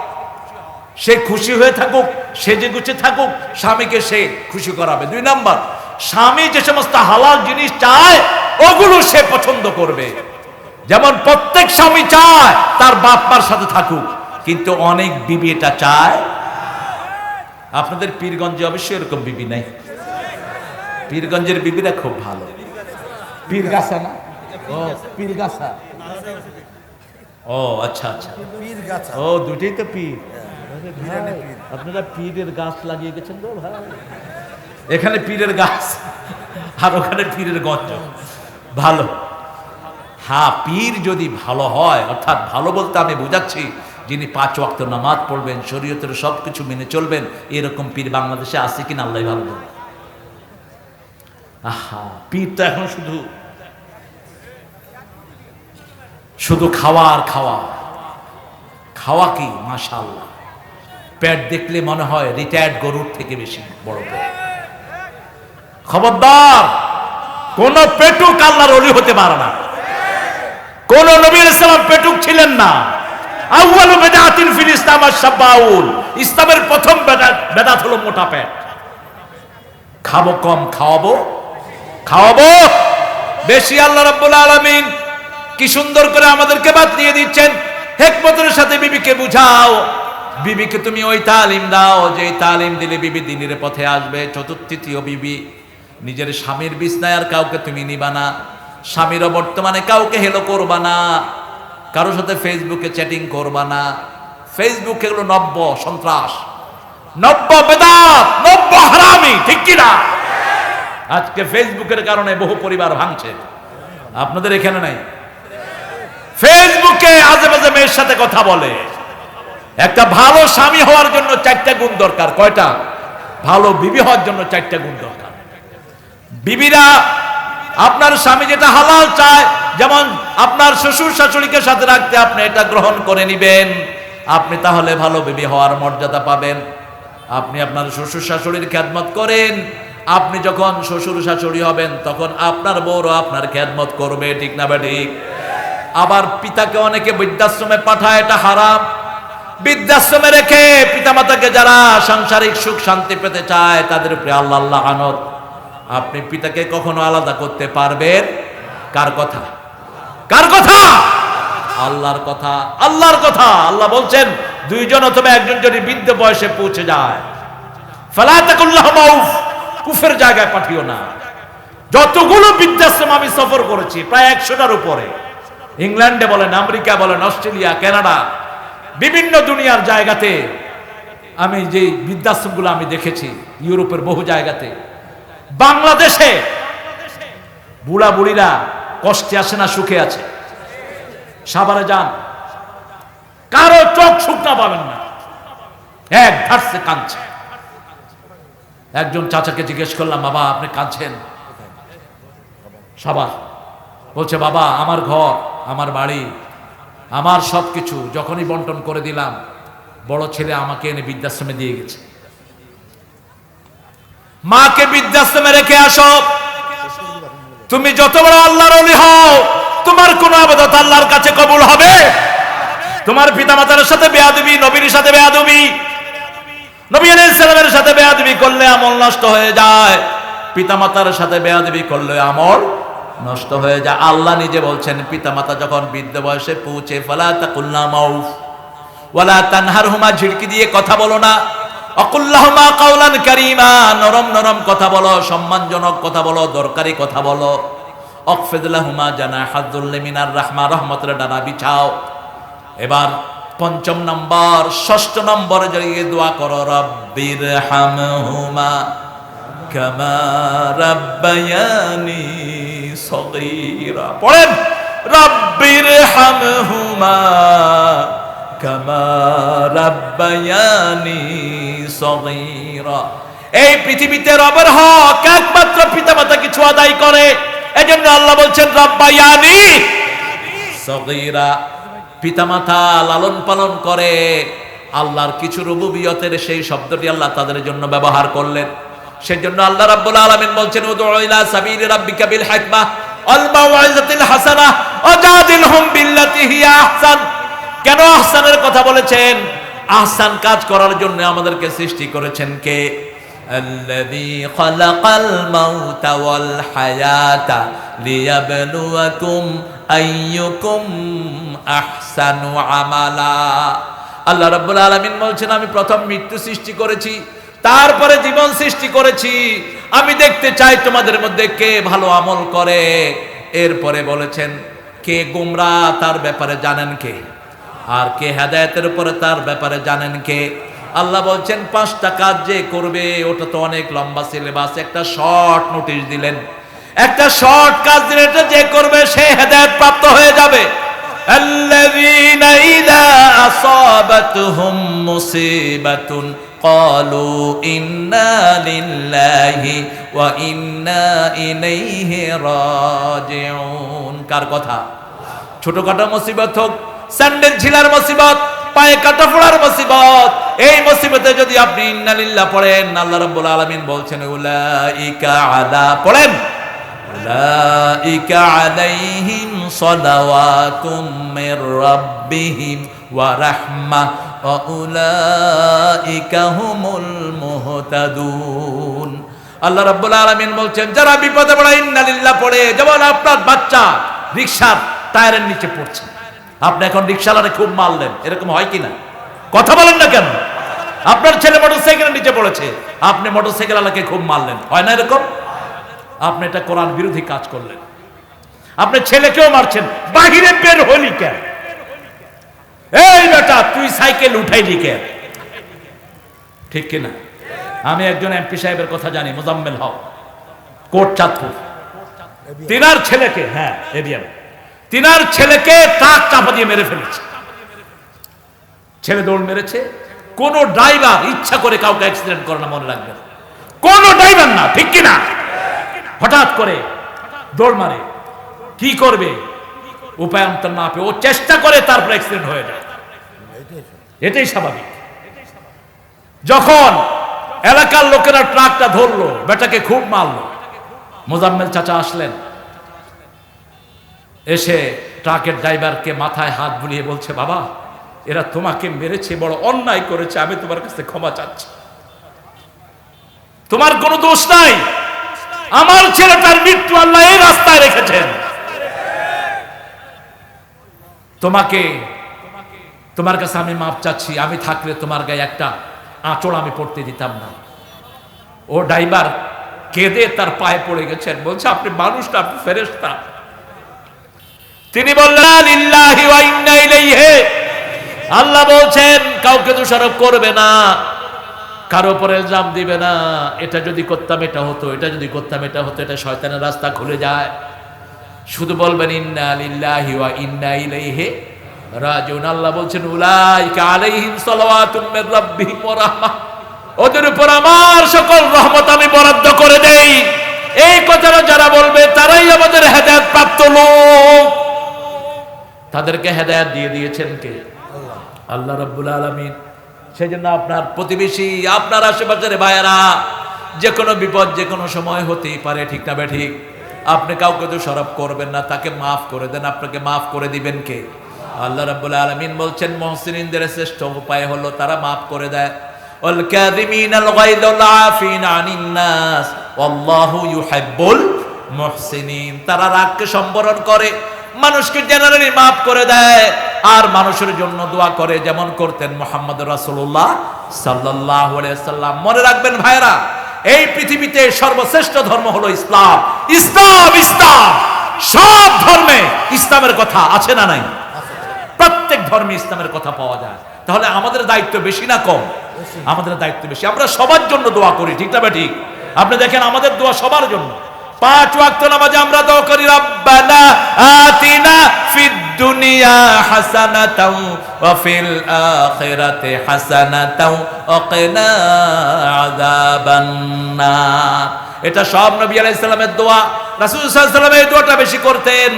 সে খুশি হয়ে থাকুক, সেজে গুছে থাকুক, স্বামীকে সে খুশি করাবে। 2 নাম্বার, স্বামী যে সমস্ত হালাল জিনিস চায় ওগুলো সে পছন্দ করবে। যেমন প্রত্যেক স্বামী চায় তার বাপ মার সাথে থাকুক, কিন্তু অনেক বিবি এটা চায়। আপনাদের পীরগঞ্জে অবশ্যই এরকম বিবি নাই। পীরগঞ্জের বিবিরা খুব ভালো। পীরগাছা না? ও পীরগাছা। ও আচ্ছা আচ্ছা, ও দুটেই তো পীর। আপনারা পীরের গাছ লাগিয়ে গেছেন তো ভাই। এখানে পীরের গাছ আর ওখানে পীরের গঞ্জ। ভালো। হ্যাঁ, পীর যদি ভালো হয়, অর্থাৎ ভালো বলতে আমি বুঝাচ্ছি যিনি 5 ওয়াক্ত নামাজ পড়বেন, শরীয়তের সবকিছু মেনে চলবেন, এরকম পীর বাংলাদেশে আছে কিনা আল্লাহ ভালো জানে। আহা, পীর তো এখন শুধু খাওয়া আর খাওয়া। খাওয়া কি মাশাআল্লাহ, পেট দেখলে মনে হয় রিটায়ার্ড গরুর থেকে বেশি বড় পেট। খবরদার, কোন পেটুক আল্লাহর ওলি হতে পারে না। কোন নবী আলাইহিস সালাম পেটুক ছিলেন না। আউয়ালু বিদআতিন ফিল ইসলাম আশ-শাবাউল, ইসলামের প্রথম বেদাত হলো মোটা পেট। খাবো কম, খাওয়াবো বেশি। আল্লাহ রাব্বুল আলামিন কি সুন্দর করে আমাদেরকে বাতলিয়ে দিচ্ছেন, হিকমতের সাথে বিবিকে বুঝাও। বিবিকে তুমি ওই তালিম দাও যে তালিম দিলে বিবি দ্বীনের পথে আসবে। তৃতীয় বিবি, নিজের স্বামীর বিছনায় আর কাউকে তুমি নিবা না। স্বামীরও বর্তমানে কাউকে হেলো করবা না, কারোর সাথে ফেসবুকে চ্যাটিং করবা না। ফেসবুক এগুলো নব্য সন্ত্রাস, নব্য বেদাত, নব্য হারামি, ঠিক কিনা? আজকে ফেসবুকের কারণে বহু পরিবার ভাঙছে। আপনাদের এখানে নাই? ফেসবুকে আজে বাজে মেয়ের সাথে কথা বলে। একটা ভালো স্বামী হওয়ার জন্য 4টা গুণ দরকার। কয়টা? ভালো বিবি হওয়ার জন্য 4টা গুণ দরকার। বিবিরা আপনার স্বামী যেটা হালাল চায়, যেমন আপনার শ্বশুর শাশুড়িকে সাথে রাখতে আপনি এটা গ্রহণ করে নিবেন, আপনি তাহলে ভালো বিবি হওয়ার মর্যাদা পাবেন। আপনি আপনার শ্বশুর শাশুড়ির খেদমত করেন, আপনি যখন শ্বশুর শাশুড়ি হবেন তখন আপনার বউরও আপনার খেদমত করবে, ঠিক না বেঠিক? আবার পিতাকে অনেকে বৃদ্ধাশ্রমে পাঠায়, এটা হারাম। বৃদ্ধাশ্রমে রেখে পিতামাতাকে যারা সাংসারিক সুখ শান্তি পেতে চায় তাদের উপরে আল্লাহ লানত। আপনি পিতাকে কখনো আলাদা করতে পারবেন? কার কথা? কার কথা? আল্লাহর কথা। আল্লাহর কথা। আল্লাহ বলছেন 2 জন অথবা 1 জন যদি বৃদ্ধ বয়সে পৌঁছে যায়, ফালা তাকুল্লাহুমা উফ, কুফের জায়গায় পাঠিও না। যতগুলো বৃদ্ধাশ্রম আমি সফর করেছি, প্রায় 100টার উপরে, ইংল্যান্ডে বলেন, আমেরিকা বলেন, অস্ট্রেলিয়া, কানাডা, বিভিন্ন দুনিয়ার জায়গাতে আমি যে বৃদ্ধাশ্রমগুলো আমি দেখেছি, ইউরোপের বহু জায়গাতে। বাংলাদেশে বুড়া বুড়িরা কষ্টে আছে না সুখে আছে? সাভারে যান, কারো চোখ শুকনা পাবেন না, এক ধারছে কাঁদছে। একজন চাচাকে জিজ্ঞেস করলাম, বাবা আপনি কাঁদছেন? সাভার। বলছে, বাবা আমার ঘর, আমার বাড়ি, আমার সবকিছু যখনই বন্টন করে দিলাম, বড় ছেলে আমাকে এনে বৃদ্ধাশ্রমে দিয়ে গেছে। মাকে বৃদ্ধাশ্রমে রেখে আসো। তুমি যত বড় আল্লাহর ওলি হও, তোমার কোন ইবাদত আল্লাহর কাছে কবুল হবে? তোমার পিতামাতার সাথে বেয়াদবি, নবীর সাথে বেয়াদবি, নবী আলাইহিস সালামের সাথে বেয়াদবি করলে আমল নষ্ট হয়ে যায়। পিতামাতার সাথে বেয়াদবি করলে আমল নষ্ট হয়ে যায়। আল্লাহ নিজে বলছেন, পিতামাতা যখন বৃদ্ধ বয়সে পৌঁছে, ফালা তাকুল্লাহুমা উফ ওয়ালা তানহারহুমা, ঝিড়কি দিয়ে কথা বলো না। আকুল্লাহুমা কাওলান কারীমা, নরম নরম কথা বলো, সম্মানজনক কথা বলো, দরকারি কথা বলো। অকফিদ লাহুমা জানাহায যুল্লি মিনার রাহমা, রহমতের ডানা বিছাও। এবার পঞ্চম নম্বর, ষষ্ঠ নম্বরে জড়িয়ে দোয়া করো, রব্বির হামহুমা কামা রাব্বায়ানি সগীরা। পড়েন, রব্বির হামহুমা কামা রাব্বায়ানি সগীরা। এই পৃথিবীতে রবের হক একমাত্র পিতামাতা কিছু আদায় করে, এজন্য আল্লাহ বলছেন রাব্বায়ানি সগীরা। পিতামাতা লালন পালন করে, আল্লাহর কিছু রুবুবিয়তের সেই শব্দটি আল্লাহ তাদের জন্য ব্যবহার করলেন। সেজন্য আল্লাহ রাব্বুল আলামিন বলছেন উদউ ইলা সাবিলি রাব্বিকা বিল হিকমা ওয়াল মাউইজাতিল হাসানাহ ওয়াজাদিলহুম বিল্লাতি হিয়া আহসান। কেন আহসানের কথা বলেছেন? আহসান কাজ করার জন্য আমাদেরকে সৃষ্টি করেছেন কে? আল্লাযী খালাকাল মাউতা ওয়াল হায়াতা লিয়াবলুয়াকুম আইয়ুকুম আহসানু আমালা। আল্লাহ রাব্বুল আলামিন বলছেন আমি প্রথম মৃত্যু সৃষ্টি করেছি, তারপরে জীবন সৃষ্টি করেছি, আমি দেখতে চাই তোমাদের মধ্যে কে ভালো আমল করে। এরপরে বলেছেন কে গোমরাহ তার ব্যাপারে জানেন কে, আর কে হেদায়েতের উপরে তার ব্যাপারে জানেন কে। আল্লাহ বলছেন 5টা কাজ যে করবে, ওটা তো অনেক লম্বা সিলেবাস, একটা শর্ট নোটিশ দিলেন, একটা শর্ট কাজ দিলেন, এটা যে করবে সে হেদায়েত প্রাপ্ত হয়ে যাবে। আল্লাযীনা ইযা আসাবাতহুম মুসিবাতুন ক্বালু ইন্না লিল্লাহি ওয়া ইন্না ইলাইহি রাজিউন। কার কথা? ছোটখাটো মুসিবত হোক, স্যান্ডেল ঝিলার মুসিবত, পায়ে কাটা ফোড়ার মুসিবত, এই মুসিবতে যদি আপনি ইন্না লিল্লাহ পড়েন, আল্লাহ রাব্বুল আলামিন বলছেন উলাইকা আলা, পড়েন উলাইকা আলাইহিম সালাওয়াতুম মির রাব্বিহিম ওয়া রাহমাহ ওয়া উলাইকা হুমুল মুহতাদুন। আল্লাহ রাব্বুল আলামিন বলছেন যারা বিপদে পড়ে ইন্না লিল্লাহ পড়ে, যেমন আপনার বাচ্চা রিকশার টায়ারের নিচে পড়ছে, আপনি এখন রিকশাওয়ালারে খুব মারলেন, এরকম হয় কিনা? কথা বলেন না কেন? আপনার ছেলে মোটরসাইকেলের নিচে পড়েছে, আপনি মোটরসাইকেলওয়ালাকে খুব মারলেন, হয় না এরকম? আপনি এটা কোরআন বিরোধী কাজ করলেন। আপনি ছেলেকেও মারছেন, বাহিরে বের হলি কেন? এই বেটা তুই সাইকেল উঠাইলি কেন? ঠিক কিনা? আমি একজন এমপি সাহেবের কথা জানি, মোজাম্মেল হক, কোট চাঁদপুর, তিনার ছেলেকে, হ্যাঁ এবিএম, তিনার ছেলেকে ট্রাক চাপা দিয়ে মেরে ফেলেছে। ছেলে দৌড় মেরেছে, কোন ড্রাইভার ইচ্ছা করে কাউকে অ্যাক্সিডেন্ট করে না, মনে রাখবেন, কোন ড্রাইভার না, ঠিক কিনা? হঠাৎ করে দৌড় মারে, কি করবে উপায়ন্তর না পেয়ে ও চেষ্টা করে, তারপর অ্যাক্সিডেন্ট হয়ে যায়, এটাই স্বাভাবিক। যখন এলাকার লোকেরা ট্রাকটা ধরলো, বেটাকে খুব মারলো, মোজাম্মেল চাচা আসলেন, এসে ট্রাকের ড্রাইভারকে মাথায় হাত বুলিয়ে বলছে বাবা এরা তোমাকে মেরেছে, বড় অন্যায় করেছে, আমি তোমার কাছে ক্ষমা চাচ্ছি, তোমার কোনো দোষ নাই, আমার ছেলেটার মৃত্যু আল্লাহ এই রাস্তায় রেখেছেন, তোমার কাছে আমি মাপ চাচ্ছি, আমি থাকলে তোমার গায়ে একটা আঁচড় আমি পড়তে দিতাম না। ও ড্রাইভার কেঁদে তার পায়ে পড়ে গেছেন, বলছে আপনি মানুষ না, আপনি ফেরেশতা। তিনি বললেন লিল্লাহি ওয়া ইন্না ইলাইহি, আল্লাহ বলছেন কাউকে দোষারোপ করবে না, কারো উপরে ইলজাম দিবে না, এটা যদি করতাম এটা হতো, এটা যদি করতাম এটা হতো, এটা শয়তানের রাস্তা খুলে যায়। শুধু বলবেন ইন্না লিল্লাহি ওয়া ইন্না ইলাইহি রাজিউন। আল্লাহ বলছেন উলাইকা আলাইহিম সালাওয়াতুম মির রাব্বিহিম ওয়া রাহমাহ, ওদের উপর আমার সকল রহমত আমি বরাদ্দ করে দেই। এই কথাটা যারা বলবে তারাই আমাদের হেদায়েত প্রাপ্ত লোক। তাদেরকে হেদায়েত দিয়ে দিয়েছেন কে? আল্লাহ রাব্বুল আলামিন। সেজন্য আপনার প্রতিবেশী, আপনার আশেপাশের ভাইয়েরা, যে কোনো বিপদ যে কোনো সময় হতেই পারে, ঠিক না বেঠিক? আপনি কাউকে দোষারোপ করবেন না, তাকে মাফ করে দেন, আপনাকে মাফ করে দিবেন কে? আল্লাহ রাব্বুল আলামিন বলছেন মুহসিনদের শ্রেষ্ঠ উপায় হলো তারা মাফ করে দেয়। ওয়াল কাযিমিনাল গায়যাল আফিনা আনিন নাস ওয়াল্লাহু ইউহিব্বুল মুহসিনিন। তারা রাগকে সম্বরণ করে, মানুষকে জেনারেলি মাফ করে দেয়, আর মানুষের জন্য দোয়া করে, যেমন করতেন মুহাম্মদ রাসূলুল্লাহ সাল্লাল্লাহু আলাইহি সাল্লাম। মনে রাখবেন ভাইরা, এই পৃথিবীতে সর্বশ্রেষ্ঠ ধর্ম হলো ইসলাম। ইসলাম ইসলাম, সব ধর্মে ইসলামের কথা আছে না নাই? প্রত্যেক ধর্মে ইসলামের কথা পাওয়া যায়। তাহলে আমাদের দায়িত্ব বেশি না কম? আমাদের দায়িত্ব বেশি। আমরা সবার জন্য দোয়া করি, ঠিক না ঠিক? আপনি দেখেন আমাদের দোয়া সবার জন্য। 5 ওয়াক্ত নামাজে আমরা দোয়া করি রব্বানা আতিনা ফিদ দুনিয়া হাসানাতাও ওয়া ফিল আখিরাতি হাসানাতাও ওয়া কিনা আযাবান নার। এটা সব নবী আলাইহিস সালামের দোয়া। রাসূল সাল্লাল্লাহু আলাইহি ওয়াসাল্লাম এই দোয়াটা বেশি করতেন।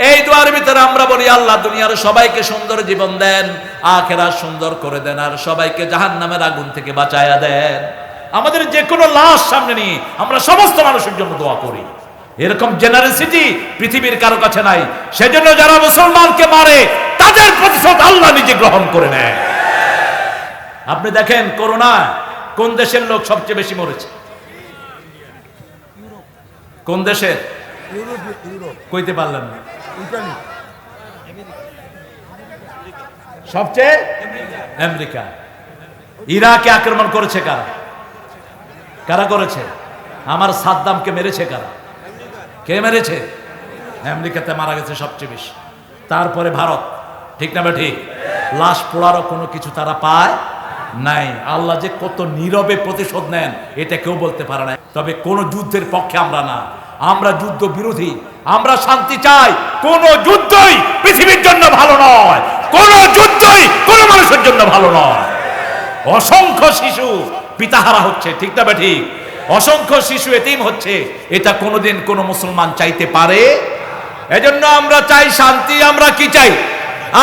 এই দোয়ার ভিতরে আমরা বলি আল্লাহ দুনিয়ার সবাইকে সুন্দর জীবন দেন, আখিরাত সুন্দর করে দেন, আর সবাইকে জাহান্নামের আগুন থেকে বাঁচায়া দেন। আমাদের যে কোনো লাশ সামনে নিয়ে আমরা সমস্ত মানুষের জন্য দোয়া করি। এরকম জেনারেসিটি পৃথিবীর কারো কাছে নাই। সেজন্য যারা মুসলমানকে মারে তাদের প্রতিশোধ আল্লাহ নিজে গ্রহণ করে নেয়। আপনি দেখেন করোনা কোন দেশের লোক সবচেয়ে বেশি মরেছে? কোন দেশের? কইতে পারলাম না। সবচেয়ে আমেরিকা। ইরাকে আক্রমণ করেছে কারা? কারা করেছে? আমার সাদ্দামকে মেরেছে কারা? কে মেরেছে? আমেরিকাতে মারা গেছে সবচেয়ে বেশি, তারপরে ভারত। ঠিক না ঠিক? লাশ পোড়ারও কোনো কিছু তারা পায় নাই। আল্লাহ যে কত নীরবে প্রতিশোধ নেন এটা কেউ বলতে পারে না। তবে কোন যুদ্ধের পক্ষে আমরা না, আমরা যুদ্ধ বিরোধী। আমরা শান্তি চাই। কোন যুদ্ধই পৃথিবীর জন্য ভালো নয়, কোন যুদ্ধই কোন মানুষের জন্য ভালো নয়। অসংখ্য শিশু পিতাহারা হচ্ছে, ঠিক না ঠিক? অসংখ্য শিশু এতিম হচ্ছে। এটা কোনোদিন কোনো মুসলমান চাইতে পারে? এজন্য আমরা চাই শান্তি। আমরা কি চাই?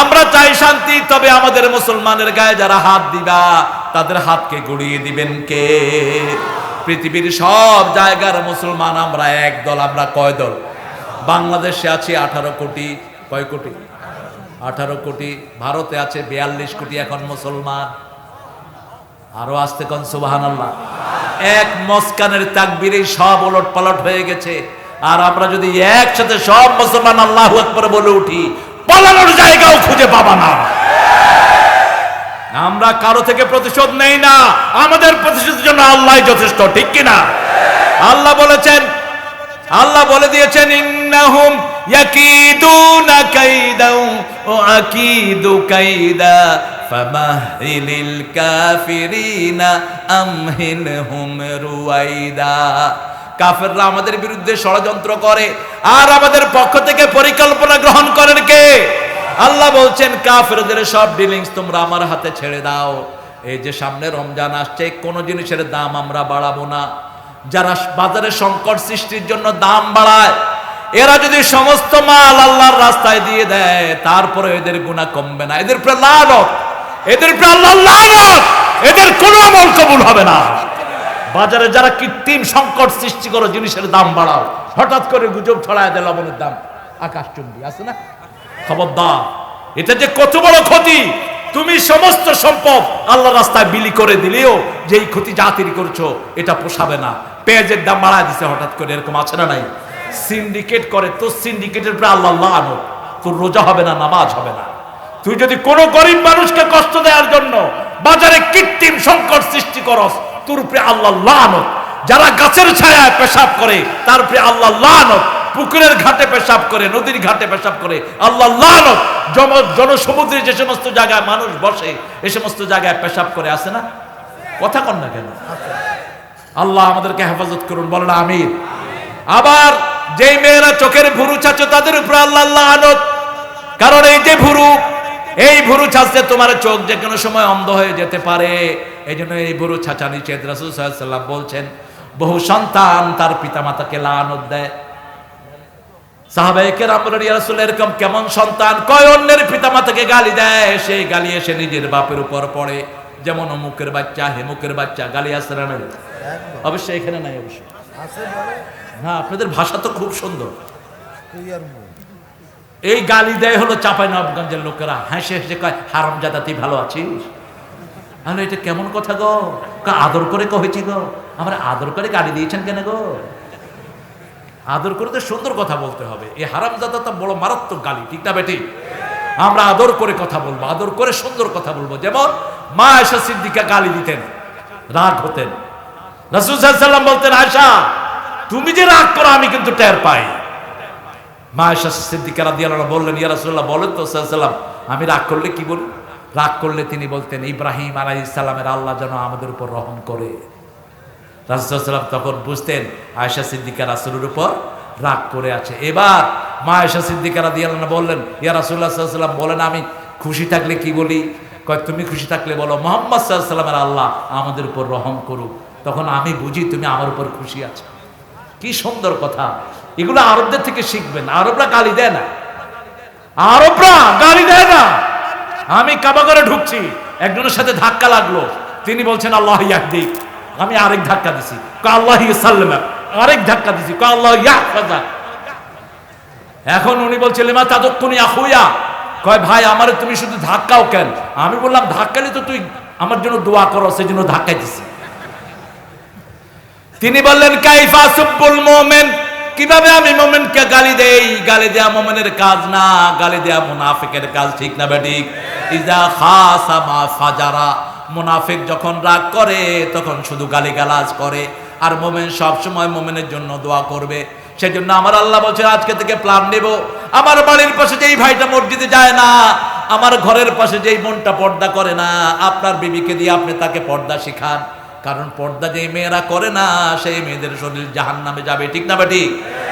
আমরা চাই শান্তি। তবে আমাদের মুসলমানের গায়ে যারা হাত দিবা তাদের হাতকে গড়িয়ে দিবেন কে? পৃথিবীর সব জায়গার মুসলমান আমরা এক দল। আমরা কয় দল? বাংলাদেশে আছে 18 কোটি। কয় কোটি? 18 কোটি। ভারতে আছে 42 কোটি এখন মুসলমান। আরো আসতে কোন সুবহানাল্লাহ। এক মস্কানের তাকবীরে সব ওলট পালট হয়ে গেছে। আর আমরা যদি একসাথে সব মুসলমান আল্লাহু আকবার বলে উঠি, পালানোর জায়গাও খুঁজে পাবা না। আমরা কারো থেকে প্রতিশোধ নেই না। আমাদের প্রতিশোধের জন্য আল্লাহ যথেষ্ট, ঠিক কি না? আল্লাহ বলেছেন, আল্লাহ বলে দিয়েছেন ইন্নাহুম ইয়াকিদুনা কাইদাও ওয়া আকিদু কাইদা ফামাহিলিল কাফিরিনা আমহিলহুম রুয়াইদা। কাফেররা আমাদের বিরুদ্ধে ষড়যন্ত্র করে আর আমাদের পক্ষ থেকে পরিকল্পনা গ্রহণ করেন কে? আল্লাহ বলছেন কাফেরদের সব ডিলিংস তোমরা আমার হাতে ছেড়ে দাও। এই যে সামনে রমজান আসছে, কোন জিনিসের দাম আমরা বাড়াবো না। যারা বাজারে সংকট সৃষ্টির জন্য দাম বাড়ায়, এরা যদি সমস্ত মাল আল্লাহর রাস্তায় দিয়ে দেয় তারপরে এদের গুনাহ কমবে না। এদের উপরে লানত, এদের উপরে আল্লাহর লানত। এদের কোনো আমল কবুল হবে না। বাজারে যারা কৃত্রিম সংকট সৃষ্টি করো, জিনিসের দাম বাড়াও, হঠাৎ করে গুজব ছড়ায় দেয় লবণের দাম আকাশচুম্বী, আছে না? খবরদার, এটা যে কত বড় ক্ষতি। তুমি সমস্ত সম্পদ আল্লাহর রাস্তায় বিলি করে দিলেও যেই ক্ষতি জাতির করছো এটা পোষাবে না। পেঁয়াজের দাম বাড়ায় দিছে হঠাৎ করে, এরকম আছে না নাই? সিন্ডিকেট করে, তোর সিন্ডিকেটের উপরে আল্লাহ লানত। তোর রোজা হবে না, নামাজ হবে না। তুই যদি কোনো গরিব মানুষকে কষ্ট দেওয়ার জন্য বাজারে কৃত্রিম সংকট সৃষ্টি করস, তোর উপরে আল্লাহ লানত। যারা গাছের ছায়ায় পেশাব করে তার উপরে আল্লাহ লানত। পুকুরের ঘাটে পেশাব করে, নদীর ঘাটে পেশাব করে, আল্লাহ লানত। জনসমুদ্রে যে সমস্ত জায়গায় মানুষ বসে এই সমস্ত জায়গায় পেশাব করে, আছে না? কথা কন না কেন? আল্লাহ আমাদেরকে হেফাজত করুন, বলেন আমিন। আবার যেই মেয়েরা চোখের ভুরু ছাড়ছে তাদের উপরে আল্লাহ লানত। কারণ এই যে ভুরু, এই ভুরু ছাড়ছে তোমার চোখ যে কোনো সময় অন্ধ হয়ে যেতে পারে। এই জন্য এই ভুরু ছাঁচা নিষেধ। রাসূল সাল্লাল্লাহু আলাইহি ওয়াসাল্লাম বলছেন বহু সন্তান তার পিতামাতাকে লানত দেয়। সাহাবায়ে কেরাম বলেন ইয়া রাসূল এরকম কেমন সন্তান? কয় অন্যের পিতামাতাকে গালি দেয়, সেই গালি এসে নিজের বাপের উপর পড়ে। যেমন অমুকের বাচ্চা, হেমুকের বাচ্চা, গালি আসে না? অবশ্যই এখানে নাই, অবশ্যই হ্যাঁ। আপনাদের ভাষা তো খুব সুন্দর। এই গালি দেয় হলো চাঁপাইনবাবগঞ্জের লোকেরা, হাসে হেসে কয় হারামজাদা তুই ভালো আছিস। তাহলে এটা কেমন কথা গো? আদর করে কহেছি গো। আমরা আদর করে গালি দিয়েছেন কেন গো? আদর করে তো সুন্দর কথা বলতে হবে। এই হারামজাদা তো বড় মারাত্মক গালি, ঠিক না বেটি? আমরা আদর করে কথা বলবো, আদর করে সুন্দর কথা বলবো। যেমন মা আয়েশা সিদ্দিকা গালি দিতেন, রাগ হতেন। রাসূল সাল্লাল্লাহু আলাইহি ওয়াসাল্লাম বলতেন আয়েশা তুমি যে রাগ করো আমি কিন্তু টের পাই। মা আয়েশা সিদ্দিকা রাদিয়াল্লাহু আনহা বললেন ইয়া রাসূলুল্লাহ বলেন তো সাল্লাল্লাহু আলাইহি ওয়াসাল্লাম আমি রাগ করলে কি বলি? রাগ করলে তিনি বলতেন ইব্রাহিম আলাইহিস সালামের আল্লাহ যেন আমাদের উপর রহম করে। রাসূল সাল্লাল্লাহু আলাইহি ওয়াসাল্লাম তখন বুঝতেন আয়েশা সিদ্দিকা রাসূলের উপর রাগ করে আছে। এবার মা আয়েশা সিদ্দিকা রাদিয়াল্লাহু আনহা বললেন, ইয়া রাসূলুল্লাহ সাল্লাল্লাহু আলাইহি ওয়াসাল্লাম, বলেন আমি খুশি থাকলে কি বলি? কয় তুমি খুশি থাকলে বলো মুহাম্মদ সাল্লাল্লাহু আলাইহি ওয়াসাল্লামের আল্লাহ আমাদের উপর রহম করুক, তখন আমি বুঝি তুমি আমার উপর খুশি আছো। কি সুন্দর কথা! এগুলো আরবদের থেকে শিখবেন। আরবরা গালি দেয় না, আরবরা গালি দেয় না। আমি কাবা করে ঢুকছি, একজনের সাথে ধাক্কা লাগলো, তিনি বলছেন আল্লাহ ইয়াহদিক, আমি আরেক ধাক্কা দিছি, আল্লাহ ইসাল্লাম, আরেক ধাক্কা দিছি, আল্লাহ ইয়াহফাজা। এখন উনি বলছে লিমা তাদুকুনি আখুয়া, কয় ভাই আমারে তুমি শুধু ধাক্কাও কেন? আমি বললাম ধাক্কালে তো তুই আমার জন্য দোয়া করো, সেজন্য ধাক্কা দিছি। তিনি বললেন কাইফা সুব্বুল মুমিন, কিভাবে আমি মুমিনকে গালি দেই? গালি দেয়া মুমিনের কাজ না, গালি দেয়া মুনাফিকের কাজ, ঠিক না বেঠিক? ইজা খাসামা ফাজারা, মুনাফিক যখন রাগ করে তখন শুধু গালিগালাজ করে, আর মুমিন সব সময় মুমিনের জন্য দোয়া করবে। সেজন্য আমার আল্লাহ বলছে আজকে থেকে প্ল্যান নেব, আমার বাড়ির পাশে যেই ভাইটা মসজিদে যায় না, আমার ঘরের পাশে যেই বোনটা পর্দা করে না, আপনার বিবিকে দিয়ে আপনি তাকে পর্দা শিখান। কারণ পর্দা যেই মেয়েরা করে না, সেই মেয়েদের শরীর জাহান্নামে যাবে, ঠিক না বেঠিক?